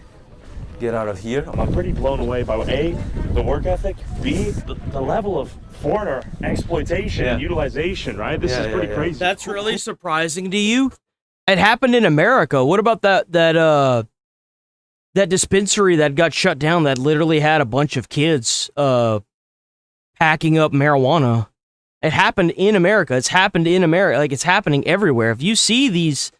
get out of here. I'm pretty blown away by A, the work ethic, B, the level of foreigner exploitation and utilization, right? This is pretty crazy. That's really surprising to you? It happened in America. What about that dispensary that got shut down that literally had a bunch of kids packing up marijuana? It happened in America. It's happened in America. Like, it's happening everywhere. If you see these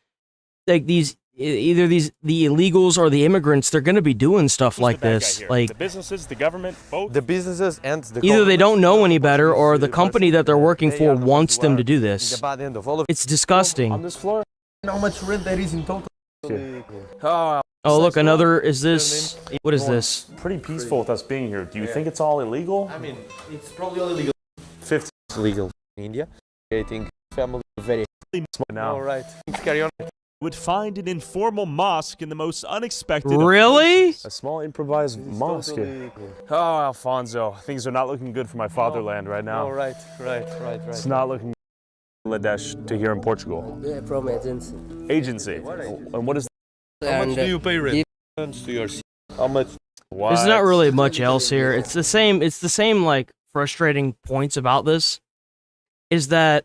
either the illegals or the immigrants, they're going to be doing stuff like the bad guy this. here? Like the businesses, the government, both. The businesses and the either they government, don't know any better or the company that they're working they for are the ones wants who them are to do in this. the bad end of all of It's disgusting. on this floor. How much rent there is in total? Oh, Oh, look, another, is this, what is this? Pretty peaceful with us being here. Do you think it's all illegal? I mean, it's probably all illegal. 50 is legal in India. Creating family very small now. All right, carry on. Would find an informal mosque in the most unexpected. Really? A small improvised mosque. Totally... Oh, Alfonso, things are not looking good for my fatherland right now. All right. It's not looking good to here in Portugal. Yeah, from agency. Agency. And what is How much do you pay rent? To your how much? There's not really much else here. It's the same like frustrating points about this is that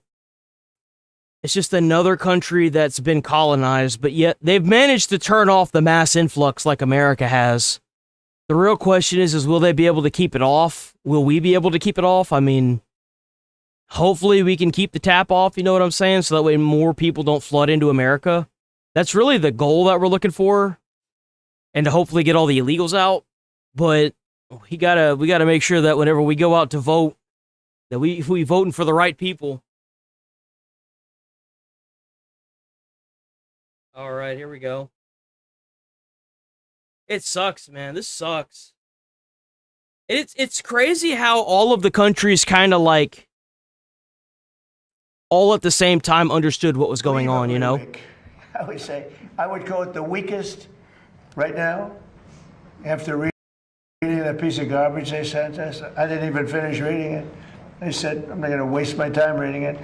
it's just another country that's been colonized, but yet they've managed to turn off the mass influx like America has. The real question is will they be able to keep it off? Will we be able to keep it off? I mean, hopefully we can keep the tap off, you know what I'm saying? So that way more people don't flood into America. That's really the goal that we're looking for. And to hopefully get all the illegals out. But we gotta make sure that whenever we go out to vote, that we voting for the right people. All right, here we go. It sucks, man. This sucks. It's crazy how all of the countries kind of like all at the same time understood what was going on, you know? I would say, I would call it the weakest right now. After reading that piece of garbage they sent us, I didn't even finish reading it. They said, I'm not going to waste my time reading it.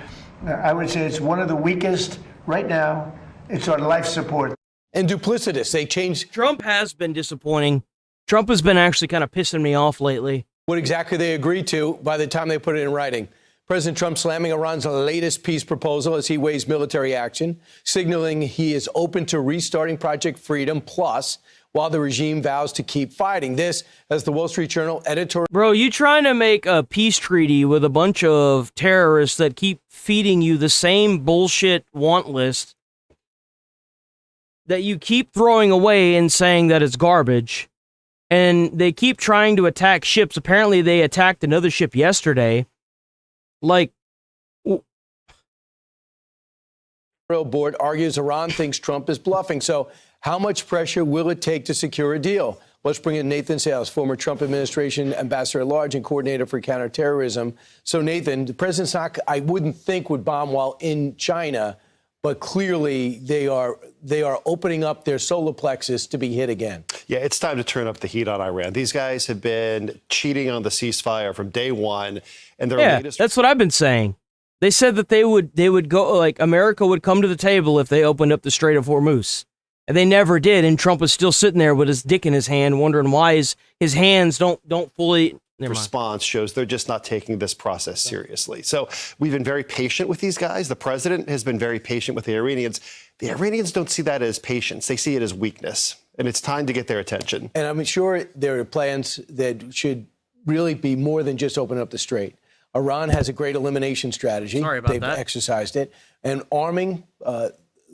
I would say it's one of the weakest right now. It's on life support. And duplicitous. They changed. Trump has been disappointing. Trump has been actually kind of pissing me off lately. What exactly they agreed to by the time they put it in writing. President Trump slamming Iran's latest peace proposal as he weighs military action, signaling he is open to restarting Project Freedom Plus while the regime vows to keep fighting. This, as the Wall Street Journal editor. Bro, you trying to make a peace treaty with a bunch of terrorists that keep feeding you the same bullshit want list that you keep throwing away and saying that it's garbage. And they keep trying to attack ships. Apparently they attacked another ship yesterday. Like, board argues Iran thinks Trump is bluffing. So how much pressure will it take to secure a deal? Let's bring in Nathan Sales, former Trump administration ambassador at large and coordinator for counterterrorism. So Nathan, the president's not, I wouldn't think, would bomb while in China, but clearly they are opening up their solar plexus to be hit again. Yeah, it's time to turn up the heat on Iran. These guys have been cheating on the ceasefire from day one, and their latest. That's what I've been saying. They said that they would go, like, America would come to the table if they opened up the Strait of Hormuz. And they never did, and Trump was still sitting there with his dick in his hand, wondering why his hands don't fully. Response shows they're just not taking this process seriously. So we've been very patient with these guys. The president has been very patient with the Iranians. The Iranians don't see that as patience. They see it as weakness. And it's time to get their attention. And I'm sure there are plans that should really be more than just open up the strait. Iran has a great elimination strategy. Sorry about They've that. exercised it. And arming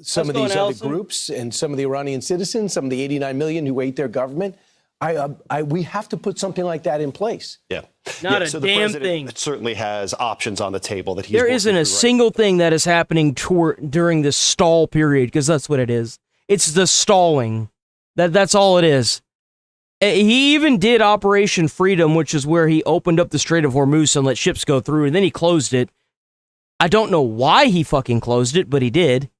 some of these other groups and some of the Iranian citizens, some of the 89 million who hate their government. We have to put something like that in place. Yeah. Not a so the damn president thing. certainly has options on the table that he's There working isn't through a right single thing that is happening during this stall period, because that's what it is. It's the stalling. That's all it is. He even did Operation Freedom, which is where he opened up the Strait of Hormuz and let ships go through, and then he closed it. I don't know why he fucking closed it, but he did.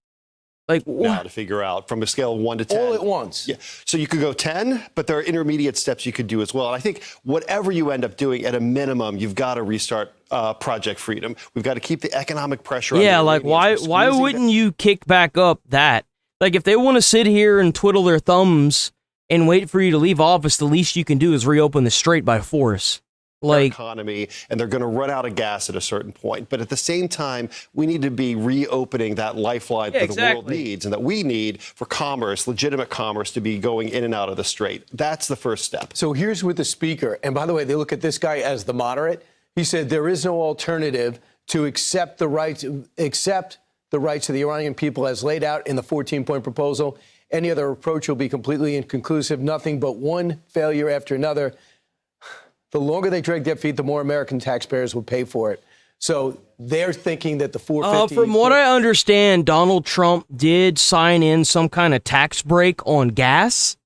Like, now to figure out from a scale of 1 to 10. All at once. Yeah. So you could go 10, but there are intermediate steps you could do as well. And I think whatever you end up doing, at a minimum, you've got to restart Project Freedom. We've got to keep the economic pressure on the like Iranians. why wouldn't you kick back up that? Like, if they want to sit here and twiddle their thumbs and wait for you to leave office, the least you can do is reopen the strait by force. Like, economy, and they're going to run out of gas at a certain point. But at the same time, we need to be reopening that lifeline that the world needs and that we need for commerce, legitimate commerce, to be going in and out of the strait. That's the first step. So here's with the speaker. And by the way, they look at this guy as the moderate. He said there is no alternative to accept the rights of the Iranian people as laid out in the 14-point proposal. Any other approach will be completely inconclusive, nothing but one failure after another. The longer they drag their feet, the more American taxpayers will pay for it. So they're thinking that the 450... From what I understand, Donald Trump did sign in some kind of tax break on gas.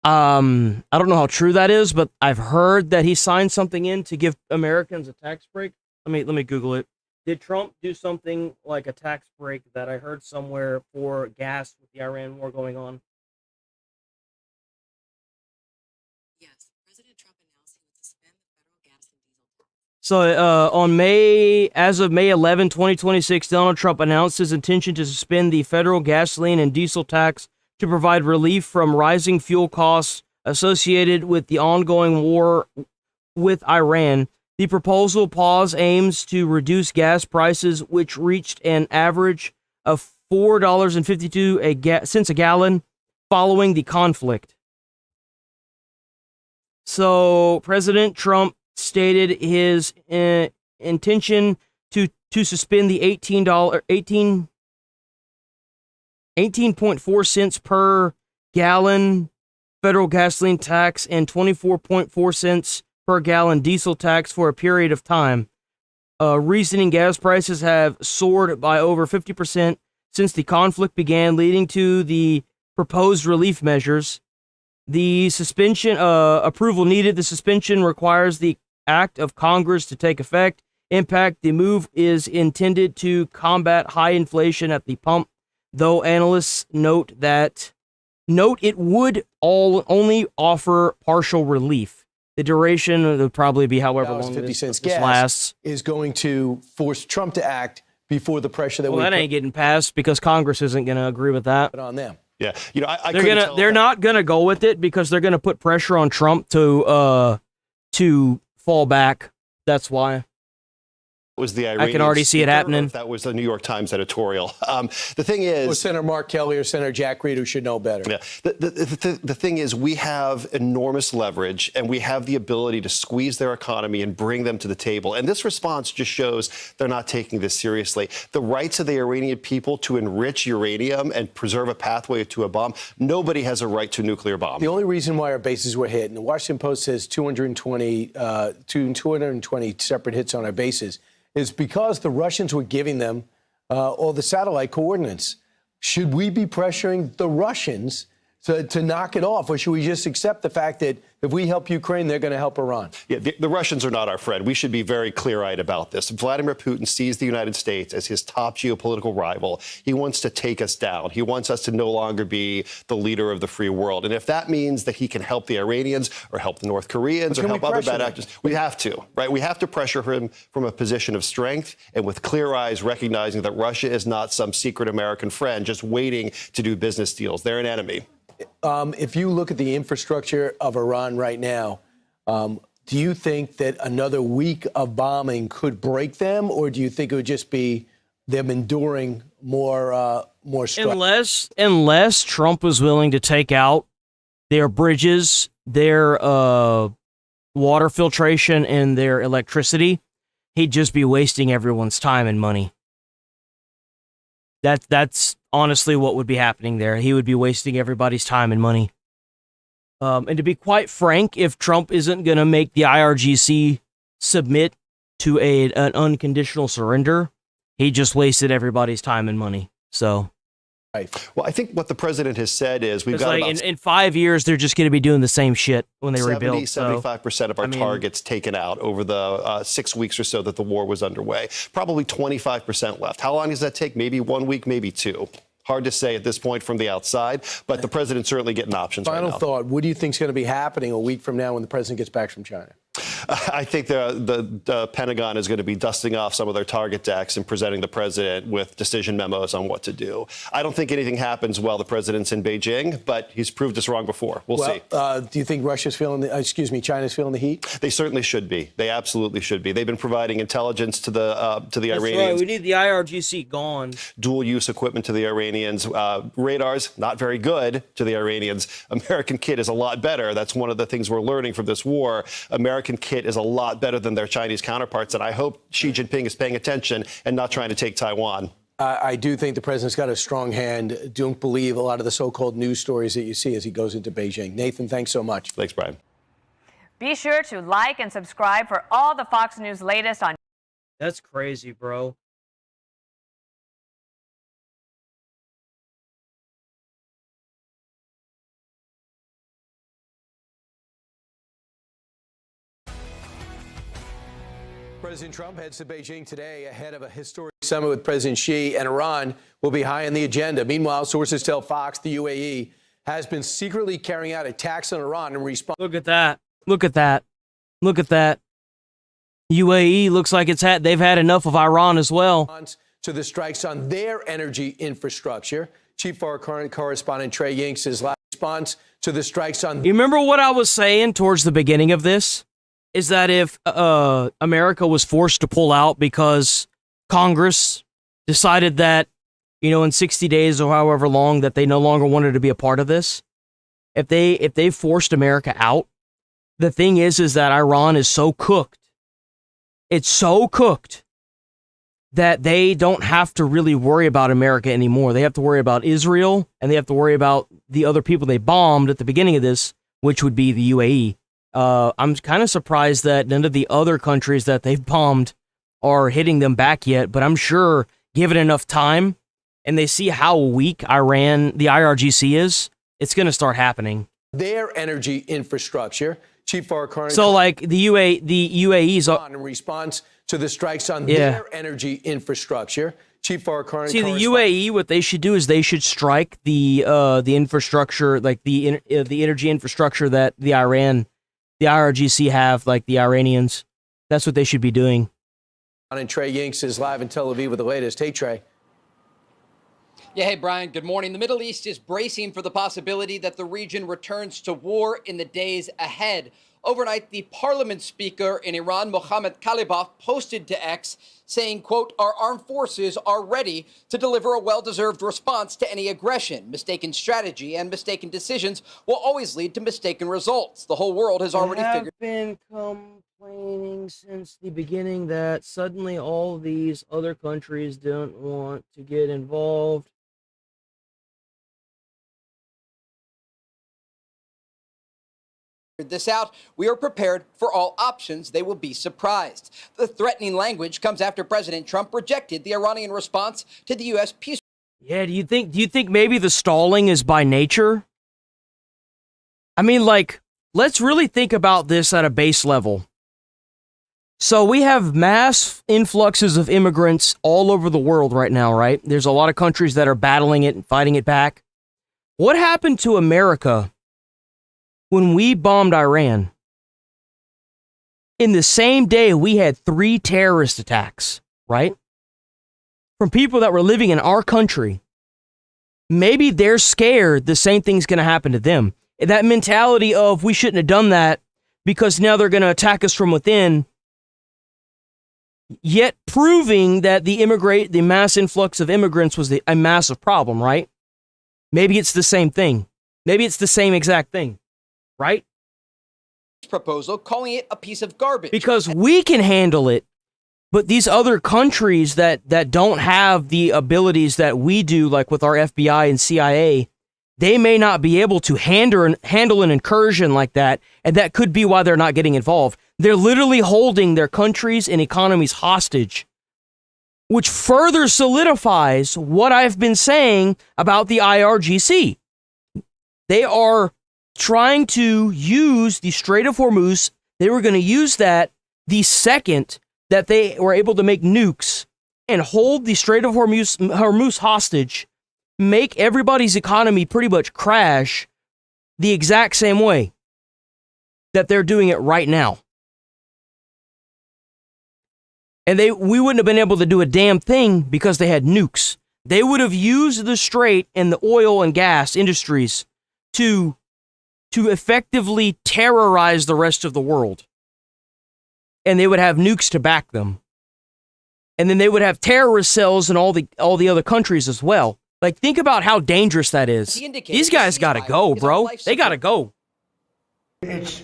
I don't know how true that is, but I've heard that he signed something in to give Americans a tax break. Let me Google it. Did Trump do something like a tax break that I heard somewhere for gas with the Iran war going on? Yes, President Trump announced he would suspend the federal gas and diesel tax. So as of May 11, 2026, Donald Trump announced his intention to suspend the federal gasoline and diesel tax to provide relief from rising fuel costs associated with the ongoing war with Iran. The proposal pause aims to reduce gas prices, which reached an average of $4.52 a gallon following the conflict. So President Trump stated his intention to suspend the $18.4 cents per gallon federal gasoline tax and 24.4 cents per gallon diesel tax for a period of time. Reasoning gas prices have soared by over 50% since the conflict began, leading to the proposed relief measures. The suspension approval needed. The suspension requires the act of Congress to take effect. Impact: the move is intended to combat high inflation at the pump, though analysts note it would only offer partial relief. The duration will probably be however long 50 cents this gas lasts. is going to force Trump to act before the pressure that that ain't getting passed because Congress isn't going to agree with that. Put on them. Yeah, you know, they're not gonna go with it because they're gonna put pressure on Trump to fall back. That's why. Was the I can already see it happening. That was the New York Times editorial. The thing is, or Senator Mark Kelly or Senator Jack Reed, who should know better. Yeah. The thing is, we have enormous leverage, and we have the ability to squeeze their economy and bring them to the table. And this response just shows they're not taking this seriously. The rights of the Iranian people to enrich uranium and preserve a pathway to a bomb. Nobody has a right to a nuclear bomb. The only reason why our bases were hit, and the Washington Post says 220 separate hits on our bases, is because the Russians were giving them all the satellite coordinates. Should we be pressuring the Russians to knock it off, or should we just accept the fact that if we help Ukraine, they're going to help Iran? Yeah, the Russians are not our friend. We should be very clear-eyed about this. Vladimir Putin sees the United States as his top geopolitical rival. He wants to take us down. He wants us to no longer be the leader of the free world. And if that means that he can help the Iranians or help the North Koreans or help other bad actors, we have to, right? We have to pressure him from a position of strength and with clear eyes, recognizing that Russia is not some secret American friend just waiting to do business deals. They're an enemy. If you look at the infrastructure of Iran right now, do you think that another week of bombing could break them, or do you think it would just be them enduring more stress? Unless Trump was willing to take out their bridges, their water filtration, and their electricity, he'd just be wasting everyone's time and money. That's honestly what would be happening there. He would be wasting everybody's time and money. And to be quite frank, if Trump isn't going to make the IRGC submit to an unconditional surrender, he just wasted everybody's time and money. So, right. Well, I think what the president has said is we've got about in 5 years, they're just going to be doing the same shit when they rebuild. 75% of our targets taken out over the 6 weeks or so that the war was underway. Probably 25% left. How long does that take? Maybe 1 week, maybe two. Hard to say at this point from the outside, but the president's certainly getting options right now. Final thought, what do you think is going to be happening a week from now when the president gets back from China? I think the Pentagon is going to be dusting off some of their target decks and presenting the president with decision memos on what to do. I don't think anything happens while the president's in Beijing, but he's proved us wrong before. We'll see. Do you think China's feeling the heat? They certainly should be. They absolutely should be. They've been providing intelligence to the Iranians. Right. We need the IRGC gone. Dual-use equipment to the Iranians. Radars, not very good to the Iranians. American kit is a lot better. That's one of the things we're learning from this war. American kit is a lot better than their Chinese counterparts, and I hope Xi Jinping is paying attention and not trying to take Taiwan. I do think the president's got a strong hand. Don't believe a lot of the so-called news stories that you see as he goes into Beijing. Nathan, thanks so much. Thanks, Brian. Be sure to like and subscribe for all the Fox News latest on. That's crazy, bro. President Trump heads to Beijing today ahead of a historic summit with President Xi, and Iran will be high on the agenda. Meanwhile, sources tell Fox the UAE has been secretly carrying out attacks on Iran in response. Look at that. Look at that. Look at that. UAE looks like they've had enough of Iran as well. To the strikes on their energy infrastructure. Chief Foreign Correspondent Trey Ying's last response to the strikes on. You remember what I was saying towards the beginning of this? Is that if America was forced to pull out because Congress decided that, in 60 days or however long that they no longer wanted to be a part of this, if they forced America out, the thing is that Iran is so cooked. It's so cooked that they don't have to really worry about America anymore. They have to worry about Israel, and they have to worry about the other people they bombed at the beginning of this, which would be the UAE. I'm kind of surprised that none of the other countries that they've bombed are hitting them back yet, but I'm sure given enough time and they see how weak the IRGC is, it's going to start happening. Their energy infrastructure. Chief Foreign. So like the UAE's in response to the strikes on their energy infrastructure. Chief Foreign. See, the UAE, what they should do is they should strike the infrastructure, like the energy infrastructure that the IRGC have, like the Iranians. That's what they should be doing. And Trey Ying's is live in Tel Aviv with the latest. Hey, Trey. Yeah, hey, Brian, good morning. The Middle East is bracing for the possibility that the region returns to war in the days ahead. Overnight, the parliament speaker in Iran, Mohammad Kalibaf, posted to X saying, quote, "Our armed forces are ready to deliver a well-deserved response to any aggression. Mistaken strategy and mistaken decisions will always lead to mistaken results. The whole world has already figured." I've been complaining since the beginning that suddenly all these other countries don't want to get involved. This out, we are prepared for all options. They will be surprised. The threatening language comes after President Trump rejected the Iranian response to the U.S. peace. Yeah, do you think maybe the stalling is by nature? I mean, like, let's really think about this at a base level. So we have mass influxes of immigrants all over the world right now, right? There's a lot of countries that are battling it and fighting it back. What happened to America when we bombed Iran? In the same day, we had 3 terrorist attacks, right? From people that were living in our country. Maybe they're scared the same thing's going to happen to them. That mentality of we shouldn't have done that because now they're going to attack us from within, yet proving that the mass influx of immigrants was a massive problem, right? Maybe it's the same thing. Maybe it's the same exact thing. Right? Proposal, calling it a piece of garbage. Because we can handle it, but these other countries that don't have the abilities that we do, like with our FBI and CIA, they may not be able to handle an incursion like that, and that could be why they're not getting involved. They're literally holding their countries and economies hostage, which further solidifies what I've been saying about the IRGC. They are trying to use the Strait of Hormuz. They were going to use that the second that they were able to make nukes and hold the Strait of Hormuz hostage, make everybody's economy pretty much crash the exact same way that they're doing it right now. And we wouldn't have been able to do a damn thing because they had nukes. They would have used the strait and the oil and gas industries to effectively terrorize the rest of the world. And they would have nukes to back them. And then they would have terrorist cells in all the other countries as well. Like, think about how dangerous that is. These guys gotta go, bro. They gotta go. It's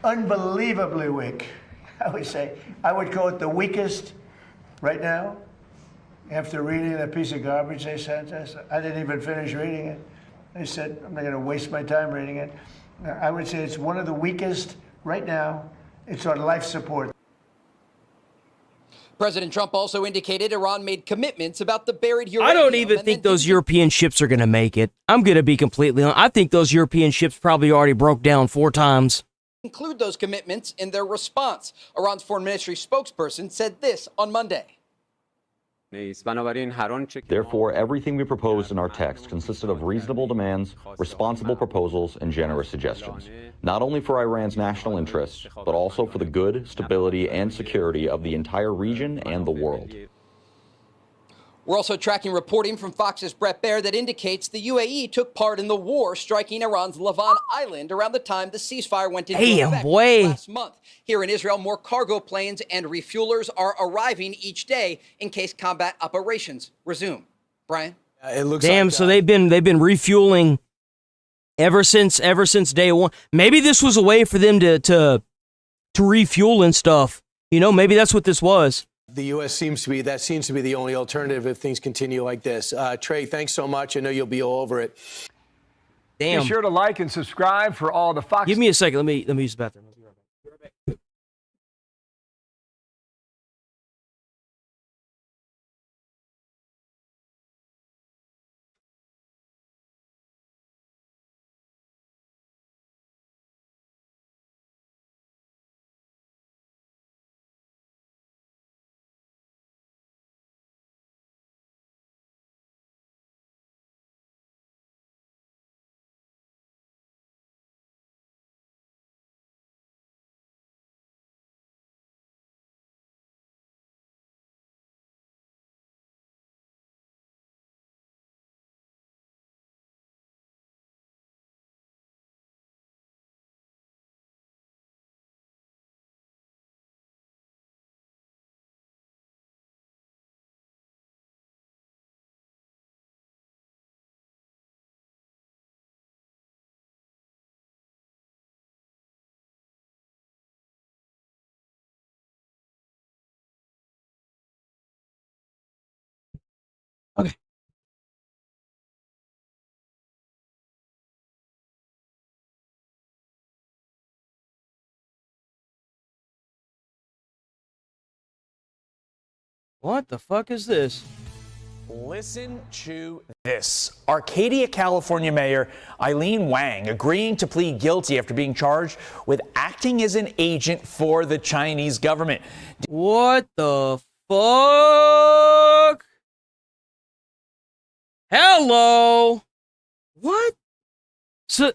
unbelievably weak. I would call it the weakest right now after reading that piece of garbage they sent us. I didn't even finish reading it. They said, I'm not going to waste my time reading it. I would say it's one of the weakest right now. It's on life support. President Trump also indicated Iran made commitments about the buried uranium. I don't even think those European ships are going to make it. I'm going to be completely honest. I think those European ships probably already broke down 4 times. Include those commitments in their response. Iran's foreign ministry spokesperson said this on Monday. Therefore, everything we proposed in our text consisted of reasonable demands, responsible proposals, and generous suggestions, not only for Iran's national interests, but also for the good, stability, and security of the entire region and the world. We're also tracking reporting from Fox's Brett Baer that indicates the UAE took part in the war striking Iran's Lavon Island around the time the ceasefire went into effect last month. Here in Israel, more cargo planes and refuelers are arriving each day in case combat operations resume. Brian? It looks damn, like, so they've been refueling ever since day one. Maybe this was a way for them to refuel and stuff. You know, maybe that's what this was. The U.S. seems to be the only alternative if things continue like this. Trey, thanks so much. I know you'll be all over it. Damn. Be sure to like and subscribe for all the Fox. Give me a second. Let me use the bathroom. I'll be right back. Okay. What the fuck is this? Listen to this. Arcadia, California Mayor Eileen Wang agreeing to plead guilty after being charged with acting as an agent for the Chinese government. What the fuck? Hello? What? So,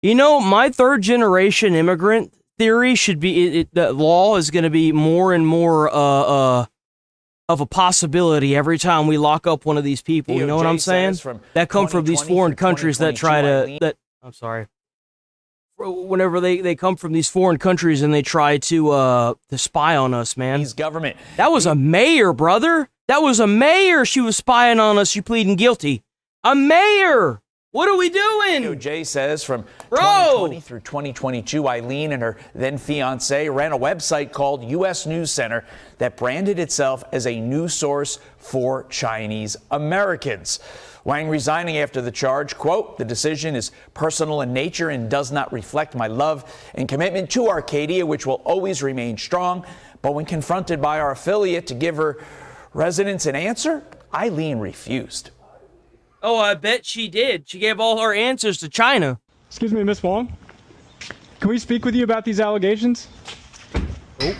you know, my 3rd generation immigrant theory should be that law is going to be more and more of a possibility every time we lock up one of these people. You know what I'm saying? That come from these foreign countries that try to I'm sorry. Whenever they come from these foreign countries and they try to spy on us, man. Government. That was a mayor, brother. That was a mayor. She was spying on us. You pleading guilty. A mayor. What are we doing? DOJ says from 2020 through 2022, Eileen and her then fiance ran a website called U.S. News Center that branded itself as a news source for Chinese Americans. Wang resigning after the charge, quote, "The decision is personal in nature and does not reflect my love and commitment to Arcadia, which will always remain strong. But when confronted by our affiliate to give her residents an answer, Eileen refused." Oh, I bet she did. She gave all her answers to China. Excuse me, Miss Wong. Can we speak with you about these allegations? Nope.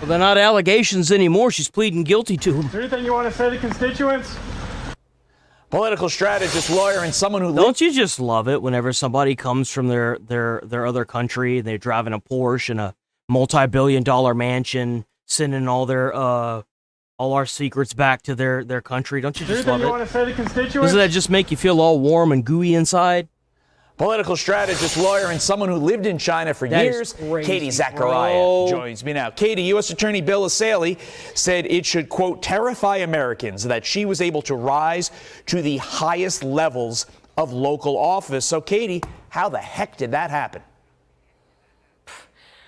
Well, they're not allegations anymore. She's pleading guilty to them. Is there anything you want to say to constituents? Political strategist, lawyer, and someone who... Don't you just love it whenever somebody comes from their other country, they're driving a Porsche and a multi-billion-dollar mansion, sending all our secrets back to their country? Don't you just love it? You want to say to constituents? Doesn't that just make you feel all warm and gooey inside? Political strategist, lawyer, and someone who lived in China for years, Katie Zachariah joins me now. Katie, U.S. Attorney Bill Assaley said it should, quote, terrify Americans that she was able to rise to the highest levels of local office. So, Katie, how the heck did that happen?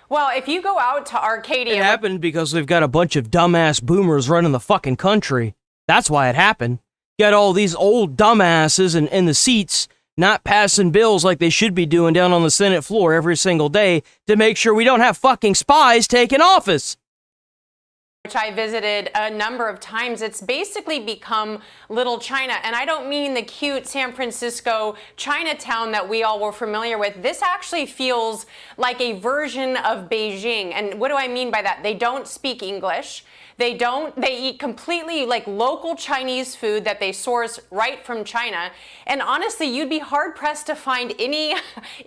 Well, if you go out to Arcadia... It happened because we've got a bunch of dumbass boomers running the fucking country. That's why it happened. You got all these old dumbasses in the seats not passing bills like they should be doing down on the Senate floor every single day to make sure we don't have fucking spies taking office. Which I visited a number of times. It's basically become Little China. And I don't mean the cute San Francisco Chinatown that we all were familiar with. This actually feels like a version of Beijing. And what do I mean by that? They don't speak English. They eat completely like local Chinese food that they source right from China. And honestly, you'd be hard pressed to find any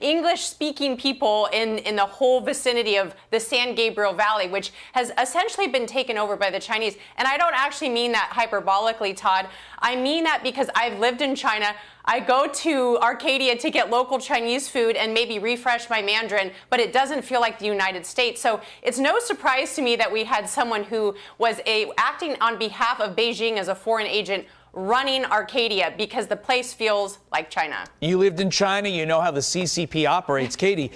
English speaking people in the whole vicinity of the San Gabriel Valley, which has essentially been taken over by the Chinese. And I don't actually mean that hyperbolically, Todd. I mean that because I've lived in China. I go to Arcadia to get local Chinese food and maybe refresh my Mandarin, but it doesn't feel like the United States. So it's no surprise to me that we had someone who was acting on behalf of Beijing as a foreign agent running Arcadia because the place feels like China. You lived in China. You know how the CCP operates. Katie,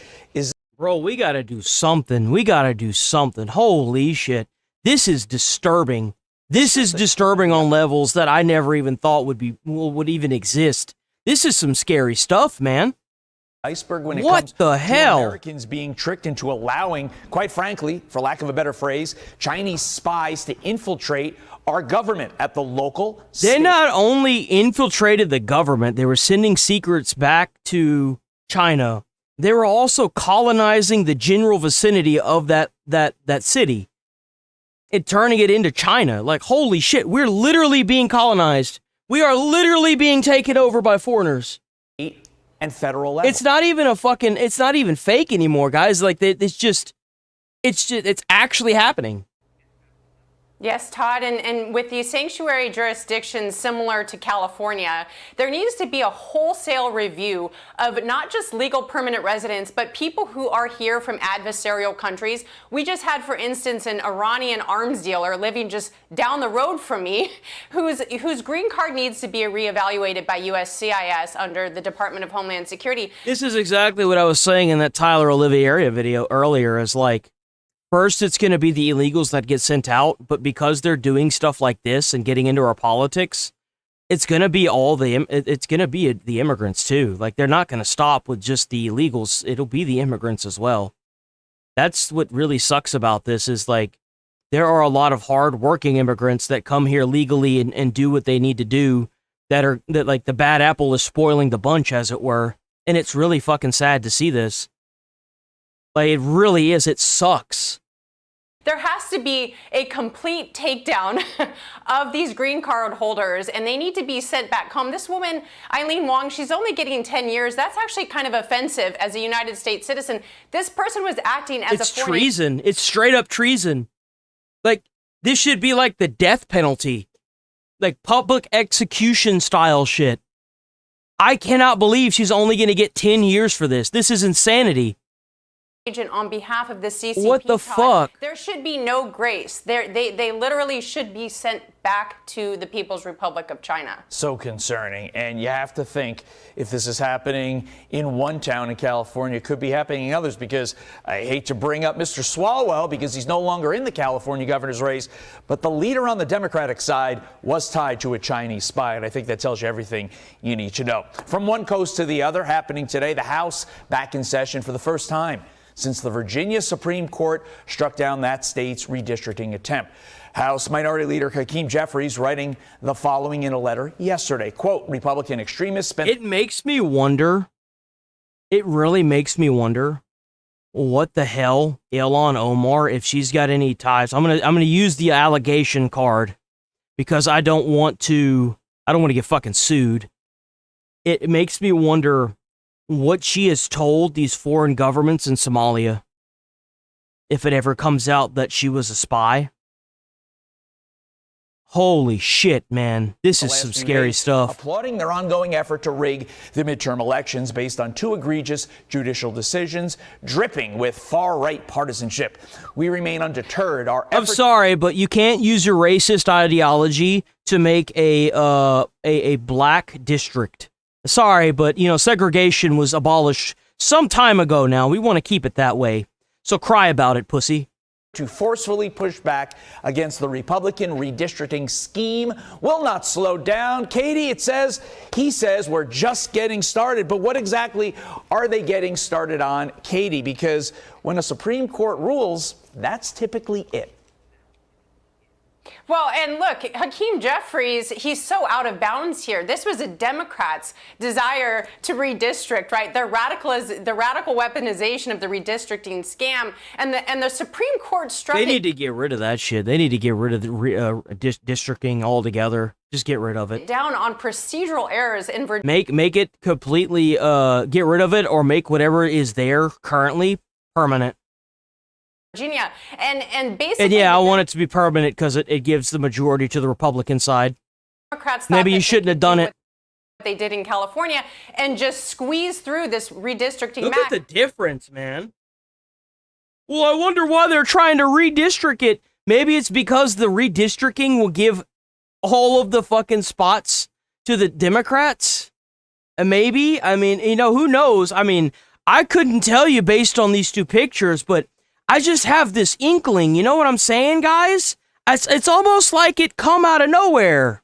Bro, we gotta do something. We gotta do something. Holy shit. This is disturbing. This is disturbing on levels that I never even thought would even exist. This is some scary stuff, man. Iceberg when it what comes the to hell? Americans being tricked into allowing, quite frankly, for lack of a better phrase, Chinese spies to infiltrate our government at the local. They not only infiltrated the government, they were sending secrets back to China. They were also colonizing the general vicinity of that city and turning it into China. Like, holy shit, we're literally being colonized. We are literally being taken over by foreigners. And federal level. It's not even fake anymore, guys. Like, it's actually happening. Yes, Todd, and with these sanctuary jurisdictions similar to California, there needs to be a wholesale review of not just legal permanent residents, but people who are here from adversarial countries. We just had, for instance, an Iranian arms dealer living just down the road from me, whose green card needs to be reevaluated by USCIS under the Department of Homeland Security. This is exactly what I was saying in that Tyler Oliveira video earlier, is like, first, it's going to be the illegals that get sent out, but because they're doing stuff like this and getting into our politics, it's going to be the immigrants too. Like, they're not going to stop with just the illegals. It'll be the immigrants as well. That's what really sucks about this, is like, there are a lot of hard-working immigrants that come here legally and do what they need to do that like the bad apple is spoiling the bunch, as it were. And it's really fucking sad to see this. Like, it really is. It sucks. There has to be a complete takedown of these green card holders, and they need to be sent back home. This woman, Eileen Wong, she's only getting 10 years. That's actually kind of offensive as a United States citizen. This person was acting as a foreign... It's treason. It's straight up treason. Like, this should be like the death penalty. Like, public execution style shit. I cannot believe she's only going to get 10 years for this. This is insanity. Agent on behalf of the CCP. What the fuck? There should be no grace. They literally should be sent back to the People's Republic of China. So concerning. And you have to think, if this is happening in one town in California, it could be happening in others, because I hate to bring up Mr. Swalwell because he's no longer in the California governor's race, but the leader on the Democratic side was tied to a Chinese spy, and I think that tells you everything you need to know. From one coast to the other, happening today, the House back in session for the first time since the Virginia Supreme Court struck down that state's redistricting attempt. House Minority Leader Hakeem Jeffries writing the following in a letter yesterday, quote, Republican extremists spent... It makes me wonder, it really makes me wonder, what the hell Ilhan Omar, if she's got any ties. I'm gonna use the allegation card because I don't want to get fucking sued. It makes me wonder what she has told these foreign governments in Somalia, if it ever comes out that she was a spy. Holy shit, man. This is some scary stuff. Applauding their ongoing effort to rig the midterm elections based on two egregious judicial decisions dripping with far-right partisanship. We remain undeterred. I'm sorry, but you can't use your racist ideology to make a black district. Sorry, but, segregation was abolished some time ago now. We want to keep it that way. So cry about it, pussy. To forcefully push back against the Republican redistricting scheme will not slow down. Katie, he says we're just getting started. But what exactly are they getting started on, Katie? Because when a Supreme Court rules, that's typically it. Well, and look, Hakeem Jeffries, he's so out of bounds here. This was a Democrat's desire to redistrict, right? The radical weaponization of the redistricting scam, and the Supreme Court struck. They need to get rid of that shit. They need to get rid of the districting altogether. Just get rid of it. Down on procedural errors in Virginia. Make it completely get rid of it, or make whatever is there currently permanent. Virginia, and basically, and yeah, I want it to be permanent because it gives the majority to the Republican side. Democrats Maybe you shouldn't have done it. What they did in California and just squeeze through this redistricting. Look at the difference, man. Well, I wonder why they're trying to redistrict it. Maybe it's because the redistricting will give all of the fucking spots to the Democrats. And maybe, I mean, who knows? I mean, I couldn't tell you based on these two pictures, but I just have this inkling, you know what I'm saying, guys? It's almost like it come out of nowhere.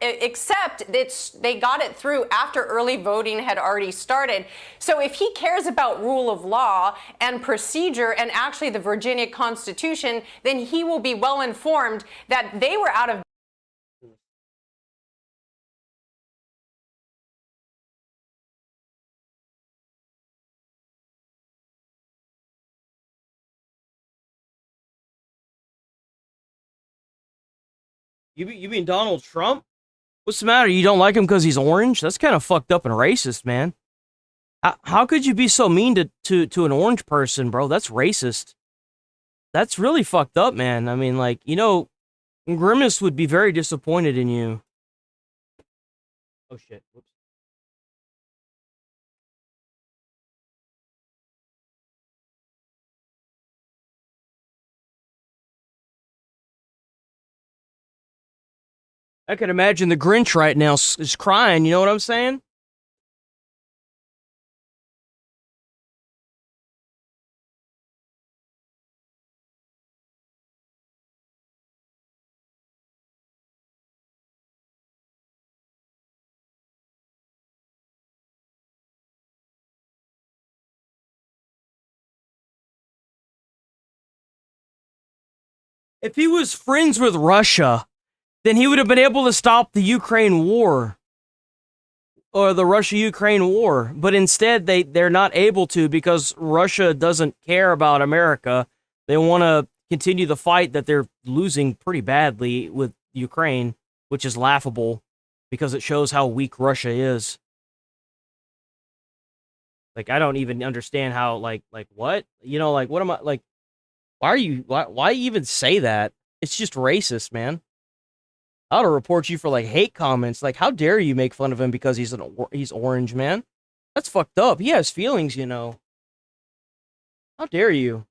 Except they got it through after early voting had already started. So if he cares about rule of law and procedure and actually the Virginia Constitution, then he will be well informed that they were out of. You mean Donald Trump? What's the matter? You don't like him because he's orange? That's kind of fucked up and racist, man. How could you be so mean to an orange person, bro? That's racist. That's really fucked up, man. I mean, like, Grimace would be very disappointed in you. Oh, shit. Whoops. I can imagine the Grinch right now is crying, you know what I'm saying? If he was friends with Russia, then he would have been able to stop the Ukraine war. Or the Russia-Ukraine war. But instead, they're not able to because Russia doesn't care about America. They want to continue the fight that they're losing pretty badly with Ukraine, which is laughable because it shows how weak Russia is. Like, I don't even understand how, like what? What am I, like, why even say that? It's just racist, man. I ought to report you for, like, hate comments. Like, how dare you make fun of him because he's orange, man? That's fucked up. He has feelings, How dare you?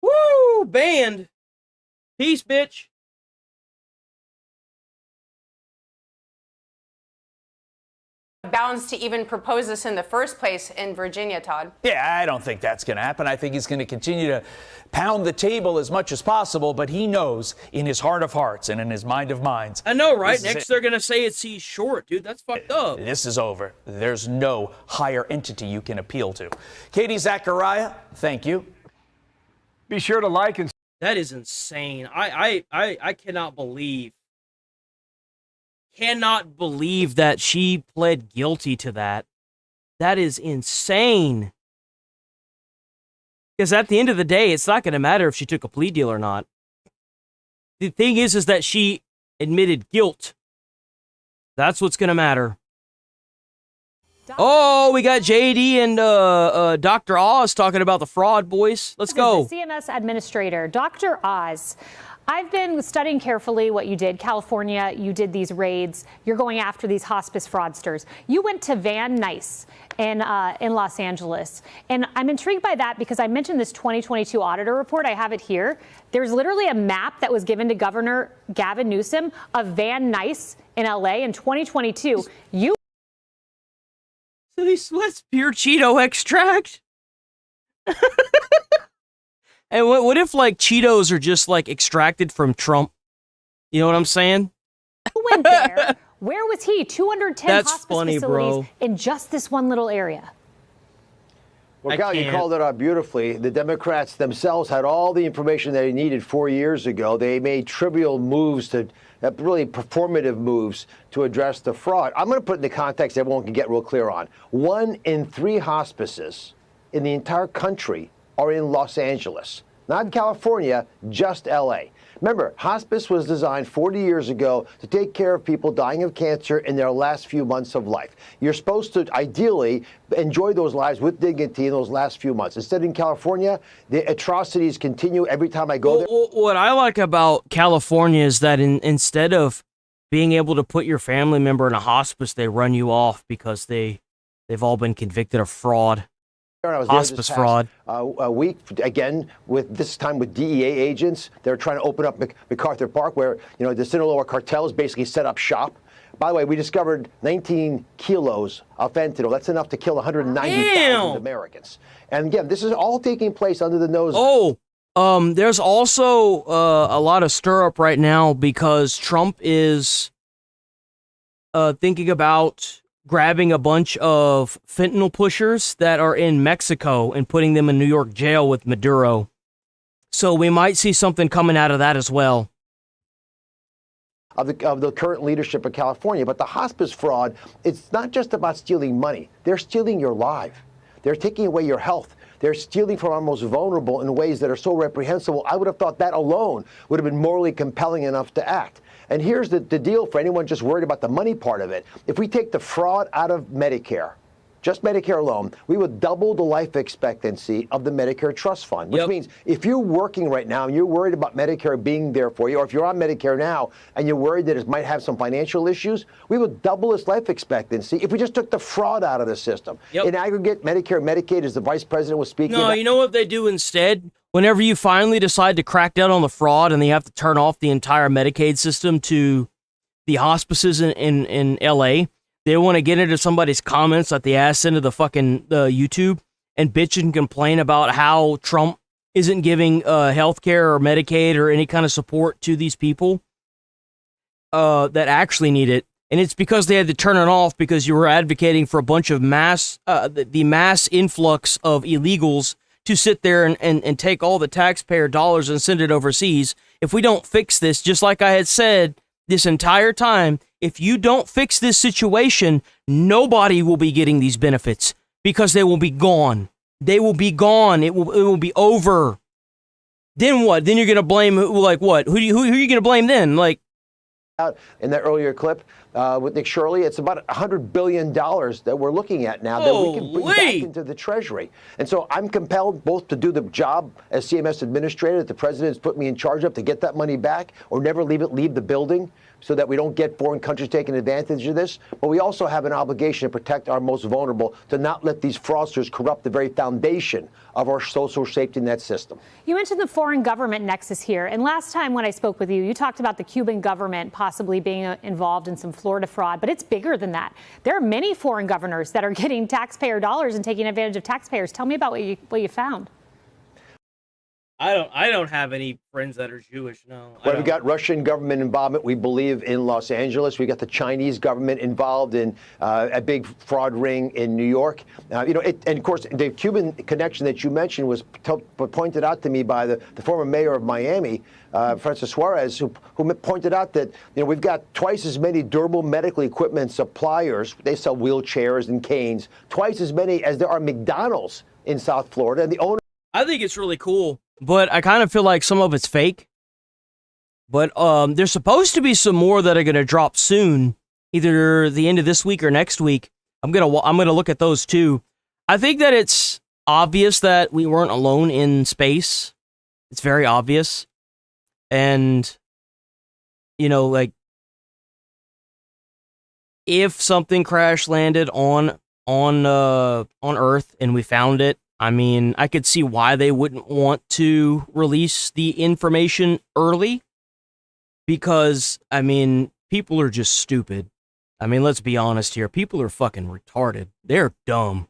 Woo! Banned. Peace, bitch. Bounds to even propose this in the first place in Virginia, Todd. Yeah, I don't think that's going to happen. I think he's going to continue to pound the table as much as possible, but he knows in his heart of hearts and in his mind of minds. I know, right? Next they're going to say he's short, dude. That's fucked up. This is over. There's no higher entity you can appeal to. Katie Zachariah, thank you. Be sure to like and... That is insane. I cannot believe that she pled guilty to that. That is insane. Because at the end of the day, it's not going to matter if she took a plea deal or not. The thing is that she admitted guilt. That's what's going to matter. Oh, we got JD and Dr. Oz talking about the fraud, boys. Let's go. CMS administrator, Dr. Oz. I've been studying carefully what you did. California, you did these raids. You're going after these hospice fraudsters. You went to Van Nuys in Los Angeles. And I'm intrigued by that because I mentioned this 2022 auditor report. I have it here. There's literally a map that was given to Governor Gavin Newsom of Van Nuys in LA in 2022. You. So that's pure Cheeto extract? And what if, like, Cheetos are just, like, extracted from Trump? You know what I'm saying? Who went there? Where was he? 210 That's hospice funny, facilities bro. in just this one little area. Well, Cal, you called it out beautifully. The Democrats themselves had all the information they needed 4 years ago. They made trivial moves to really performative moves to address the fraud. I'm going to put in the context everyone can get real clear on. 1 in 3 hospices in the entire country are in Los Angeles, not in California, just LA. Remember, hospice was designed 40 years ago to take care of people dying of cancer in their last few months of life. You're supposed to ideally enjoy those lives with dignity in those last few months. Instead, in California, the atrocities continue every time I go there. What I like about California is that instead of being able to put your family member in a hospice, they run you off because they've all been convicted of fraud. I was Hospice fraud. A week, again, with this time with DEA agents. They're trying to open up MacArthur Park where, the Sinaloa cartel has basically set up shop. By the way, we discovered 19 kilos of fentanyl. That's enough to kill 190,000 Americans. And again, this is all taking place under the nose. There's also a lot of stir up right now because Trump is thinking about grabbing a bunch of fentanyl pushers that are in Mexico and putting them in New York jail with Maduro. So we might see something coming out of that as well. Of the current leadership of California. But the hospice fraud, it's not just about stealing money. They're stealing your life. They're taking away your health. They're stealing from our most vulnerable in ways that are so reprehensible. I would have thought that alone would have been morally compelling enough to act. And here's the deal for anyone just worried about the money part of it. If we take the fraud out of Medicare, just Medicare alone, we would double the life expectancy of the Medicare Trust Fund, which means if you're working right now and you're worried about Medicare being there for you, or if you're on Medicare now and you're worried that it might have some financial issues, we would double its life expectancy if we just took the fraud out of the system. In aggregate, Medicare and Medicaid, as the vice president was speaking about. You know what they do instead? Whenever you finally decide to crack down on the fraud and they have to turn off the entire Medicaid system to the hospices in LA, they want to get into somebody's comments at the ass end of the fucking YouTube and bitch and complain about how Trump isn't giving health care or Medicaid or any kind of support to these people that actually need it. And it's because they had to turn it off because you were advocating for a bunch of the mass influx of illegals to sit there and take all the taxpayer dollars and send it overseas. If we don't fix this, just like I had said this entire time, if you don't fix this situation, nobody will be getting these benefits because they will be gone. They will be gone. It will be over. Then what? Then you're going to blame, like, what? Who are you going to blame then? Like, in that earlier clip with Nick Shirley, it's about $100 billion that we're looking at now that we can bring back into the Treasury. And so I'm compelled both to do the job as CMS administrator that the president's put me in charge of to get that money back or never leave the building so that we don't get foreign countries taking advantage of this. But we also have an obligation to protect our most vulnerable, to not let these fraudsters corrupt the very foundation of our social safety net system. You mentioned the foreign government nexus here. And last time when I spoke with you, you talked about the Cuban government possibly being involved in some Florida fraud. But it's bigger than that. There are many foreign governors that are getting taxpayer dollars and taking advantage of taxpayers. Tell me about what you found. I don't have any friends that are Jewish, no. Well, we've got Russian government involvement, we believe, in Los Angeles. We got the Chinese government involved in a big fraud ring in New York. And of course, the Cuban connection that you mentioned was pointed out to me by the former mayor of Miami, Francis Suarez, who pointed out that we've got twice as many durable medical equipment suppliers. They sell wheelchairs and canes, twice as many as there are McDonald's in South Florida. And the owner. I think it's really cool. But I kind of feel like some of it's fake. But there's supposed to be some more that are going to drop soon, either the end of this week or next week. I'm gonna look at those too. I think that it's obvious that we weren't alone in space. It's very obvious. And, you know, like, if something crash landed on Earth and we found it, I mean, I could see why they wouldn't want to release the information early. Because, I mean, people are just stupid. I mean, let's be honest here. People are fucking retarded. They're dumb.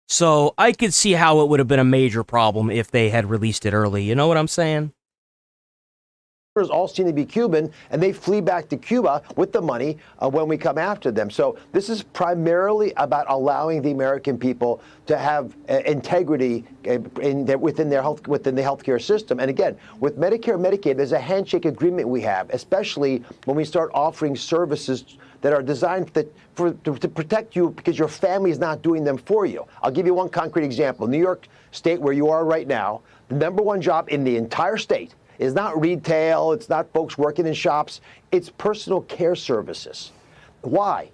So I could see how it would have been a major problem if they had released it early. You know what I'm saying? All seem to be Cuban, and they flee back to Cuba with the money when we come after them. So this is primarily about allowing the American people to have integrity within the healthcare system. And again, with Medicare and Medicaid, there's a handshake agreement we have, especially when we start offering services that are designed to protect you because your family is not doing them for you. I'll give you one concrete example. New York State, where you are right now, the #1 job in the entire state is not retail, it's not folks working in shops, it's personal care services. Why?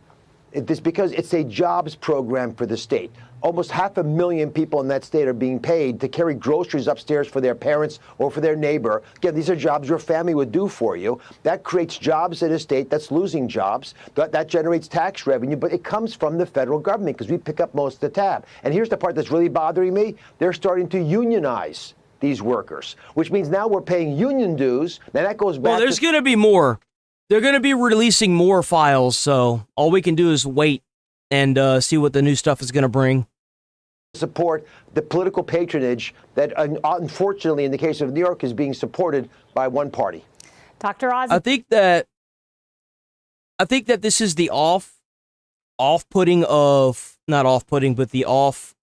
It's because it's a jobs program for the state. Almost 500,000 people in that state are being paid to carry groceries upstairs for their parents or for their neighbor. Again, these are jobs your family would do for you. That creates jobs in a state that's losing jobs. That generates tax revenue, but it comes from the federal government because we pick up most of the tab. And here's the part that's really bothering me. They're starting to unionize these workers, which means now we're paying union dues. Now that goes back. Well, there's going to be more. They're going to be releasing more files, so all we can do is wait and see what the new stuff is going to bring. Support the political patronage that, unfortunately, in the case of New York, is being supported by one party. Dr. Oz. I think that this is the off-putting of, not off-putting, but the off.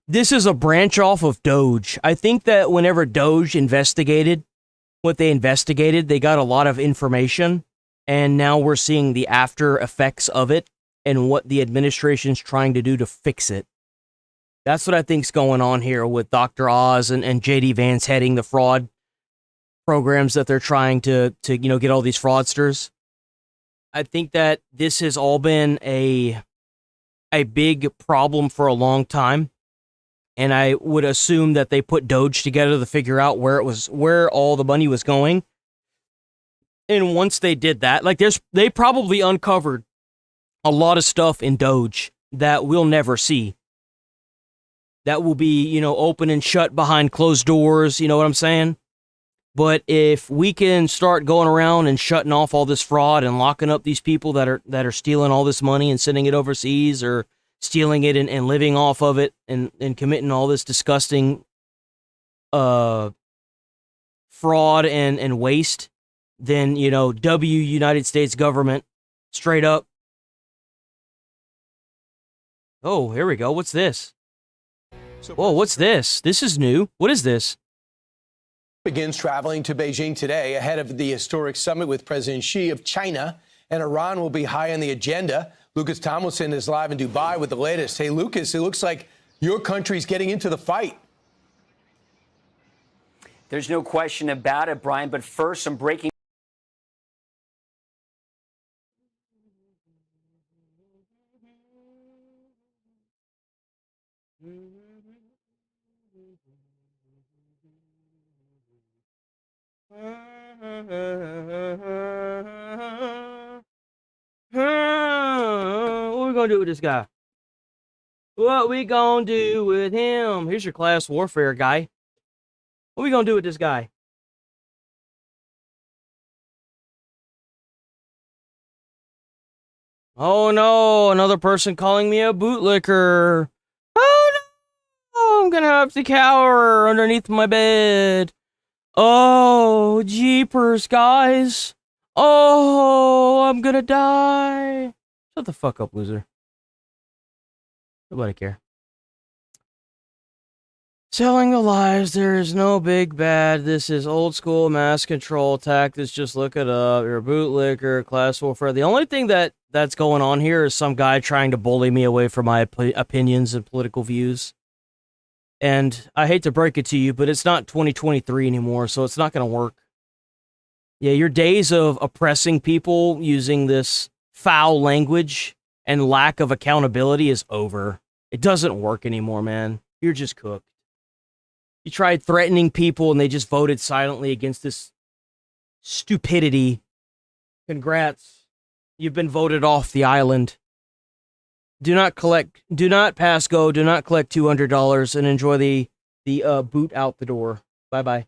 This is a branch off of Doge. I think that whenever Doge investigated what they investigated, they got a lot of information, and now we're seeing the after effects of it and what the administration's trying to do to fix it. That's what I think's going on here with Dr. Oz and J.D. Vance heading the fraud programs that they're trying to get all these fraudsters. I think that this has all been a big problem for a long time. And I would assume that they put Doge together to figure out where all the money was going. And once they did that, they probably uncovered a lot of stuff in Doge that we'll never see. That will be, open and shut behind closed doors, you know what I'm saying? But if we can start going around and shutting off all this fraud and locking up these people that are stealing all this money and sending it overseas or stealing it and living off of it and committing all this disgusting fraud and waste, then, United States government, straight up. Oh, here we go. What's this? Whoa, what's this? This is new. What is this? Begins traveling to Beijing today ahead of the historic summit with President Xi of China, and Iran will be high on the agenda. Lucas Tomlinson is live in Dubai with the latest. Hey, Lucas, it looks like your country's getting into the fight. There's no question about it, Brian. But first, some breaking. What we gonna do with this guy? What we gonna do with him? Here's your class warfare guy. What we gonna do with this guy? Oh no, another person calling me a bootlicker. Oh no, I'm gonna have to cower underneath my bed. Oh, jeepers, guys. Oh, I'm gonna die. Shut the fuck up, loser. Nobody care. Telling the lies, there is no big bad. This is old school mass control tactics. Just look it up. You're a bootlicker, class warfare. The only thing that's going on here is some guy trying to bully me away from my opinions and political views. And I hate to break it to you, but it's not 2023 anymore, so it's not going to work. Yeah, your days of oppressing people using this foul language and lack of accountability is over. It doesn't work anymore, man. You're just cooked. You tried threatening people and they just voted silently against this stupidity. Congrats. You've been voted off the island. Do not pass go, do not collect $200 and enjoy the boot out the door. Bye-bye.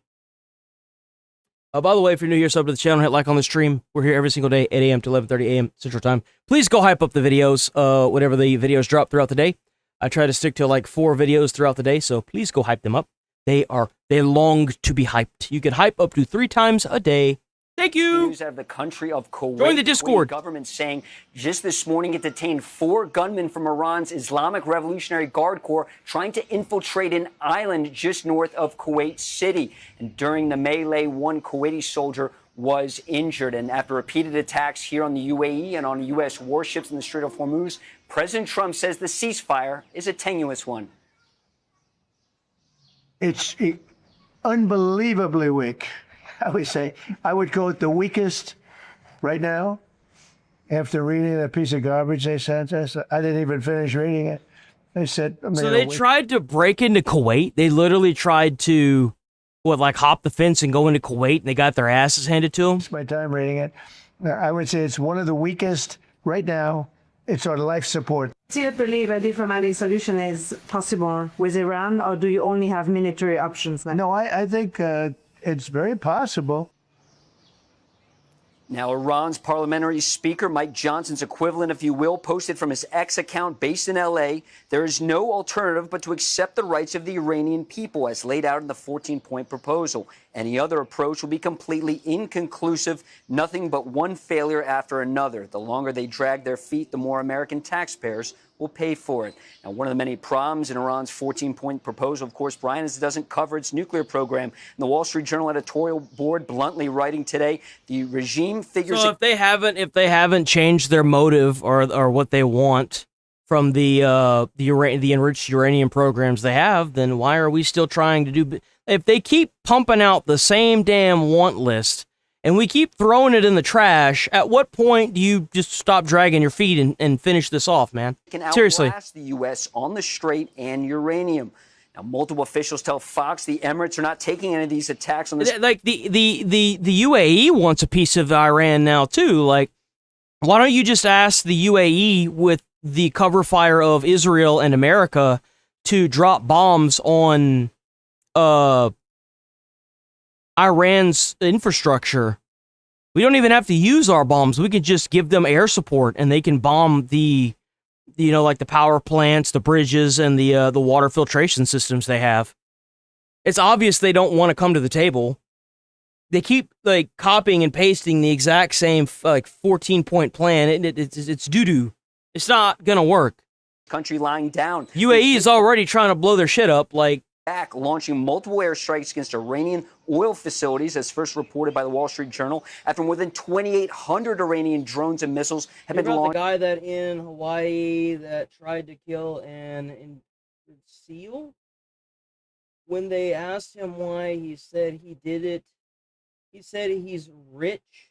By the way, if you're new here, sub to the channel, hit like on the stream. We're here every single day, 8 a.m. to 11:30 a.m. Central Time. Please go hype up the videos, whenever the videos drop throughout the day. I try to stick to like 4 videos throughout the day, so please go hype them up. They long to be hyped. You can hype up to 3 times a day. Thank you. News out of the country of Kuwait. Join the Discord. Kuwait government saying just this morning it detained 4 gunmen from Iran's Islamic Revolutionary Guard Corps trying to infiltrate an island just north of Kuwait City. And during the melee, 1 Kuwaiti soldier was injured. And after repeated attacks here on the UAE and on U.S. warships in the Strait of Hormuz, President Trump says the ceasefire is a tenuous one. It's unbelievably weak. I would say I would call it the weakest right now. After reading that piece of garbage they sent us, I didn't even finish reading it. They said, so they tried to break into Kuwait. They literally tried to, hop the fence and go into Kuwait, and they got their asses handed to them. It's my time reading it. I would say it's one of the weakest right now. It's our life support. Do you believe a diplomatic solution is possible with Iran, or do you only have military options now? No, I think it's very possible. Now, Iran's parliamentary speaker, Mike Johnson's equivalent, if you will, posted from his X account based in L.A., there is no alternative but to accept the rights of the Iranian people as laid out in the 14-point proposal. Any other approach will be completely inconclusive, nothing but one failure after another. The longer they drag their feet, the more American taxpayers will pay for it. Now, one of the many problems in Iran's 14-point proposal, of course, Brian, is it doesn't cover its nuclear program. And the Wall Street Journal editorial board bluntly writing today, the regime figures... So if they haven't changed their motive or what they want from the enriched uranium programs they have, then why are we still trying to do... If they keep pumping out the same damn want list, and we keep throwing it in the trash, at what point do you just stop dragging your feet and finish this off, man? Seriously. Outlast the U.S. on the Strait and uranium. Now, multiple officials tell Fox the Emirates are not taking any of these attacks on this. Like, the UAE wants a piece of Iran now, too. Like, why don't you just ask the UAE with the cover fire of Israel and America to drop bombs on Iran's infrastructure? We don't even have to use our bombs. We could just give them air support and they can bomb the power plants, the bridges, and the water filtration systems they have. It's obvious they don't want to come to the table. They keep copying and pasting the exact same 14-point plan. It's doo-doo. It's not gonna work. Country lying down. UAE is already trying to blow their shit up. Back launching multiple airstrikes against Iranian oil facilities, as first reported by the Wall Street Journal, after more than 2,800 Iranian drones and missiles have been launched. The guy that in Hawaii that tried to kill an seal? When they asked him why, he said he did it. He said he's rich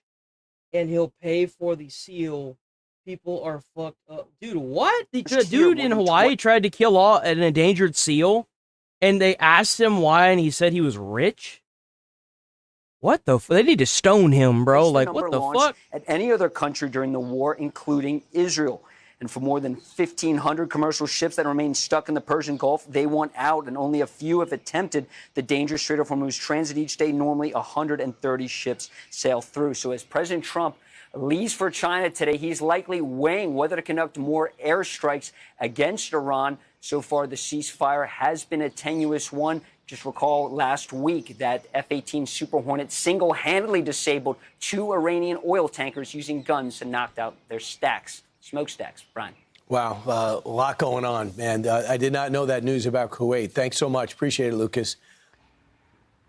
and he'll pay for the seal. People are fucked up. Dude, what? The dude in Hawaii tried to kill an endangered seal? And they asked him why, and he said he was rich? What the They need to stone him, bro. Like, what the fuck? At any other country during the war, including Israel. And for more than 1,500 commercial ships that remain stuck in the Persian Gulf, they want out, and only a few have attempted the dangerous Strait of Hormuz transit each day. Normally, 130 ships sail through. So as President Trump leaves for China today, he's likely weighing whether to conduct more airstrikes against Iran. So far, the ceasefire has been a tenuous one. Just recall last week that F-18 Super Hornet single-handedly disabled 2 Iranian oil tankers using guns to knock out their smokestacks. Brian. Wow, a lot going on, man. I did not know that news about Kuwait. Thanks so much. Appreciate it, Lucas.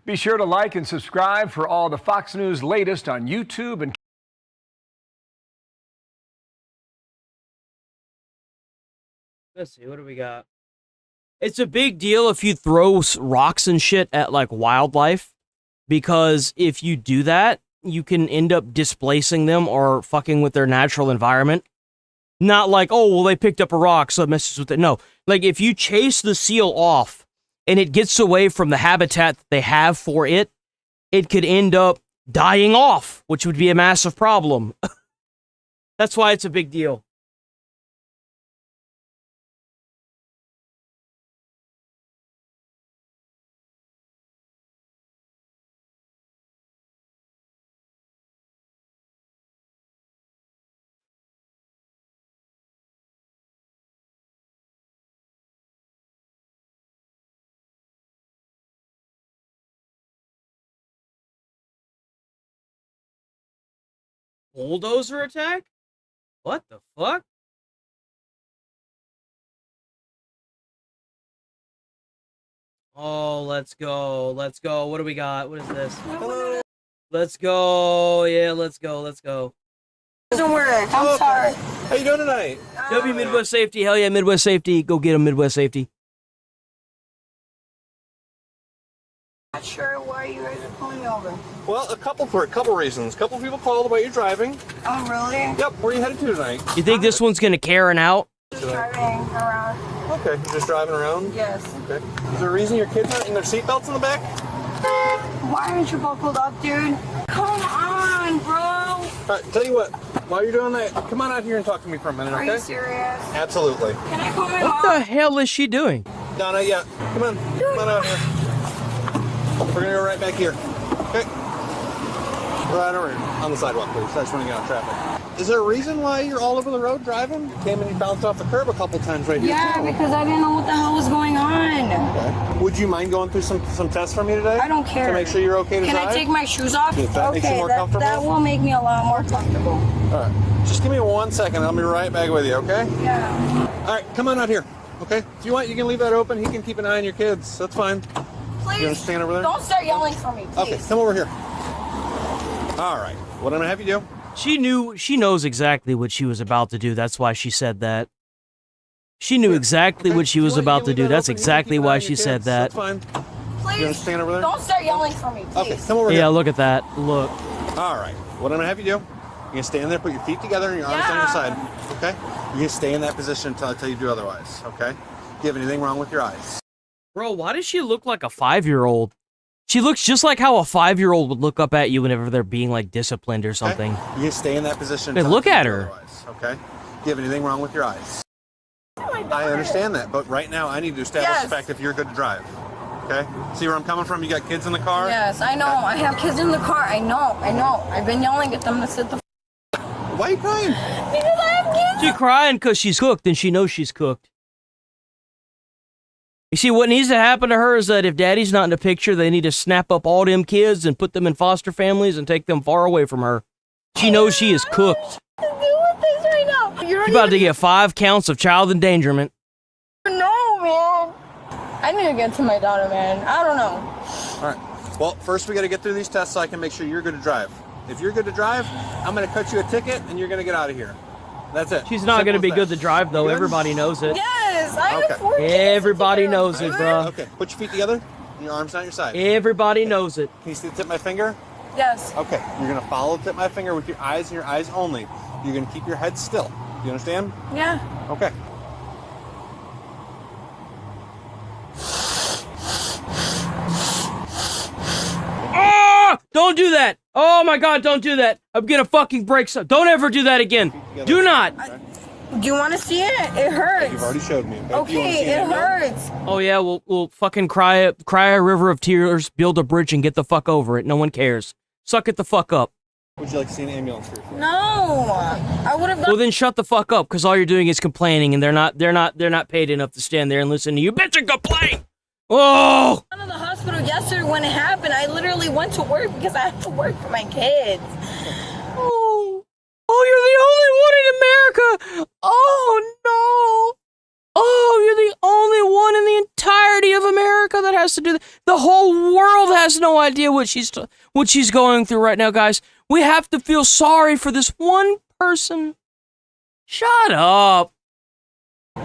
Be sure to like and subscribe for all the Fox News latest on YouTube and let's see, what do we got? It's a big deal if you throw rocks and shit at, wildlife, because if you do that, you can end up displacing them or fucking with their natural environment. Not like, oh, well, they picked up a rock, so it messes with it. No, if you chase the seal off and it gets away from the habitat that they have for it, it could end up dying off, which would be a massive problem. That's why it's a big deal. Bulldozer attack? What the fuck? Oh, let's go. Let's go. What do we got? What is this? Hello. Let's go. Yeah, let's go. Let's go. Doesn't work. I'm sorry. How you doing tonight? W Midwest Safety. Hell yeah, Midwest Safety. Go get them, Midwest Safety. Not sure why you guys are pulling me over. Well, a couple reasons. A couple people called about your driving. Oh, really? Yep. Where are you headed to tonight? You think this one's gonna Karen out? Just driving around. Okay, you're just driving around? Yes. Okay. Is there a reason your kids aren't in their seatbelts in the back? Why aren't you buckled up, dude? Come on, bro. All right, tell you what. While you're doing that, come on out here and talk to me for a minute, okay? Are you serious? Absolutely. Can I call my What mom? the hell is she doing? No, not yet. Come on. Come on out here. We're gonna go right back here. Okay. Right over here. On the sidewalk, please. I just want to get out of traffic. Is there a reason why you're all over the road driving? Came and you bounced off the curb a couple times right here. Yeah, because I didn't know what the hell was going on. Okay. Would you mind going through some tests for me today? I don't care. To make sure you're okay to Can drive? I take my shoes off? If that makes you more comfortable? That will make me a lot more comfortable. All right. Just give me 1 second. I'll be right back with you, okay? Yeah. All right, come on out here, okay? If you want, you can leave that open. He can keep an eye on your kids. That's fine. Please. You want to stand over there? Don't start yelling for me, please. Okay, come over here. All right. What I'm going to have you do? She knows exactly what she was about to do. That's why she said that. She knew exactly what she was about to do. That's exactly why she said that. That's fine. Please. You want to stand over there? Don't start yelling for me, please. Okay, come over here. Yeah, look at that. Look. All right. What I'm going to have you do, you're going to stand there, put your feet together and your arms on your side, okay? You're going to stay in that position until I tell you to do otherwise, okay? Do you have anything wrong with your eyes? Bro, why does she look like a 5-year-old? She looks just like how a 5-year-old would look up at you whenever they're being, like, disciplined or something. Okay. You're going to stay in that position Hey, until look I tell at you to do her. otherwise, okay? Do you have anything wrong with your eyes? I understand that, but right now I need to establish the fact if you're good to drive, okay? See where I'm coming from? You got kids in the car? Yes, I know. I have kids in the car. I know. I've been yelling at them to sit the Why are you crying? Because I have kids. She's crying because she's cooked and she knows she's cooked. You see, what needs to happen to her is that if daddy's not in the picture, they need to snap up all them kids and put them in foster families and take them far away from her. She knows she is cooked. Deal with this right now. You're She's about to get 5 counts of child endangerment. No, man. I need to get to my daughter, man. I don't know. All right. Well, first we got to get through these tests so I can make sure you're good to drive. If you're good to drive, I'm going to cut you a ticket and you're going to get out of here. That's it. She's not going to be good to drive, though. Everybody knows it. Yes, I have 4 kids. Everybody knows it, bro. Okay, put your feet together and your arms down your side. Everybody knows it. Can you see the tip of my finger? Yes. Okay, you're going to follow the tip of my finger with your eyes and your eyes only. You're going to keep your head still. You understand? Yeah. Okay. Ah! Don't do that. Oh my God, don't do that. I'm going to fucking break some. Don't ever do that again. Do not. Do you want to see it? It hurts. You've already showed me. Okay, it hurts. Oh yeah, we'll fucking cry a river of tears, build a bridge, and get the fuck over it. No one cares. Suck it the fuck up. Would you like to see an ambulance crew? No, I would have. Well then shut the fuck up, because all you're doing is complaining, and they're not paid enough to stand there and listen to you bitch and complain. Oh! I was in the hospital yesterday when it happened. I literally went to work because I have to work for my kids. Oh, you're the only one in America. Oh no. Oh, you're the only one in the entirety of America that has to do that. The whole world has no idea what she's going through right now, guys. We have to feel sorry for this one person. Shut up. All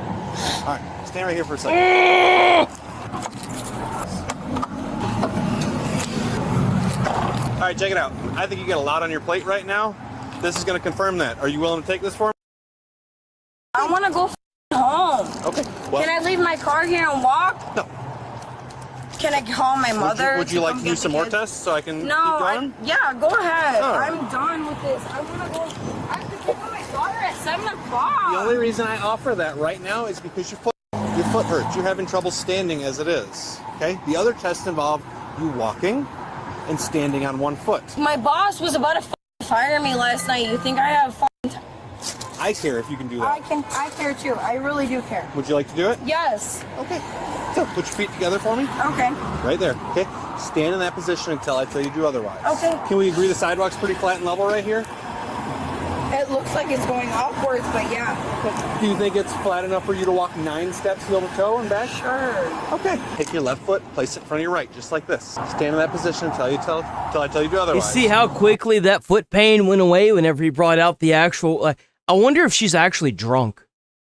right, stand right here for a second. All right, check it out. I think you got a lot on your plate right now. This is going to confirm that. Are you willing to take this for me? I want to go home. Okay. Well, Can I leave my car here and walk? No. Can I call my mother? Would you like to do some more tests so I can keep going? Yeah, go ahead. Oh. I'm done with this. I want to go. I have to pick up my daughter at 7 o'clock. The only reason I offer that right now is because your foot hurts. You're having trouble standing as it is. Okay? The other tests involve you walking and standing on one foot. My boss was about to fire me last night. You think I have I care if you can do that. I care too. I really do care. Would you like to do it? Yes. Okay. So put your feet together for me. Okay. Right there. Okay. Stand in that position until I tell you to do otherwise. Okay. Can we agree the sidewalk's pretty flat and level right here? It looks like it's going upwards, but yeah. Do you think it's flat enough for you to walk 9 steps heel to toe and back? Sure. Okay. Take your left foot, place it in front of your right, just like this. Stand in that position until I tell you to do You otherwise. see how quickly that foot pain went away whenever he brought out the actual. I wonder if she's actually drunk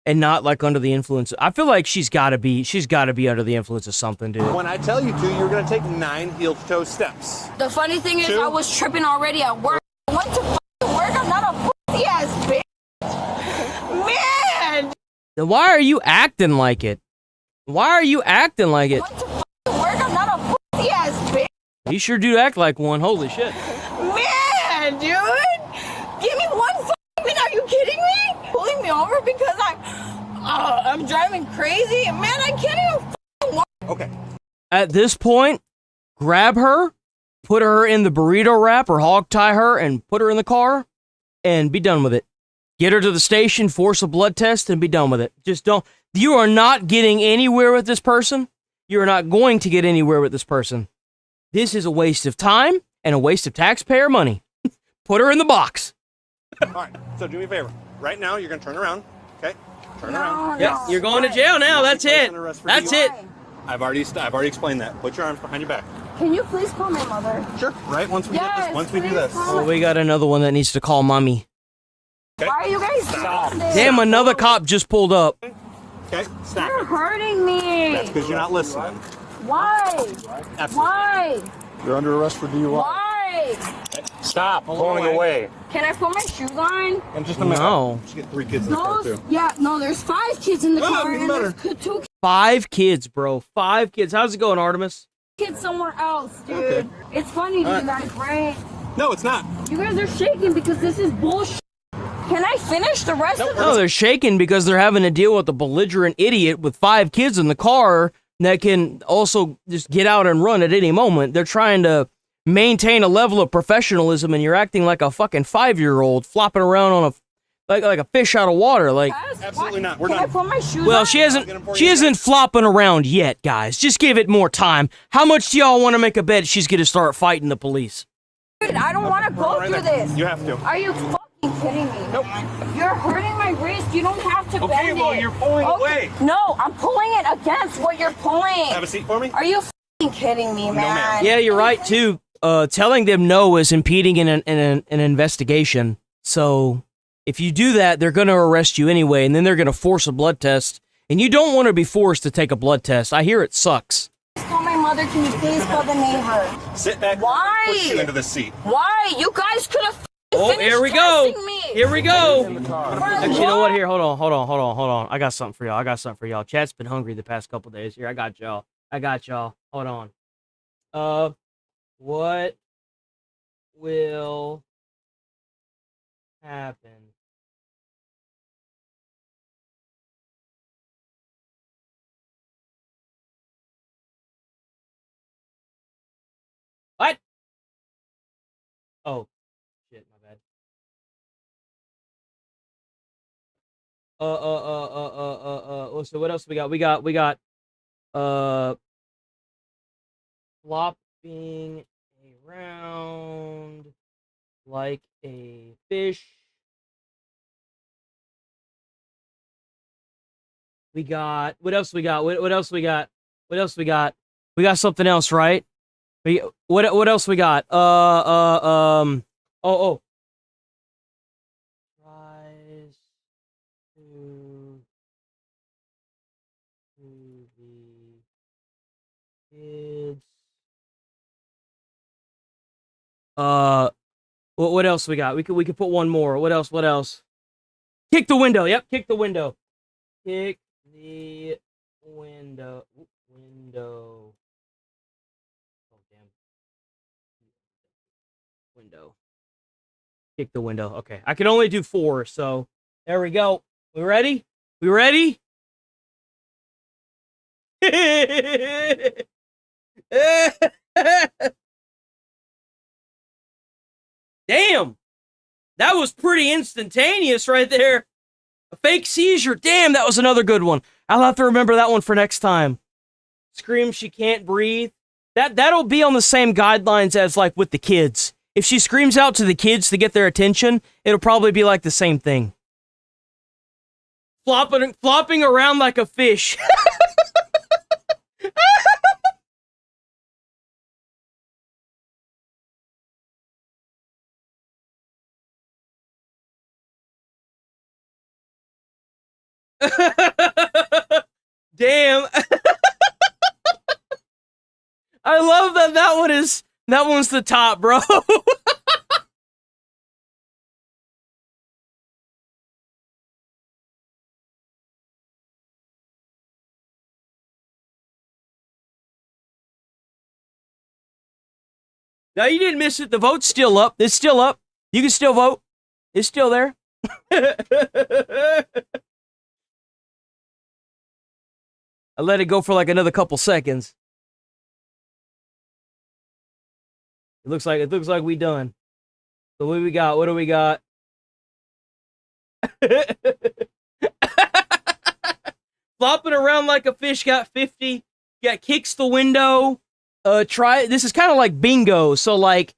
and not like under the influence. I feel like she's got to be under the influence of something, dude. When I tell you to, you're going to take 9 heel to toe steps. The funny thing is, 2. I was tripping already at work. I went to work. I'm not a pussy ass bitch. Man. Then why are you acting like it? Why are you acting like it? I went to work. I'm not a pussy ass bitch. You sure do act like one. Holy shit. Man, dude. Give me one fucking. Are you kidding me? Pulling me over because I'm driving crazy? Man, I can't even fucking walk. Okay. At this point, grab her, put her in the burrito wrap or hog tie her and put her in the car and be done with it. Get her to the station, force a blood test and be done with it. Just don't. You are not getting anywhere with this person. You are not going to get anywhere with this person. This is a waste of time and a waste of taxpayer money. Put her in the box. All right. So do me a favor. Right now, you're going to turn around. Okay? Turn around. Yes, you're going to jail now. That's it. That's it. I've already explained that. Put your arms behind your back. Can you please call my mother? Sure. Right. Once we do this. Oh, we got another one that needs to call mommy. Okay. Why are you guys doing this? Damn, another cop just pulled up. Okay. Stop. You're hurting me. That's because you're not listening. Why? Absolutely. Why? You're under arrest for DUI. Why? Stop pulling away. Can I put my shoes on? In just a minute. No. Just get 3 kids in the car too. Yeah, no, there's 5 kids in the car even and better. there's 2 5 kids, bro. 5 kids. How's it going, Artemis? kids somewhere else, dude. Okay. It's funny to you guys, right? No, it's not. You guys are shaking because this is bullshit. Can I finish the rest of this? No, they're shaking because they're having to deal with a belligerent idiot with 5 kids in the car that can also just get out and run at any moment. They're trying to maintain a level of professionalism, and you're acting like a fucking 5-year-old flopping around on a like a fish out of water. Like, absolutely not. We're Can not. I put my shoes well, on? she isn't flopping around yet, guys. Just give it more time. How much do y'all want to make a bet she's gonna start fighting the police? Dude, I don't want to go through this. You have to. Are you fucking kidding me? Nope. You're hurting my wrist. You don't have to bend well, it. you're pulling away. No, I'm pulling it against what you're pulling. Have a seat for me. Are you fucking kidding me, man? Yeah, you're right too. Telling them no is impeding an investigation. So if you do that, they're going to arrest you anyway, and then they're going to force a blood test. And you don't want to be forced to take a blood test. I hear it sucks. Call my mother. Can you please call the neighbor? Sit back. Why? Push you into the seat. Why? You guys could have. Oh, here we go. Here we go. For Actually, you know what? Here, hold on. I got something for y'all. Chat's been hungry the past couple days. Here, I got y'all. Hold on. What will happen? What? Oh, shit, my bad. So what else we got? We got, flopping around like a fish. We got, what else we got? What else we got? We got something else, right? What else we got? Oh. Rise to the kids. What else we got? We could put one more. What else? Kick the window. Yep, kick the window. Kick the window. window. Kick the window. Okay. I can only do 4, so there we go. We ready? We ready? Damn! That was pretty instantaneous right there. A fake seizure. Damn, that was another good one. I'll have to remember that one for next time. Scream she can't breathe. That'll be on the same guidelines as like with the kids. If she screams out to the kids to get their attention, it'll probably be like the same thing. Flopping around like a fish. Damn. I love that that one's the top, bro. No, you didn't miss it. The vote's still up. It's still up. You can still vote. It's still there. I let it go for like another couple seconds. It looks like we done. So what do we got? What do we got? Flopping around like a fish got 50. Got kicks the window. This is kind of like bingo. So like,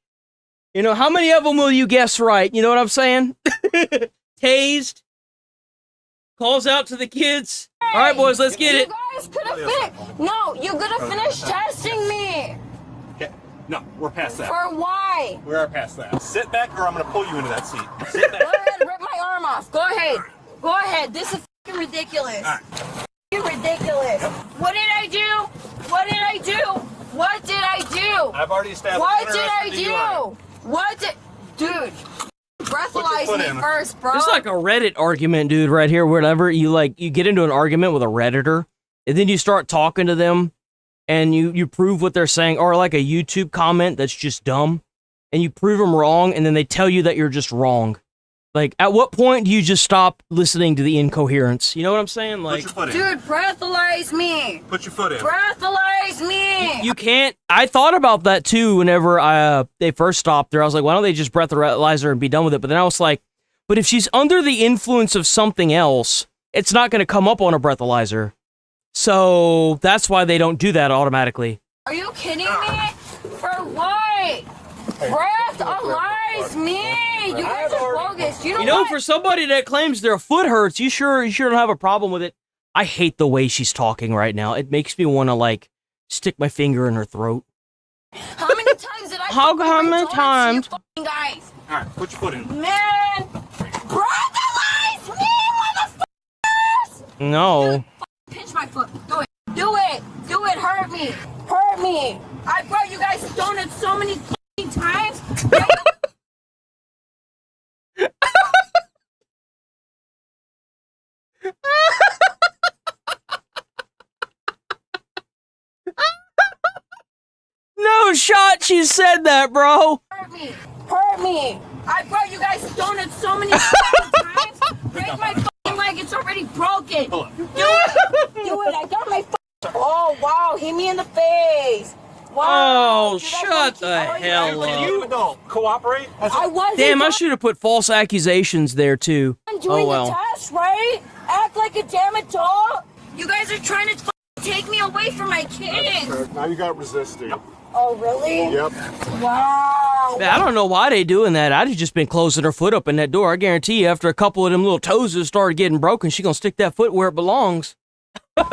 you know, how many of them will you guess right? You know what I'm saying? Tased. Calls out to the kids. All right, boys, let's get it. You guys could have finished. No, you could have finished testing me. Okay. No, we're past that. For why? We're past that. Sit back or I'm going to pull you into that seat. Sit back. Go ahead, rip my arm off. Go ahead. Go ahead. This is fucking ridiculous. All right. Ridiculous. Yep. What did I do? What did I do? What did I do? I've already established. What did I do? What did... Dude. Breathalyze me first, bro. It's like a Reddit argument, dude, right here. Whenever you get into an argument with a Redditor, and then you start talking to them, and you prove what they're saying, or like a YouTube comment that's just dumb, and you prove them wrong, and then they tell you that you're just wrong. Like, at what point do you just stop listening to the incoherence? You know what I'm saying? Like, put your foot in. Dude, breathalyze me. Put your foot in. Breathalyze me. You can't. I thought about that too whenever they first stopped there. I was like, why don't they just breathalyze her and be done with it? But then I was like, but if she's under the influence of something else, it's not going to come up on a breathalyzer. So that's why they don't do that automatically. Are you kidding me? For what? Breathalyze me. You guys are bogus. You know what? For somebody that claims their foot hurts, you sure don't have a problem with it. I hate the way she's talking right now. It makes me want to like stick my finger in her throat. How many times did I? How many times? You guys. All right, put your foot in. Man, breathalyze me, motherfuckers! No. Dude, pinch my foot. Do it. Do it. Do it. Hurt me. Hurt me. I brought you guys donuts so many times. No shot she said that, bro. Hurt me. Hurt me. I brought you guys donuts so many times. Break my fucking leg. It's already broken. Do it. Do it. I got my Oh, wow. Hit me in the face. Wow. Oh, shut the hell up. Can you cooperate? I wasn't. Damn, I should have put false accusations there, too. I'm doing Oh, well. the test, right? Act like a damn adult. You guys are trying to take me away from my kids. Now you got resisting. Oh, really? Yep. Wow. Man, I don't know why they doing that. I'd have just been closing her foot up in that door. I guarantee you, after a couple of them little toes started getting broken, she gonna stick that foot where it belongs. So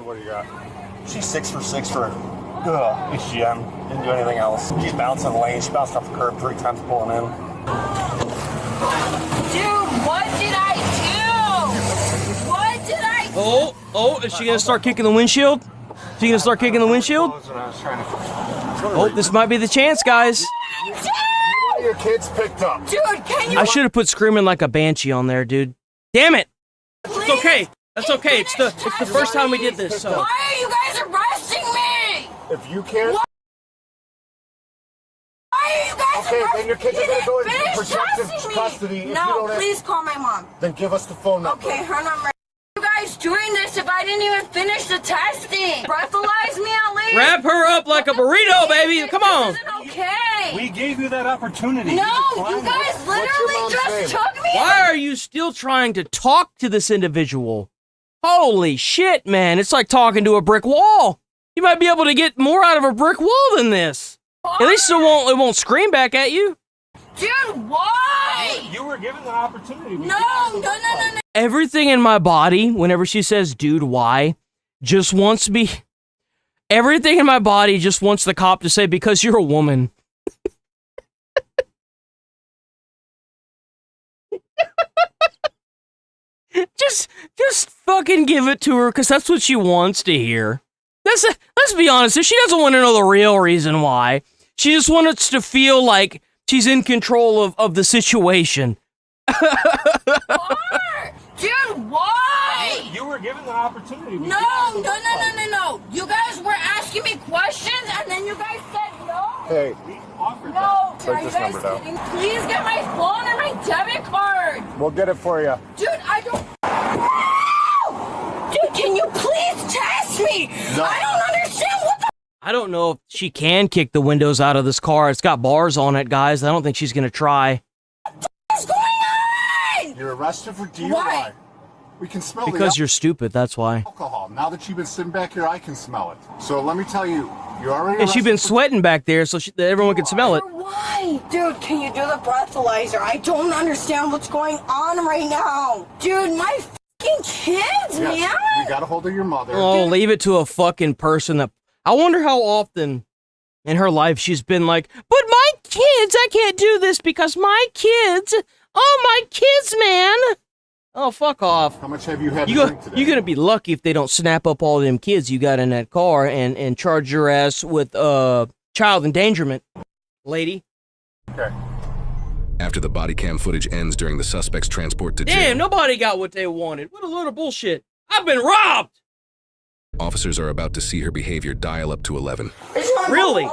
what do you got? She's 6 for 6 for HGM. Didn't do anything else. She's bouncing lane. She bounced off the curb 3 times pulling in. Dude, what did I do? What did I do? Oh, is she gonna start kicking the windshield? She gonna start kicking the windshield? Oh, this might be the chance, guys. Your kids picked up. Dude, can you? I should have put screaming like a banshee on there, dude. Damn it! It's okay. That's okay. It's the first time we did this. So. Why are you guys arresting me? If you can't. Why are you guys guys Okay, are then your kids are going to go into finish protective testing me. custody. If you No, don't please call my mom. Then give us the phone number. Okay, her number. You guys doing this if I didn't even finish the testing? Breathalyze me at least. Wrap her up like a burrito, baby. Come on. This isn't okay. We gave you that opportunity. No, you guys literally just took me. Why are you still trying to talk to this individual? Holy shit, man. It's like talking to a brick wall. You might be able to get more out of a brick wall than this. At least it won't scream back at you. Dude, why? You were given the opportunity. No. Everything in my body, whenever she says, dude, why, just wants me. Everything in my body just wants the cop to say, because you're a woman. Just fucking give it to her, because that's what she wants to hear. Let's be honest, if she doesn't want to know the real reason why, she just wants to feel like she's in control of the situation. Dude, why? You were given the opportunity. No. You guys were asking me questions and then you guys said no. Hey. No. Write Are you this guys number down. kidding? Please get my phone and my debit card. We'll get it for you. Dude, I don't. Dude, can you please test me? No. I don't understand what the. I don't know if she can kick the windows out of this car. It's got bars on it, guys. I don't think she's going to try. What's going on? You're arrested for DUI. Why? We can smell Because the you're stupid, that's why. alcohol. Now that you've been sitting back here, I can smell it. So let me tell you, you're already And she's been arrested for sweating back there so that everyone can smell it. Why? Dude, can you do the breathalyzer? I don't understand what's going on right now. Dude, my fucking kids, man. You got a hold of your mother. Oh, leave it to a fucking person that... I wonder how often in her life she's been like, but my kids, I can't do this because my kids... Oh, my kids, man! Oh, fuck off. How much have you had to drink today? You're gonna be lucky if they don't snap up all them kids you got in that car and charge your ass with child endangerment, lady. Okay. After the body cam footage ends during the suspect's transport to jail, Damn, nobody got what they wanted. What a load of bullshit. I've been robbed! officers are about to see her behavior dial up to 11. Really? Am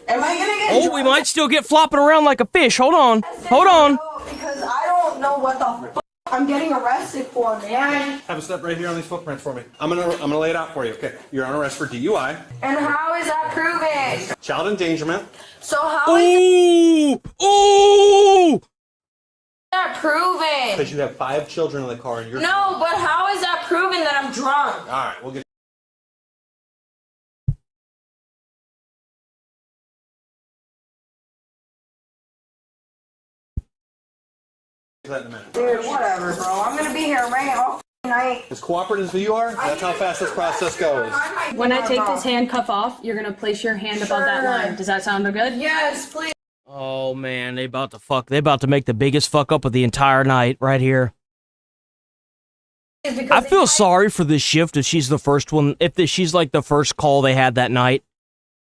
I gonna get Oh, we might still get flopping around like a fish. Hold on. Hold on. Because I don't know what the fuck I'm getting arrested for, man. Have a step right here on these footprints for me. I'm gonna lay it out for you. Okay, you're on arrest for DUI, And how is that proven? child endangerment. So how is Ooh! that proven? Because you have 5 children in the car and you're. No, but how is that proven that I'm drunk? All right, we'll get. That in a minute. Dude, whatever, bro. I'm gonna be here right all night. As cooperative as you are, that's how fast this process goes. When I take this handcuff off, you're gonna place your hand above that line. Does that sound good? Yes, please. Oh, man, they about to make the biggest fuck up of the entire night right here. I feel sorry for this shift if she's the first one, she's like the first call they had that night.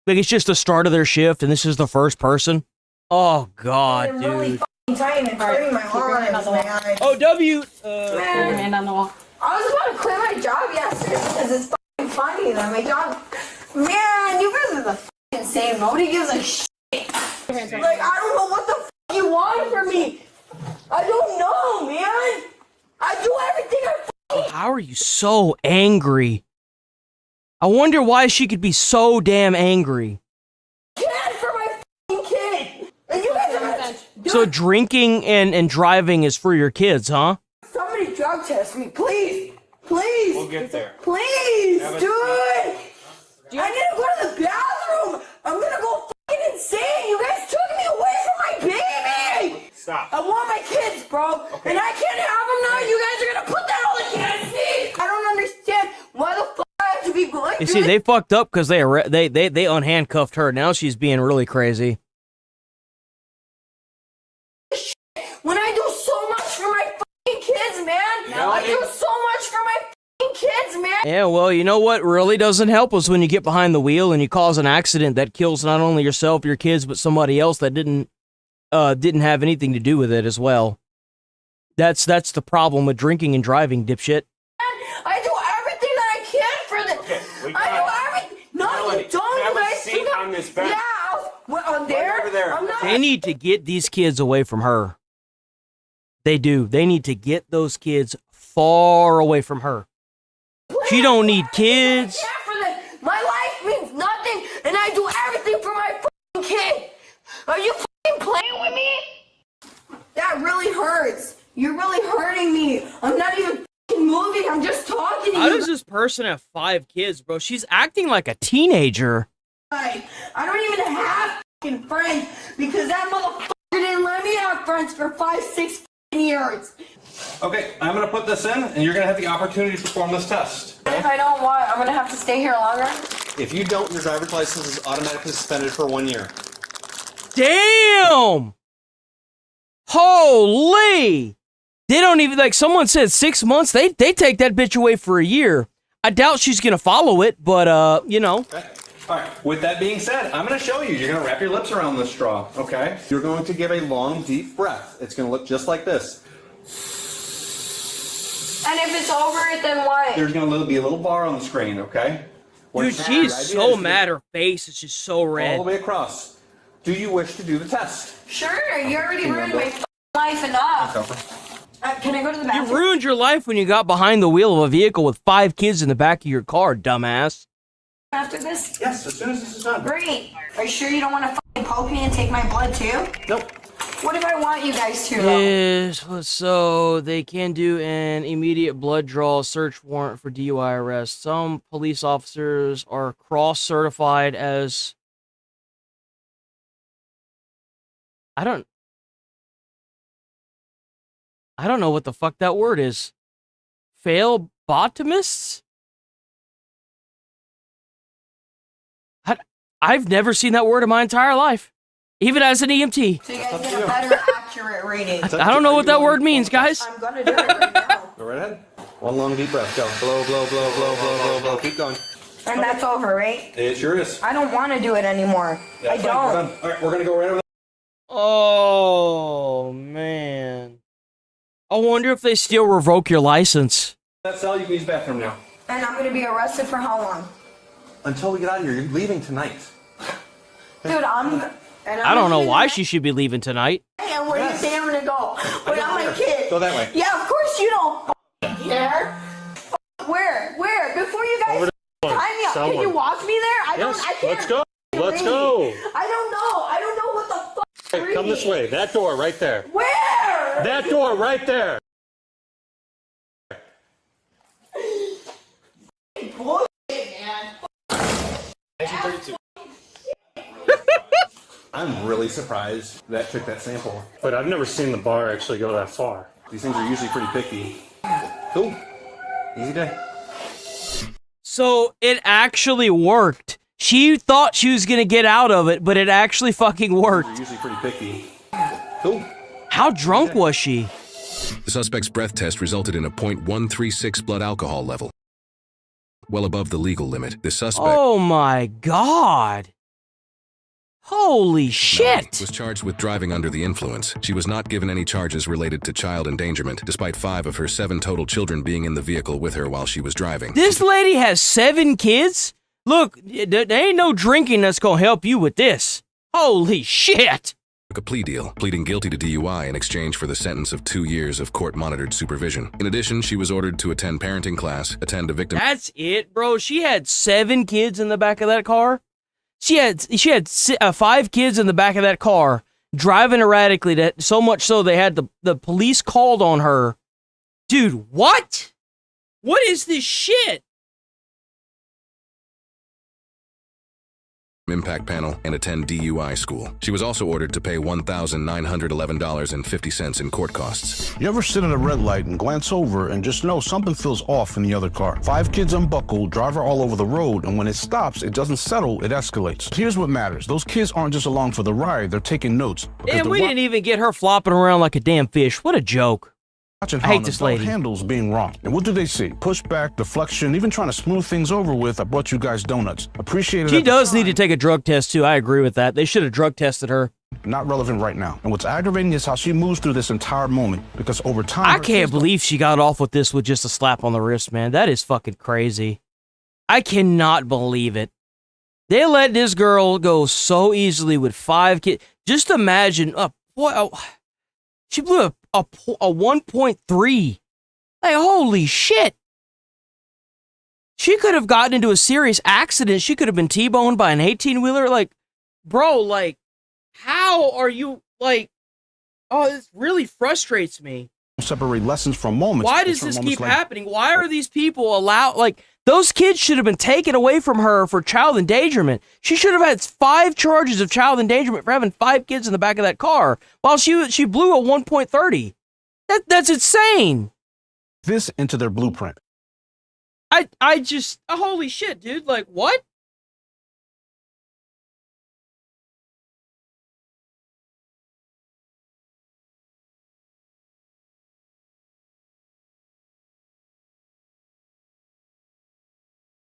Like it's just the start of their shift and this is the first person. Oh, God, dude. Tight and hurting my arms, man. Oh, W. Put your hand on the wall. I was about to quit my job yesterday because it's fucking funny that my job. Man, you guys are the fucking same. Nobody gives a shit. Like, I don't know what the fuck you want from me. I don't know, man. I do everything I fucking. How are you so angry? I wonder why she could be so damn angry. Can for my fucking kid. And you guys are gonna. So drinking and driving is for your kids, huh? Somebody drug test me, please. Please. We'll get there. Please, Have a dude. I need to go to the bathroom. I'm gonna go fucking insane. You guys took me away from my baby. Stop. I want my kids, bro. Okay. And I can't have them now. You guys are gonna put that all against me. I don't understand why the fuck I have to be going You through see, this. they fucked up because they unhandcuffed her. Now she's being really crazy. When I do so much for my fucking kids, man. No, I do so much for my fucking kids, man. Yeah, well, you know what really doesn't help us when you get behind the wheel and you cause an accident that kills not only yourself, your kids, but somebody else that didn't have anything to do with it as well. That's the problem with drinking and driving, dipshit. I do everything that I can for them. Okay, we I got do everything. No, Melody, you don't. have You a guys seat do on this bench. Yeah, What, on there? Right over there. I'm not. They need to get these kids away from her. They do. They need to get those kids far away from her. She don't need kids. For them. My life means nothing, and I do everything for my fucking kid. Are you fucking playing with me? That really hurts. You're really hurting me. I'm not even fucking moving. I'm just talking to How you. does this person have 5 kids, bro? She's acting like a teenager. I don't even have fucking friends because that motherfucker didn't let me have friends for 5-6 years. Okay, I'm gonna put this in, and you're gonna have the opportunity to perform this test. If I don't want, I'm gonna have to stay here longer. If you don't, your driver's license is automatically suspended for 1 year. Damn! Holy! They don't even, like, someone said 6 months. They take that bitch away for a year. I doubt she's gonna follow it, but, you know. Okay. All right, with that being said, I'm going to show you. You're going to wrap your lips around this straw, okay? You're going to give a long, deep breath. It's going to look just like this. And if it's over it, then what? There's going to be a little bar on the screen, okay? Dude, she's so mad. Her face is just so red. All the way across. Do you wish to do the test? Sure, you already ruined my life enough. Can I go to the bathroom? You ruined your life when you got behind the wheel of a vehicle with 5 kids in the back of your car, dumbass. After this? Yes, as soon as this is done. Great. Are you sure you don't want to fucking poke me and take my blood too? Nope. What if I want you guys to? Yes, so they can do an immediate blood draw search warrant for DUI arrest. Some police officers are cross-certified as... I don't know what the fuck that word is. Phlebotomists? I've never seen that word in my entire life, even as an EMT. So you guys get a better accurate rating. I don't know what that word means, guys. I'm gonna do it right now. Go right ahead. One long, deep breath. Go. Blow, blow, blow, blow, blow, blow, blow. Keep going. And that's over, right? It sure is. I don't want to do it anymore. Yeah, I fine, we're don't. done. All right, we're going to go right over there. Oh, man. I wonder if they still revoke your license. That's all. You can use the bathroom now. And I'm gonna be arrested for how long? Until we get out of here. You're leaving tonight. Dude, I don't know why she should be leaving tonight. And where do you think I'm gonna go? Without my kid? Go that way. Yeah, of course you don't care. Where? Before you guys tie me up, can you walk me there? I can't. Let's go. Let's read. go. I don't know what the fuck. Hey, come this way. That door right there. Where? That door right there. Bullshit, man. 1932. I'm really surprised that took that sample. But I've never seen the bar actually go that far. These things are usually pretty picky. Cool. Easy day. So it actually worked. She thought she was going to get out of it, but it actually fucking worked. They're usually pretty picky. Cool. How drunk was she? The suspect's breath test resulted in a .136 blood alcohol level, well above the legal limit. The suspect... Oh my God. Holy shit! Was charged with driving under the influence. She was not given any charges related to child endangerment, despite 5 of her 7 total children being in the vehicle with her while she was driving. This lady has 7 kids? Look, there ain't no drinking that's gonna help you with this. Holy shit! Took a plea deal, pleading guilty to DUI in exchange for the sentence of 2 years of court-monitored supervision. In addition, she was ordered to attend parenting class, attend a victim... That's it, bro. She had 7 kids in the back of that car. She had 5 kids in the back of that car, driving erratically, that so much so they had the police called on her. Dude, what? What is this shit? Impact panel and attend DUI school. She was also ordered to pay $1,911.50 in court costs. You ever sit at a red light and glance over and just know something feels off in the other car? 5 kids unbuckled, driver all over the road, and when it stops, it doesn't settle, it escalates. Here's what matters. Those kids aren't just along for the ride, they're taking notes. And we didn't even get her flopping around like a damn fish. What a joke. Watching I how hate an this adult lady. handles being wrong. And what do they see? Pushback, deflection, even trying to smooth things over with, I brought you guys donuts. Appreciate it. She does need to take a drug test, too. I agree with that. They should have drug tested her. Not relevant right now. And what's aggravating is how she moves through this entire moment. Because over time... I can't believe she got off with this with just a slap on the wrist, man. That is fucking crazy. I cannot believe it. They let this girl go so easily with 5 kids. Just imagine, she blew a 1.3. Like, holy shit. She could have gotten into a serious accident. She could have been T-boned by an 18-wheeler. Like, bro, like, how are you, like, oh, this really frustrates me. Separate lessons from moments. Why does this keep happening? Why are these people allowed, like, those kids should have been taken away from her for child endangerment. She should have had 5 charges of child endangerment for having 5 kids in the back of that car while she blew a 1.30. That's insane. This into their blueprint. I just, holy shit, dude. Like, what?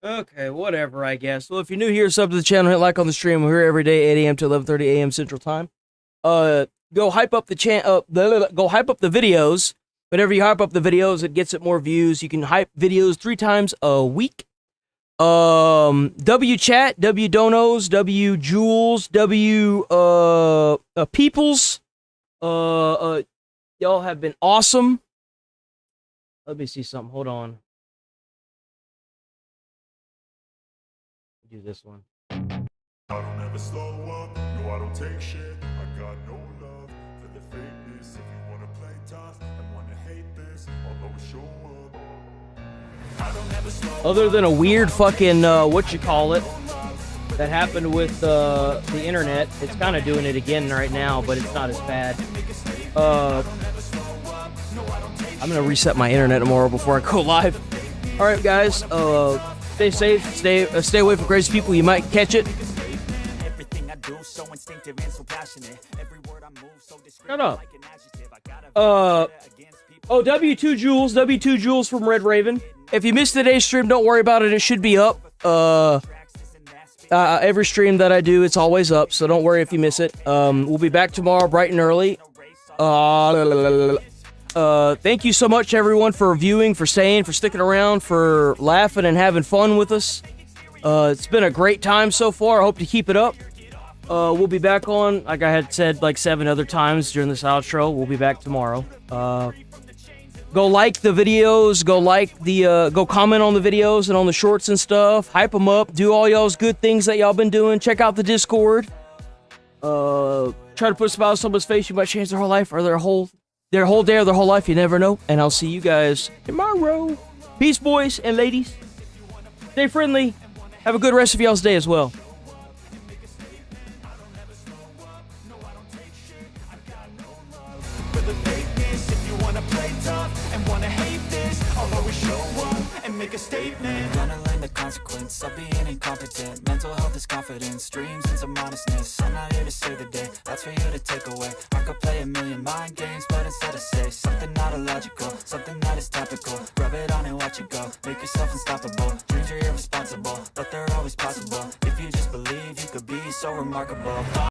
Okay, whatever, I guess. Well, if you're new here, sub to the channel, hit like on the stream. We're here every day, 8 a.m. to 11:30 a.m. Central Time. Go hype up the go hype up the videos. Whenever you hype up the videos, it gets it more views. You can hype videos 3 times a week. W chat, W donos, W Jules, W peoples. Y'all have been awesome. Let me see something. Hold on. Do this one. I don't ever slow up, no I don't take shit. I got no love for the fakeness. If you wanna play tough and wanna hate this, I'll always show up. I don't ever slow up. Other than a weird fucking whatchamacallit that happened with the internet, it's kind of doing it again right now, but it's not as bad. I'm gonna reset my internet tomorrow before I go live. All right, guys. Stay safe. Stay away from crazy people. You might catch it. Shut up. W2 Jules. W2 Jules from Red Raven. If you missed today's stream, don't worry about it. It should be up. Every stream that I do, it's always up. So don't worry if you miss it. We'll be back tomorrow bright and early. Thank you so much, everyone, for viewing, for staying, for sticking around, for laughing and having fun with us. It's been a great time so far. I hope to keep it up. We'll be back on, like I had said like 7 other times during this outro. We'll be back tomorrow. Go like the videos. Go comment on the videos and on the shorts and stuff. Hype them up. Do all y'all's good things that y'all been doing. Check out the Discord. Try to put a smile on someone's face. You might change their whole life or their whole day or their whole life. You never know. And I'll see you guys tomorrow. Peace, boys and ladies. Stay friendly. Have a good rest of y'all's day as well. Make a statement. Gonna learn the consequence of being incompetent. Mental health is confidence, dreams and some honestness. I'm not here to save the day, that's for you to take away. I could play a million mind games, but instead I say something not illogical, something that is topical. Rub it on and watch it go, make yourself unstoppable. Dreams are irresponsible, but they're always possible. If you just believe, you could be so remarkable.